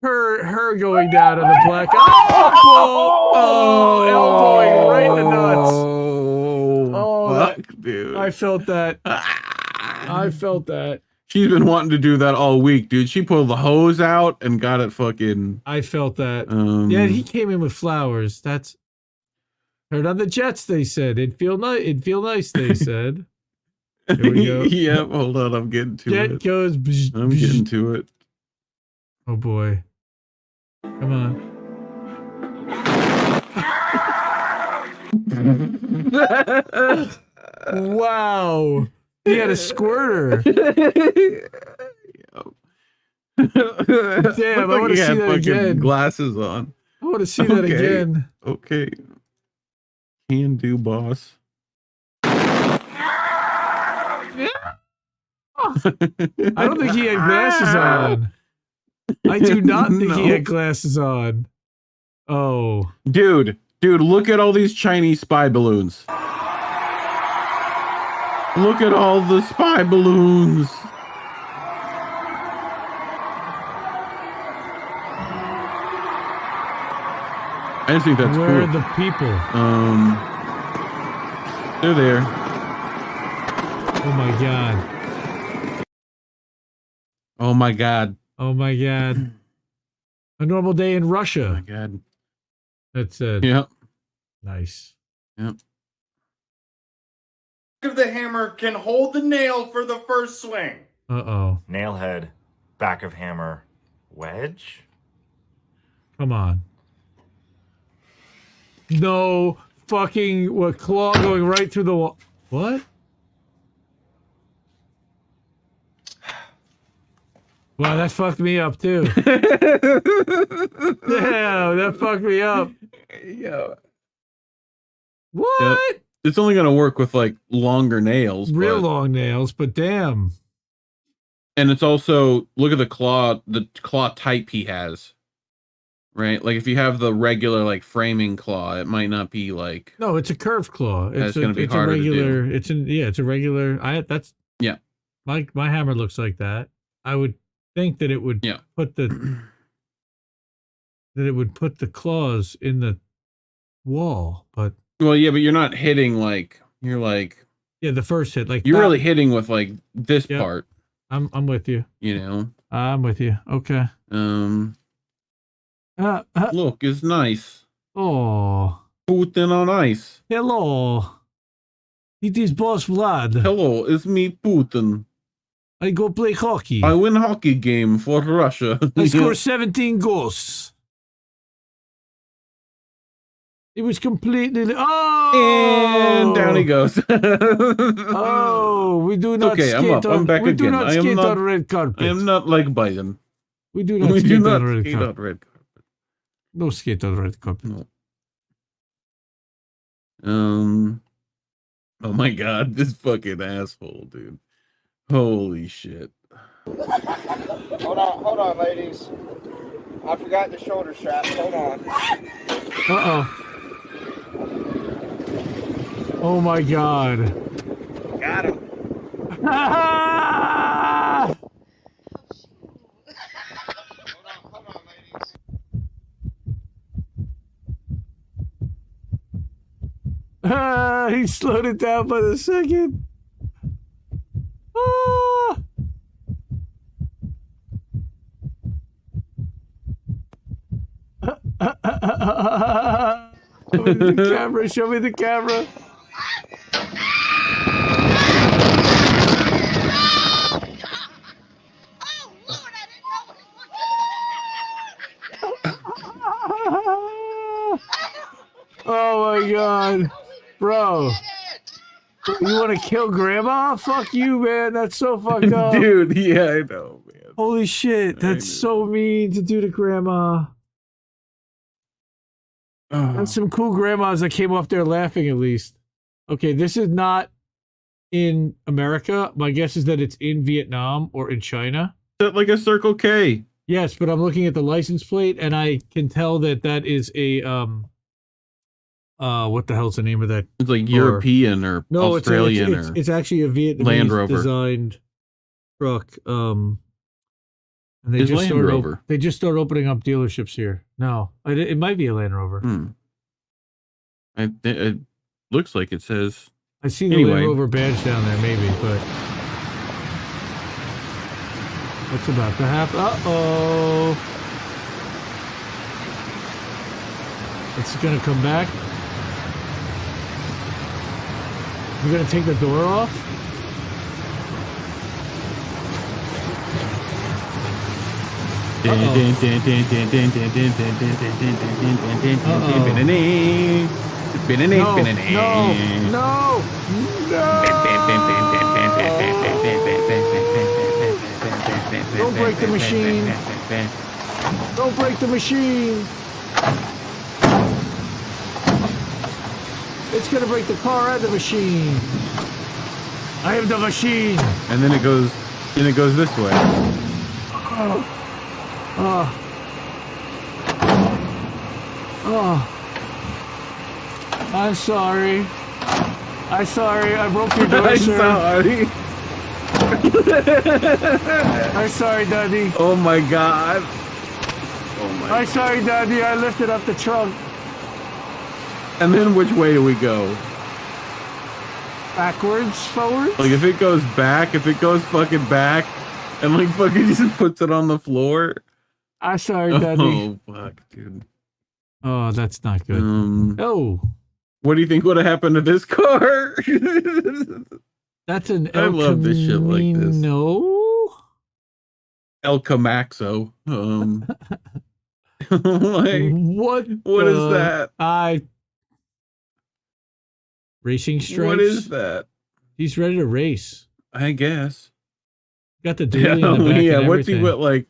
Her going down on the black. Oh, elbowing right in the nuts. Oh, fuck, dude. I felt that. I felt that. She's been wanting to do that all week, dude. She pulled the hose out and got it fucking. I felt that. Yeah, he came in with flowers. That's heard on the Jets. They said it'd feel nice. It'd feel nice. They said. Here we go. Yep. Hold on, I'm getting to Jet it. goes. Bzz, I'm bzz. getting to it. Oh boy. Come on. Wow. He had a squirter. Damn, I want to see that again. Glasses on. I want to see that again. Okay. Can do, boss. I don't think he had glasses on. I do not think he had glasses on. Oh. Dude, look at all these Chinese spy balloons. Look at all the spy balloons. I just think that's Where cool. are the people? They're there. Oh my god. Oh my god. Oh my god. A normal day in Russia. Oh my god. That's it. Yep. Nice. Yep. Of the hammer can hold the nail for the first swing. Uh-oh. Nail head, back of hammer, wedge. Come on. No fucking what claw going right through the wall. What? Wow, that fucked me up too. Damn, that fucked me up. Yeah. What? Yep. It's only gonna work with like longer nails. Real but... long nails, but damn. And it's also look at the claw type he has. Right? Like if you have the regular like framing claw, it might not be like No, it's a curved claw. It's gonna be harder a regular to do. it's a regular yeah. My hammer looks like that. I would think that it would put the claws in the wall, but well, yeah, but you're not hitting like you're like the first hit like you're that. really hitting with like this part. I'm with you. You know. I'm with you. Okay. Look, it's nice. Oh. Putin on ice. Hello. It is Boss Vlad. Hello, it's me, Putin. I go play hockey. I win hockey game for Russia. I score 17 goals. It was completely... Oh! And down he goes. Oh, we do not skate I'm up. I'm back we again. do not skate on red carpet. I am not like Biden. We do not We skate do not on red skate carpet. on red carpet. No skate on the red carpet. No. Oh my god, this fucking asshole, dude. Holy shit. Hold on, ladies. I forgot the shoulder straps. Hold on. Uh-oh. Oh my god. Got him. He slowed it down by the second. Ah! Show me the camera. Show me the camera. Oh my god. Bro. You want to kill grandma? Fuck you, man. That's so fucked up. Dude, yeah, I know, man. Holy shit. That's so mean to do to grandma. And some cool grandmas that came off there laughing at least. Okay, this is not in America. My guess is that it's in Vietnam or in China. Is that like a Circle K? Yes, but I'm looking at the license plate and I can tell that that is a what the hell's the name of that? It's like European or Australian it's actually a Vietnamese Land Rover designed truck. And they It's just Land started Rover. they just started opening up dealerships here. No, it might be a Land Rover. It looks like it says. I see the Land Rover badge down there, maybe, but what's about to happen? Uh-oh. It's gonna come back. We're gonna take the door off. No! Don't break the machine. Don't break the machine. It's gonna break the car and the machine. I have the machine. And then it goes this way. Oh. Oh. Oh. I'm sorry. I'm sorry. I broke your door, I'm sir. sorry. I'm sorry, Daddy. Oh my god. Oh my. I'm sorry, Daddy. I lifted up the trunk. And then which way do we go? Backwards, forwards? Like if it goes fucking back, and like fucking just puts it on the floor. I'm sorry, Daddy. Oh fuck, dude. Oh, that's not good. Oh. What do you think would have happened to this car? That's an I love this shit like this. No. El Camaxo. Like, what is that? Racing stripes. What is that? He's ready to race. I guess. Got the dually in the back. Yeah, and what's he everything. what like?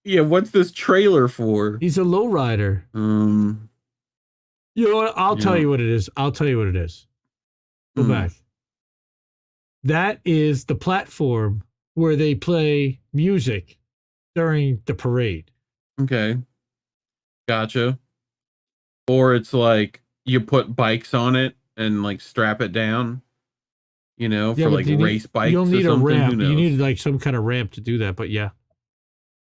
Yeah, what's this trailer for? He's a lowrider. You know what? I'll tell you what it is. I'll tell you what it is. Go back. That is the platform where they play music during the parade. Okay. Gotcha. Or it's like you put bikes on it and like strap it down, you know, for but like race bikes. You don't need or a something. ramp. Who knows? You need like some kind of ramp to do that, but yeah.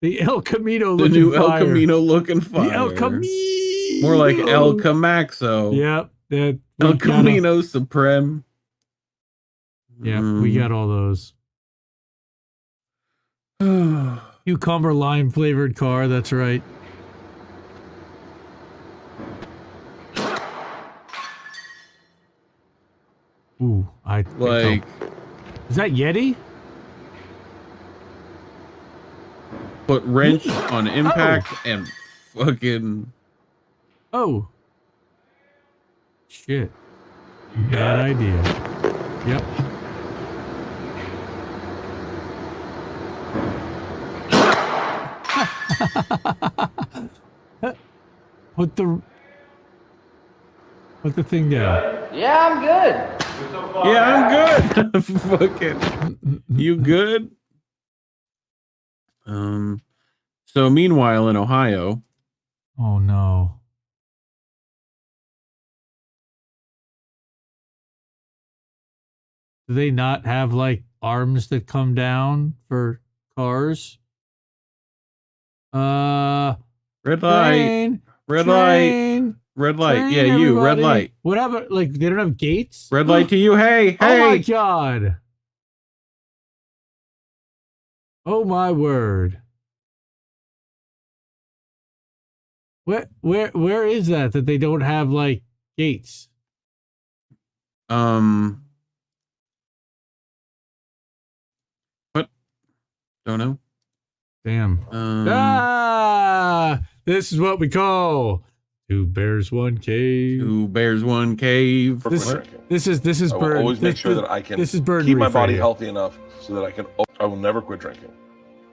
The El Camino The looking new fire. El Camino looking fire. The El Camino. More like El Camaxo. Yep. El Camino Supreme. Yeah, we got all those. Cucumber lime flavored car, that's right. Ooh, I like. Is that Yeti? Put wrench on impact and fucking. Oh. Shit. Bad idea. Yep. Put the thing down. Yeah, I'm good. Yeah, I'm good. Fucking, you good? So meanwhile in Ohio. Oh no. Do they not have like arms that come down for cars? Red light. Red light. Red light. Yeah, you. Everybody. Red light. What happened? Like they don't have gates? Red light to you. Hey, hey. Oh my god. Oh my word. Where is that they don't have like gates? What? Don't know. Damn. This is what we call two bears, one cave. Two bears, one cave. This is I will Bird. always make sure that I can This is Bird keep my Reef body right healthy enough so that I will never quit drinking.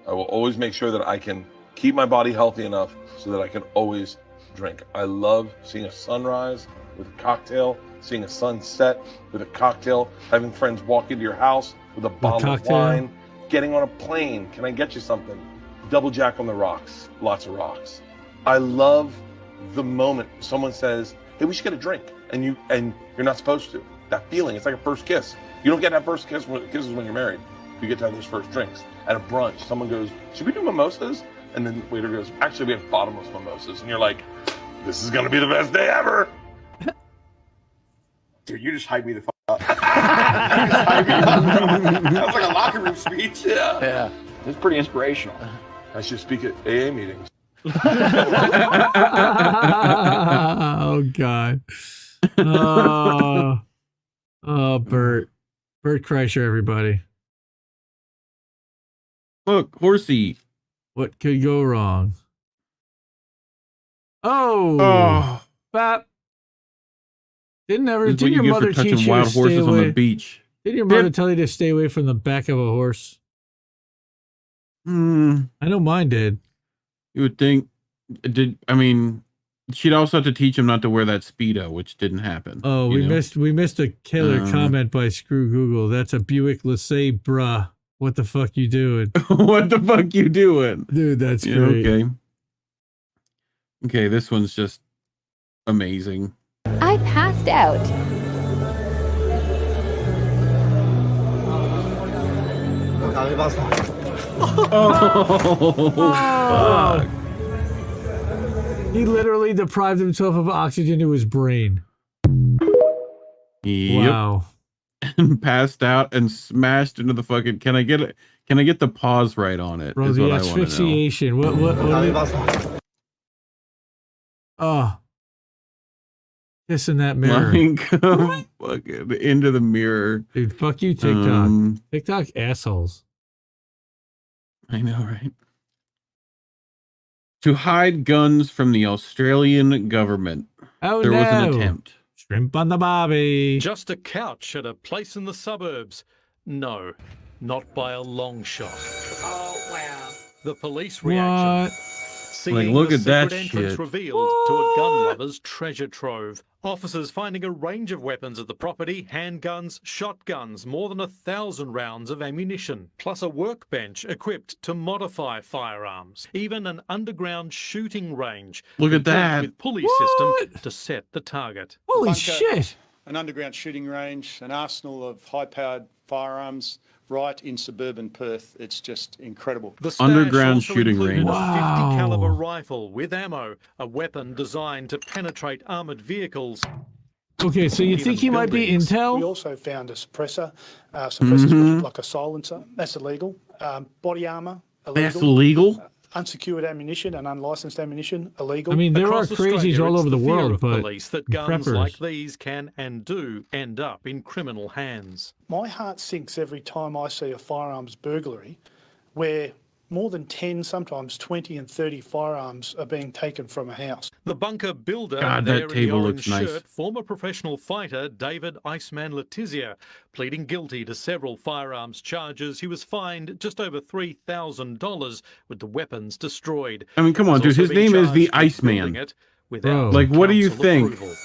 I will always make sure that I can keep my body healthy enough so that I can always drink. I love seeing a sunrise with a cocktail, seeing a sunset with a cocktail, having friends walk into your house with a bottle of wine, getting on a plane. Can I get you something? Double Jack on the rocks, lots of rocks. I love the moment someone says, "Hey, we should get a drink," and you're not supposed to. That feeling, it's like a first kiss. You don't get that first kiss kisses when you're married. You get to have those first drinks. At a brunch, someone goes, "Should we do mimosas?" And then the waiter goes, "Actually, we have bottomless mimosas." And you're like, "This is gonna be the best day ever." Dude, you just hyped me the fuck up. That was like a locker room speech. Yeah. Yeah. It's pretty inspirational. I should speak at AA meetings. Oh god. Oh, Bert Kreischer, everybody. Look, horsey. What could go wrong? Oh. Bap. Didn't your mother teach you wild to stay horses away? on the beach? Didn't your mother tell you to stay away from the back of a horse? I know mine did. You would think. She'd also have to teach him not to wear that Speedo, which didn't happen. Oh, we missed a killer comment by Screw Google. That's a Buick LeSabre, bruh. What the fuck you doing? What the fuck you doing? Dude, that's Yeah, great. Okay, this one's just amazing. I passed out. Oh. He literally deprived himself of oxygen to his brain. Yep. Wow. And passed out and smashed into the fucking. Can I get the pause right on it? Bro, is the what I wanna know. asphyxiation. What oh. Kiss in that mirror. Fucking into the mirror. Dude, fuck you, TikTok. TikTok assholes. I know, right? To hide guns from the Australian government. Oh, there was an attempt. Shrimp on the barbie. Just a couch at a place in the suburbs. No, not by a long shot. Oh, wow. The police reaction. What? Seeing look the at that secret entrance shit. revealed to a gun lover's treasure trove. Officers finding a range of weapons at the property, handguns, shotguns, more than 1,000 rounds of ammunition, plus a workbench equipped to modify firearms, even an underground shooting range. Look at equipped that. with pulley system to set the target. Holy Bunker, shit. An underground shooting range, an arsenal of high-powered firearms right in suburban Perth. It's just incredible. The stash Underground also shooting included range. a 50 caliber Wow. rifle with ammo, a weapon designed to penetrate armored vehicles. Okay, so you Even think he might be buildings. We Intel? also found a suppressor. Suppressors like a silencer. That's illegal. Body armor, illegal. That's illegal? Unsecured ammunition and unlicensed ammunition, illegal. I mean, there Across are crazies Australia, all it's over the fear world, of but police that guns preppers. like these can and do end up in criminal hands. My heart sinks every time I see a firearms burglary where more than 10, sometimes 20 and 30 firearms are being taken from a house. The bunker builder, God, there that in the table orange looks nice. shirt, former professional fighter David Iceman Letizia, pleading guilty to several firearms charges. He was fined just over $3,000 with the weapons destroyed. I mean, come on, He's dude. also His been name is the charged with building Iceman. it without Like, what do you council think? approval.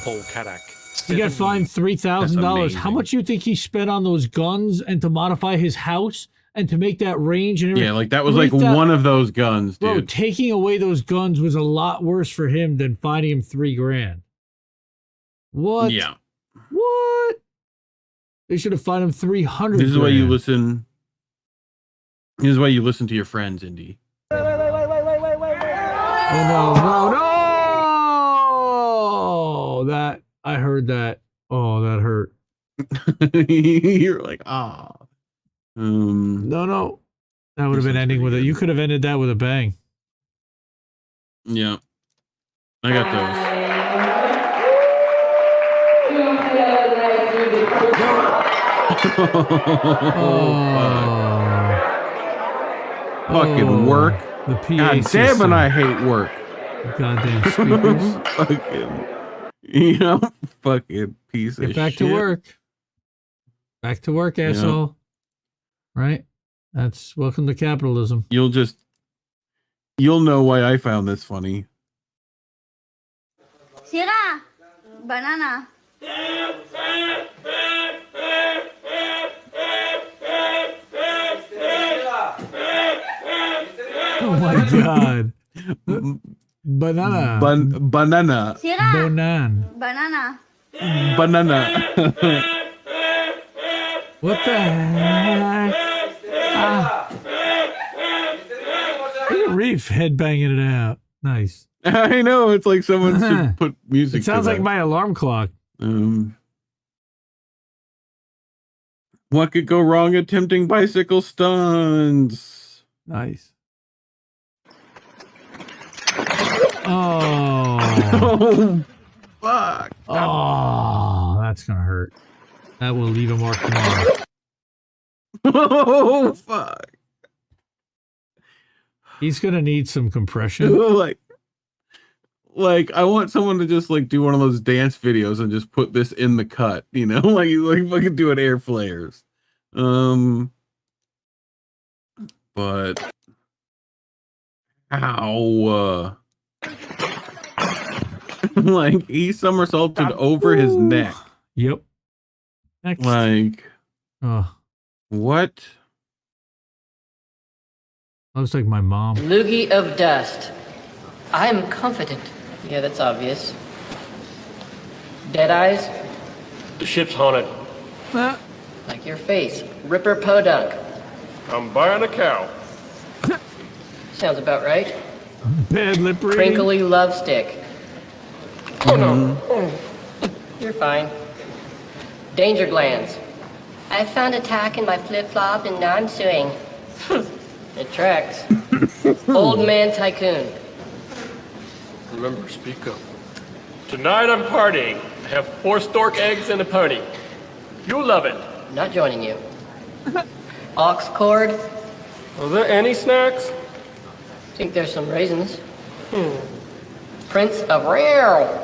Paul Kadak. He got fined $3,000. How much do you think he spent on those guns and to modify his house and to make that range and everything? Yeah, like that was like one of those guns, dude. Bro, taking away those guns was a lot worse for him than fining him $3,000. What? Yeah. What? They should have fined him $300,000. This is why you listen. This is why you listen to your friends, Indy. Oh no! That I heard that. Oh, that hurt. You're like, ah. No. That would have been ending with it. You could have ended that with a bang. Yeah. I got those. Fucking work. The PA God damn it, I hate work. Goddamn speakers. Fucking piece of shit. Get back to work. Back to work, asshole. Right? That's welcome to capitalism. You'll know why I found this funny. Sierra, banana. Oh my god. Banana. Banana. Sierra. Bonan. Banana. Banana. What the heck? Look at Reef headbanging it out. Nice. I know, it's like someone should put music. It sounds like my alarm clock. What could go wrong attempting bicycle stunts? Nice. Oh. Oh, fuck. Oh, that's gonna hurt. That will leave a mark tomorrow. Oh, fuck. He's gonna need some compression. Like I want someone to just like do one of those dance videos and just put this in the cut, like fucking doing air flares. But how like he somersaulted over his neck. Yep. Next. Like what? Looks like my mom. Loogie of dust. I am confident. Yeah, that's obvious. Dead eyes? The ship's haunted. Like your face. Ripper Podunk. I'm buying a cow. Sounds about right. Bad lip reading. Crinkly love stick. Oh no. You're fine. Danger glands. I found a tack in my flip-flop and now I'm suing. It tracks. Old man tycoon. Remember, speak up. Tonight I'm partying. I have 4 stork eggs and a pony. You'll love it. Not joining you. Ox cord. Are there any snacks? Think there's some raisins. Prince of Rare.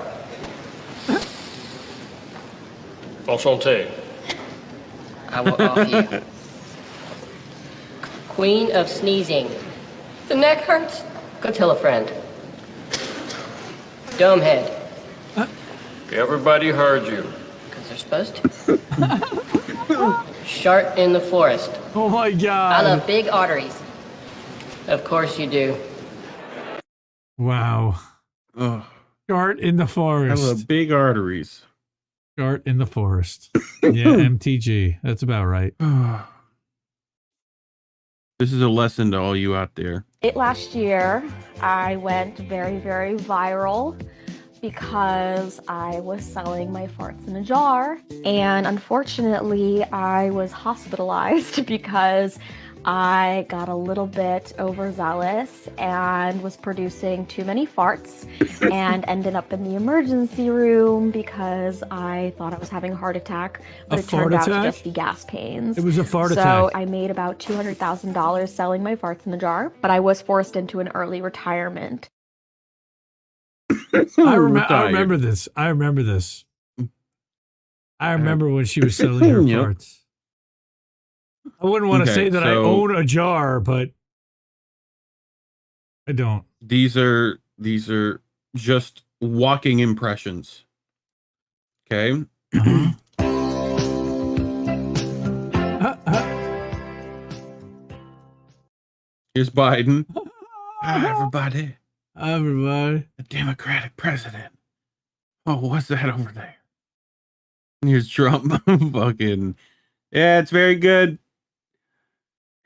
Enchanté. I will off you. Queen of sneezing. The neck hurts? Go tell a friend. Domehead. Everybody heard you. Because they're supposed to. Shart in the forest. Oh my god. I love big arteries. Of course you do. Wow. Shart in the forest. I love big arteries. Shart in the forest. Yeah, MTG. That's about right. This is a lesson to all you out there. Last year, I went very, very viral because I was selling my farts in a jar. And unfortunately, I was hospitalized because I got a little bit overzealous and was producing too many farts and ended up in the emergency room because I thought I was having a heart attack, but it turned out to just be gas pains. It was a fart attack. So I made about $200,000 selling my farts in the jar, but I was forced into an early retirement. I remember this. I remember when she was selling her farts. I wouldn't want to say that I own a jar, but I don't. These are just walking impressions. Okay. Here's Biden. Everybody. Everybody. The Democratic president. Oh, what's that over there? Here's Trump. Fucking. Yeah, it's very good.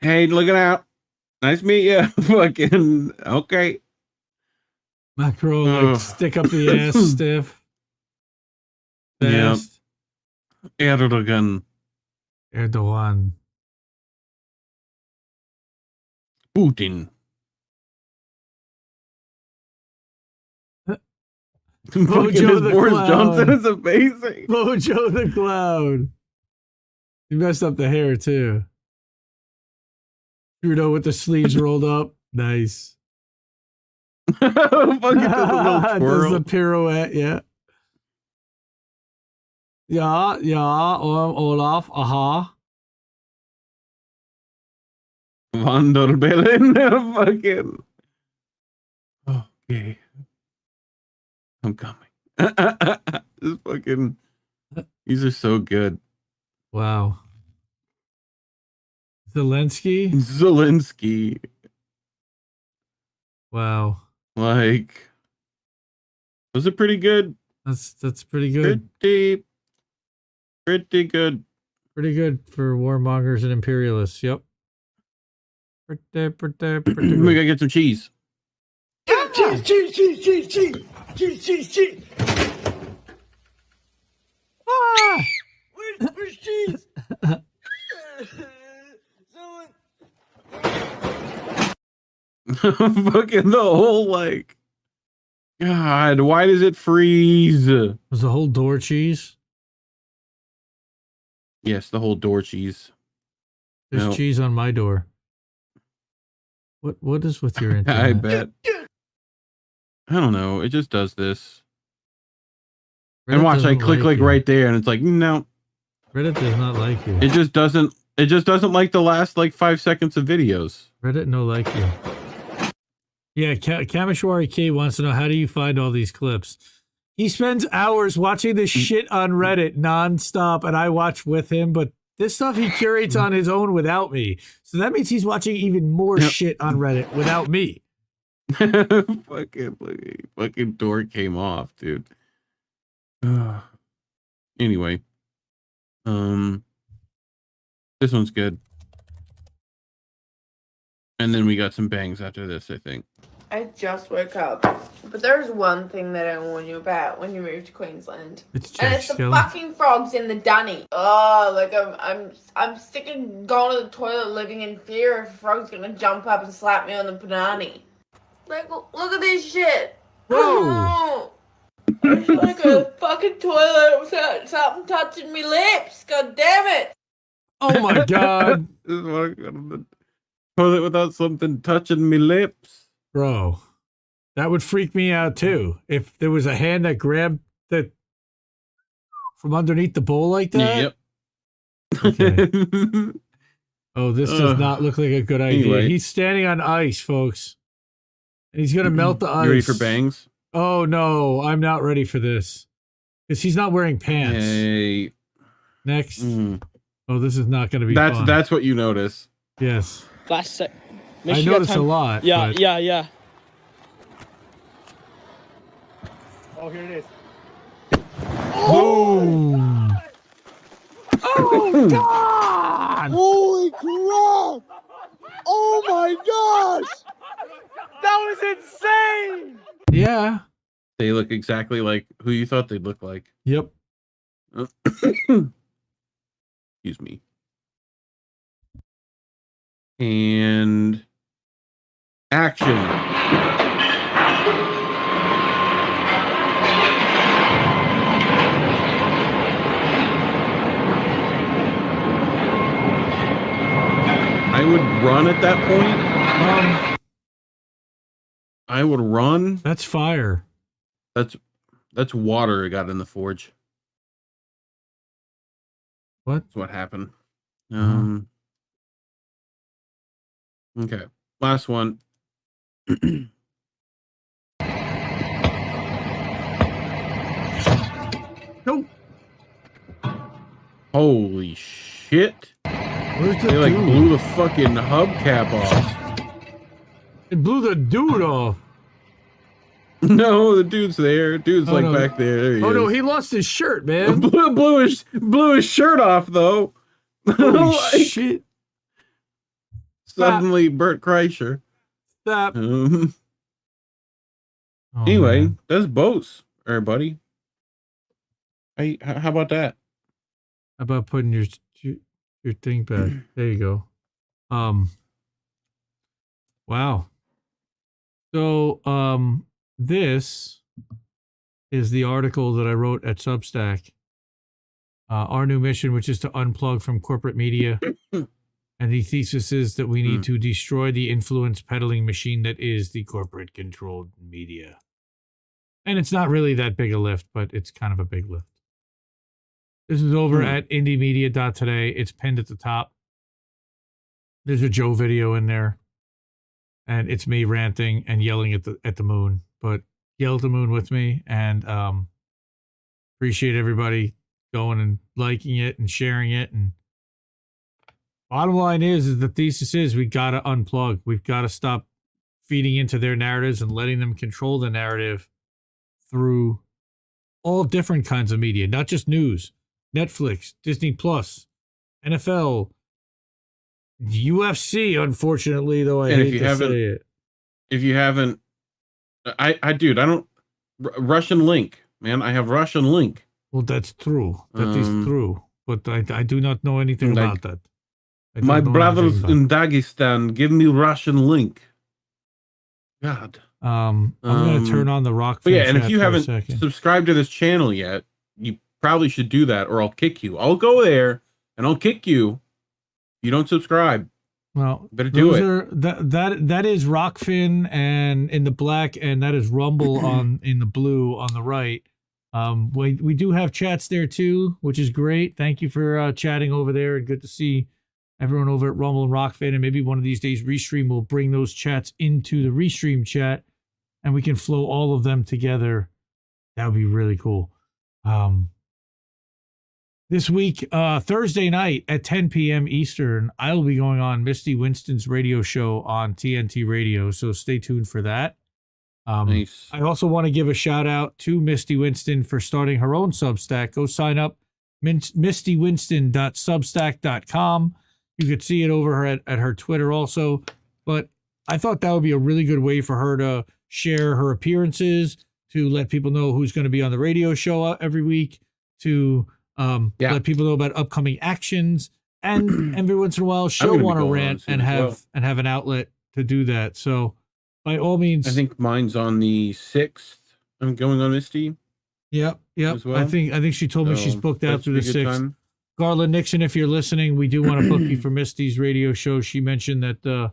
Hey, looking out. Nice to meet you. Fucking. Okay. Macron, like, stick up the ass stiff. Yeah. Fast. Erdogan. Putin. Mojo the Boris Clown. Johnson is amazing. Mojo the Clown. You messed up the hair too. Trudeau with the sleeves rolled up. Nice. Fucking does a little twirl. Does the pirouette, yeah. Yeah, Olaf, aha. Van der Bellen. Fucking. Okay. I'm coming. This fucking. These are so good. Wow. Zelensky? Wow. Like, was it pretty good? That's pretty good. Pretty good. Pretty good for warmongers and imperialists. Yep. Pretty We good. gotta get some cheese. Cheese. Ah! Where's cheese? Fucking the whole, like, God, why does it freeze? Was the whole Dore cheese? Yes, the whole Dore cheese. There's cheese on my door. What is with your internet? I bet. I don't know. It just does this. And watch, I click like right there, and it's like, no. Reddit does not like you. It just doesn't like the last like 5 seconds of videos. Reddit no like you. Yeah, Kamishwari K wants to know, how do you find all these clips? He spends hours watching this shit on Reddit nonstop, and I watch with him, but this stuff he curates on his own without me. So that means he's watching even more shit on Reddit without me. fucking door came off, dude. Anyway. This one's good. And then we got some bangs after this, I think. I just woke up, but there's one thing that I warn you about when you move to Queensland, and it's the fucking frogs in the dunny. Oh, like I'm sick of going to the toilet, living in fear if a frog's gonna jump up and slap me on the panani. Like, look at this shit. Whoa! It's like a fucking toilet without something touching me lips. God damn it! Oh my god! Toilet without something touching me lips. Bro, that would freak me out too. If there was a hand that grabbed the from underneath the bowl like that. Yep. Okay. Oh, this does not look like a good idea. Anyway. He's standing on ice, folks. And he's gonna melt the ice. You ready for bangs? Oh no, I'm not ready for this. Because he's not wearing pants. Hey. Next. Oh, this is not gonna be fun. That's what you notice. Yes. Last sec. I notice a lot. Yeah, but... yeah. Oh, here it is. Boom! Oh, God! Holy crap! Oh, my gosh! That was insane! Yeah. They look exactly like who you thought they'd look like. Yep. Excuse me. And action. I would run at that point. I would run. That's fire. That's water it got in the forge. What? That's what happened. Okay. Last one. Nope. Holy shit. Where's the They like dude? blew the fucking hubcap off. It blew the dude off. No, the dude's there. Dude's Oh, no. back there. There he Oh is. no, he lost his shirt, man. blew his shirt off though. Holy shit. Suddenly Bert Kreischer. Stop. Anyway, man. that's boats, everybody. Hey, how about that? How about putting your thing back? There you go. Wow. So, this is the article that I wrote at Substack. Our new mission, which is to unplug from corporate media. And the thesis is that we need to destroy the influence peddling machine that is the corporate controlled media. And it's not really that big a lift, but it's kind of a big lift. This is over at indiemedia.today. It's pinned at the top. There's a Joe video in there. And it's me ranting and yelling at the moon. But yell at the moon with me. And appreciate everybody going and liking it and sharing it. And bottom line is the thesis is we got to unplug. We've got to stop feeding into their narratives and letting them control the narrative through all different kinds of media, not just news, Netflix, Disney Plus, NFL, UFC, unfortunately, though I hate to say it. If you haven't, dude, I don't, Russian link, man. I have Russian link. Well, that's true. That is true. But I do not know anything about that. My brothers in Dagestan, give me Russian link. God. I'm going to turn on the rock. But yeah, and if you haven't subscribed to this channel yet, you probably should do that, or I'll kick you. I'll go there and I'll kick you if you don't subscribe. Well, better do it. That is Rockfin and in the black, and that is Rumble in the blue on the right. We do have chats there too, which is great. Thank you for chatting over there, and good to see everyone over at Rumble and Rockfin. And maybe one of these days, Restream will bring those chats into the Restream chat, and we can flow all of them together. That would be really cool. This week, Thursday night at 10 p.m. Eastern, I will be going on Misty Winston's radio show on TNT Radio, so stay tuned for that. Nice. I also want to give a shout out to Misty Winston for starting her own Substack. Go sign up, mistywinston.substack.com. You could see it over at her Twitter also. But I thought that would be a really good way for her to share her appearances, to let people know who's going to be on the radio show every week, to let people know about upcoming actions, and every once in a while she'll want to rant and have an outlet to do that. So by all means, I think mine's on the 6th. I'm going on Misty. Yep. Well. I think she told me she's booked out through the 6th. Garland Nixon, if you're listening, we do want to book you for Misty's radio show. She mentioned that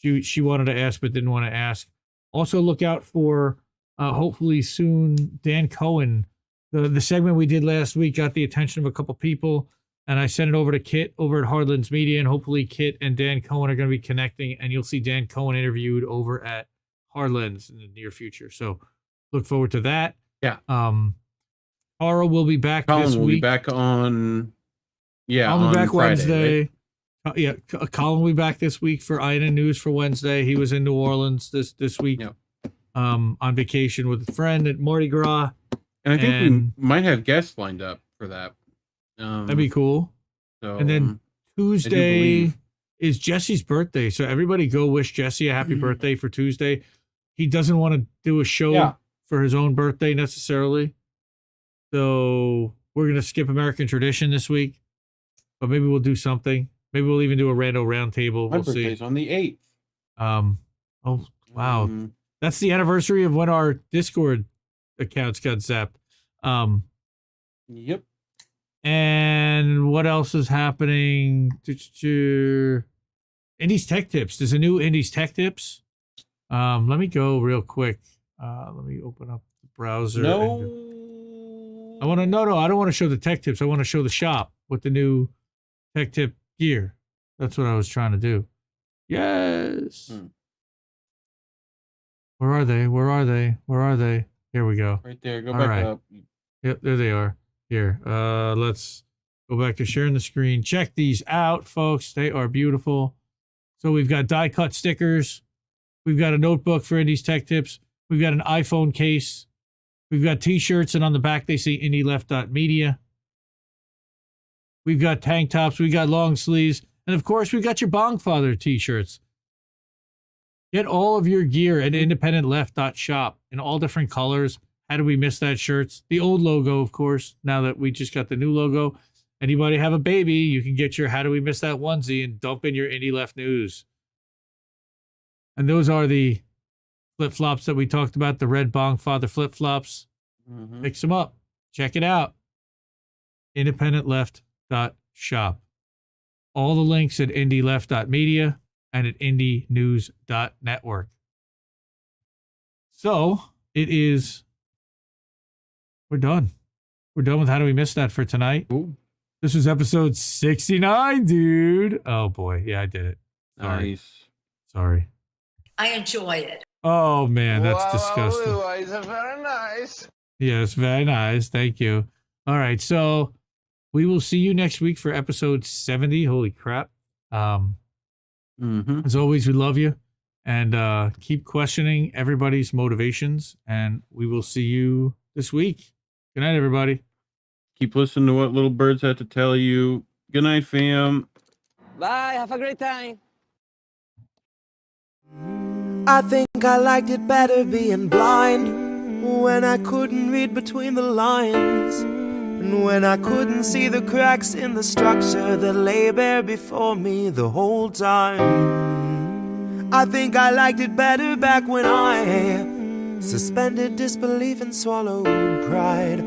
she wanted to ask but didn't want to ask. Also look out for hopefully soon Dan Cohen. The segment we did last week got the attention of a couple people, and I sent it over to Kit over at Hardlands Media, and hopefully Kit and Dan Cohen are going to be connecting, and you'll see Dan Cohen interviewed over at Hardlands in the near future. So look forward to that. Yeah. Tara will be back Colin this week. Will be back on. Yeah, I'll be back Friday, Wednesday. Right? Colin will be back this week for INN News for Wednesday. He was in New Orleans this week, on vacation with a friend at Mardi Gras. And I think we might have guests lined up for that. That'd be cool. So, and then Tuesday is Jesse's birthday. So everybody go wish Jesse a happy birthday for Tuesday. He doesn't want to do a show for his own birthday necessarily. So we're going to skip American tradition this week. But maybe we'll do something. Maybe we'll even do a rando roundtable. My we'll birthday's see. On the 8th. Oh, wow. That's the anniversary of when our Discord accounts got zapped. Yep. And what else is happening? Indies Tech Tips. There's a new Indies Tech Tips. Let me go real quick. Let me open up the browser. I don't want to show the tech tips. I want to show the shop with the new tech tip gear. That's what I was trying to do. Yes. Where are they? Here we go. Right there. Go back up. Yep, there they are. Here, let's go back to sharing the screen. Check these out, folks. They are beautiful. So we've got die cut stickers. We've got a notebook for Indy's Tech Tips. We've got an iPhone case. We've got t-shirts, and on the back they say IndyLeft.media. We've got tank tops. We got long sleeves. And of course, we got your Bongfather t-shirts. Get all of your gear at IndependentLeft.shop in all different colors. How do we miss that shirts? The old logo, of course, now that we just got the new logo. Anybody have a baby, you can get your How Do We Miss That onesie and dump in your Indy Left news. And those are the flip-flops that we talked about, the red Bongfather flip-flops. Mix them up. Check it out. IndependentLeft.shop. All the links at IndyLeft.media and at IndyNews.network. So, we're done. We're done with How Do We Miss That for tonight. Ooh. This was episode 69, dude. Oh, boy. Yeah, I did it. Sorry. Nice. Sorry. I enjoy it. Oh, man, that's disgusting. It's very nice. Yes, very nice. Thank you. All right, so we will see you next week for episode 70. Holy crap. As always, we love you. And keep questioning everybody's motivations. And we will see you this week. Good night, everybody. Keep listening to what little birds had to tell you. Good night, fam. Bye. Have a great time. I think I liked it better being blind, when I couldn't read between the lines, and when I couldn't see the cracks in the structure that lay bare before me the whole time. I think I liked it better back when I suspended disbelief and swallowed pride.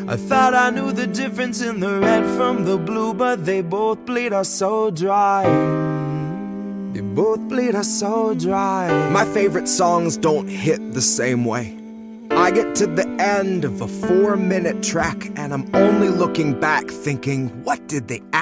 I thought I knew the difference in the red from the blue, but they both bleed us so dry. They both bleed us so dry. My favorite songs don't hit the same way. I get to the end of a 4-minute track and I'm only looking back thinking, what did they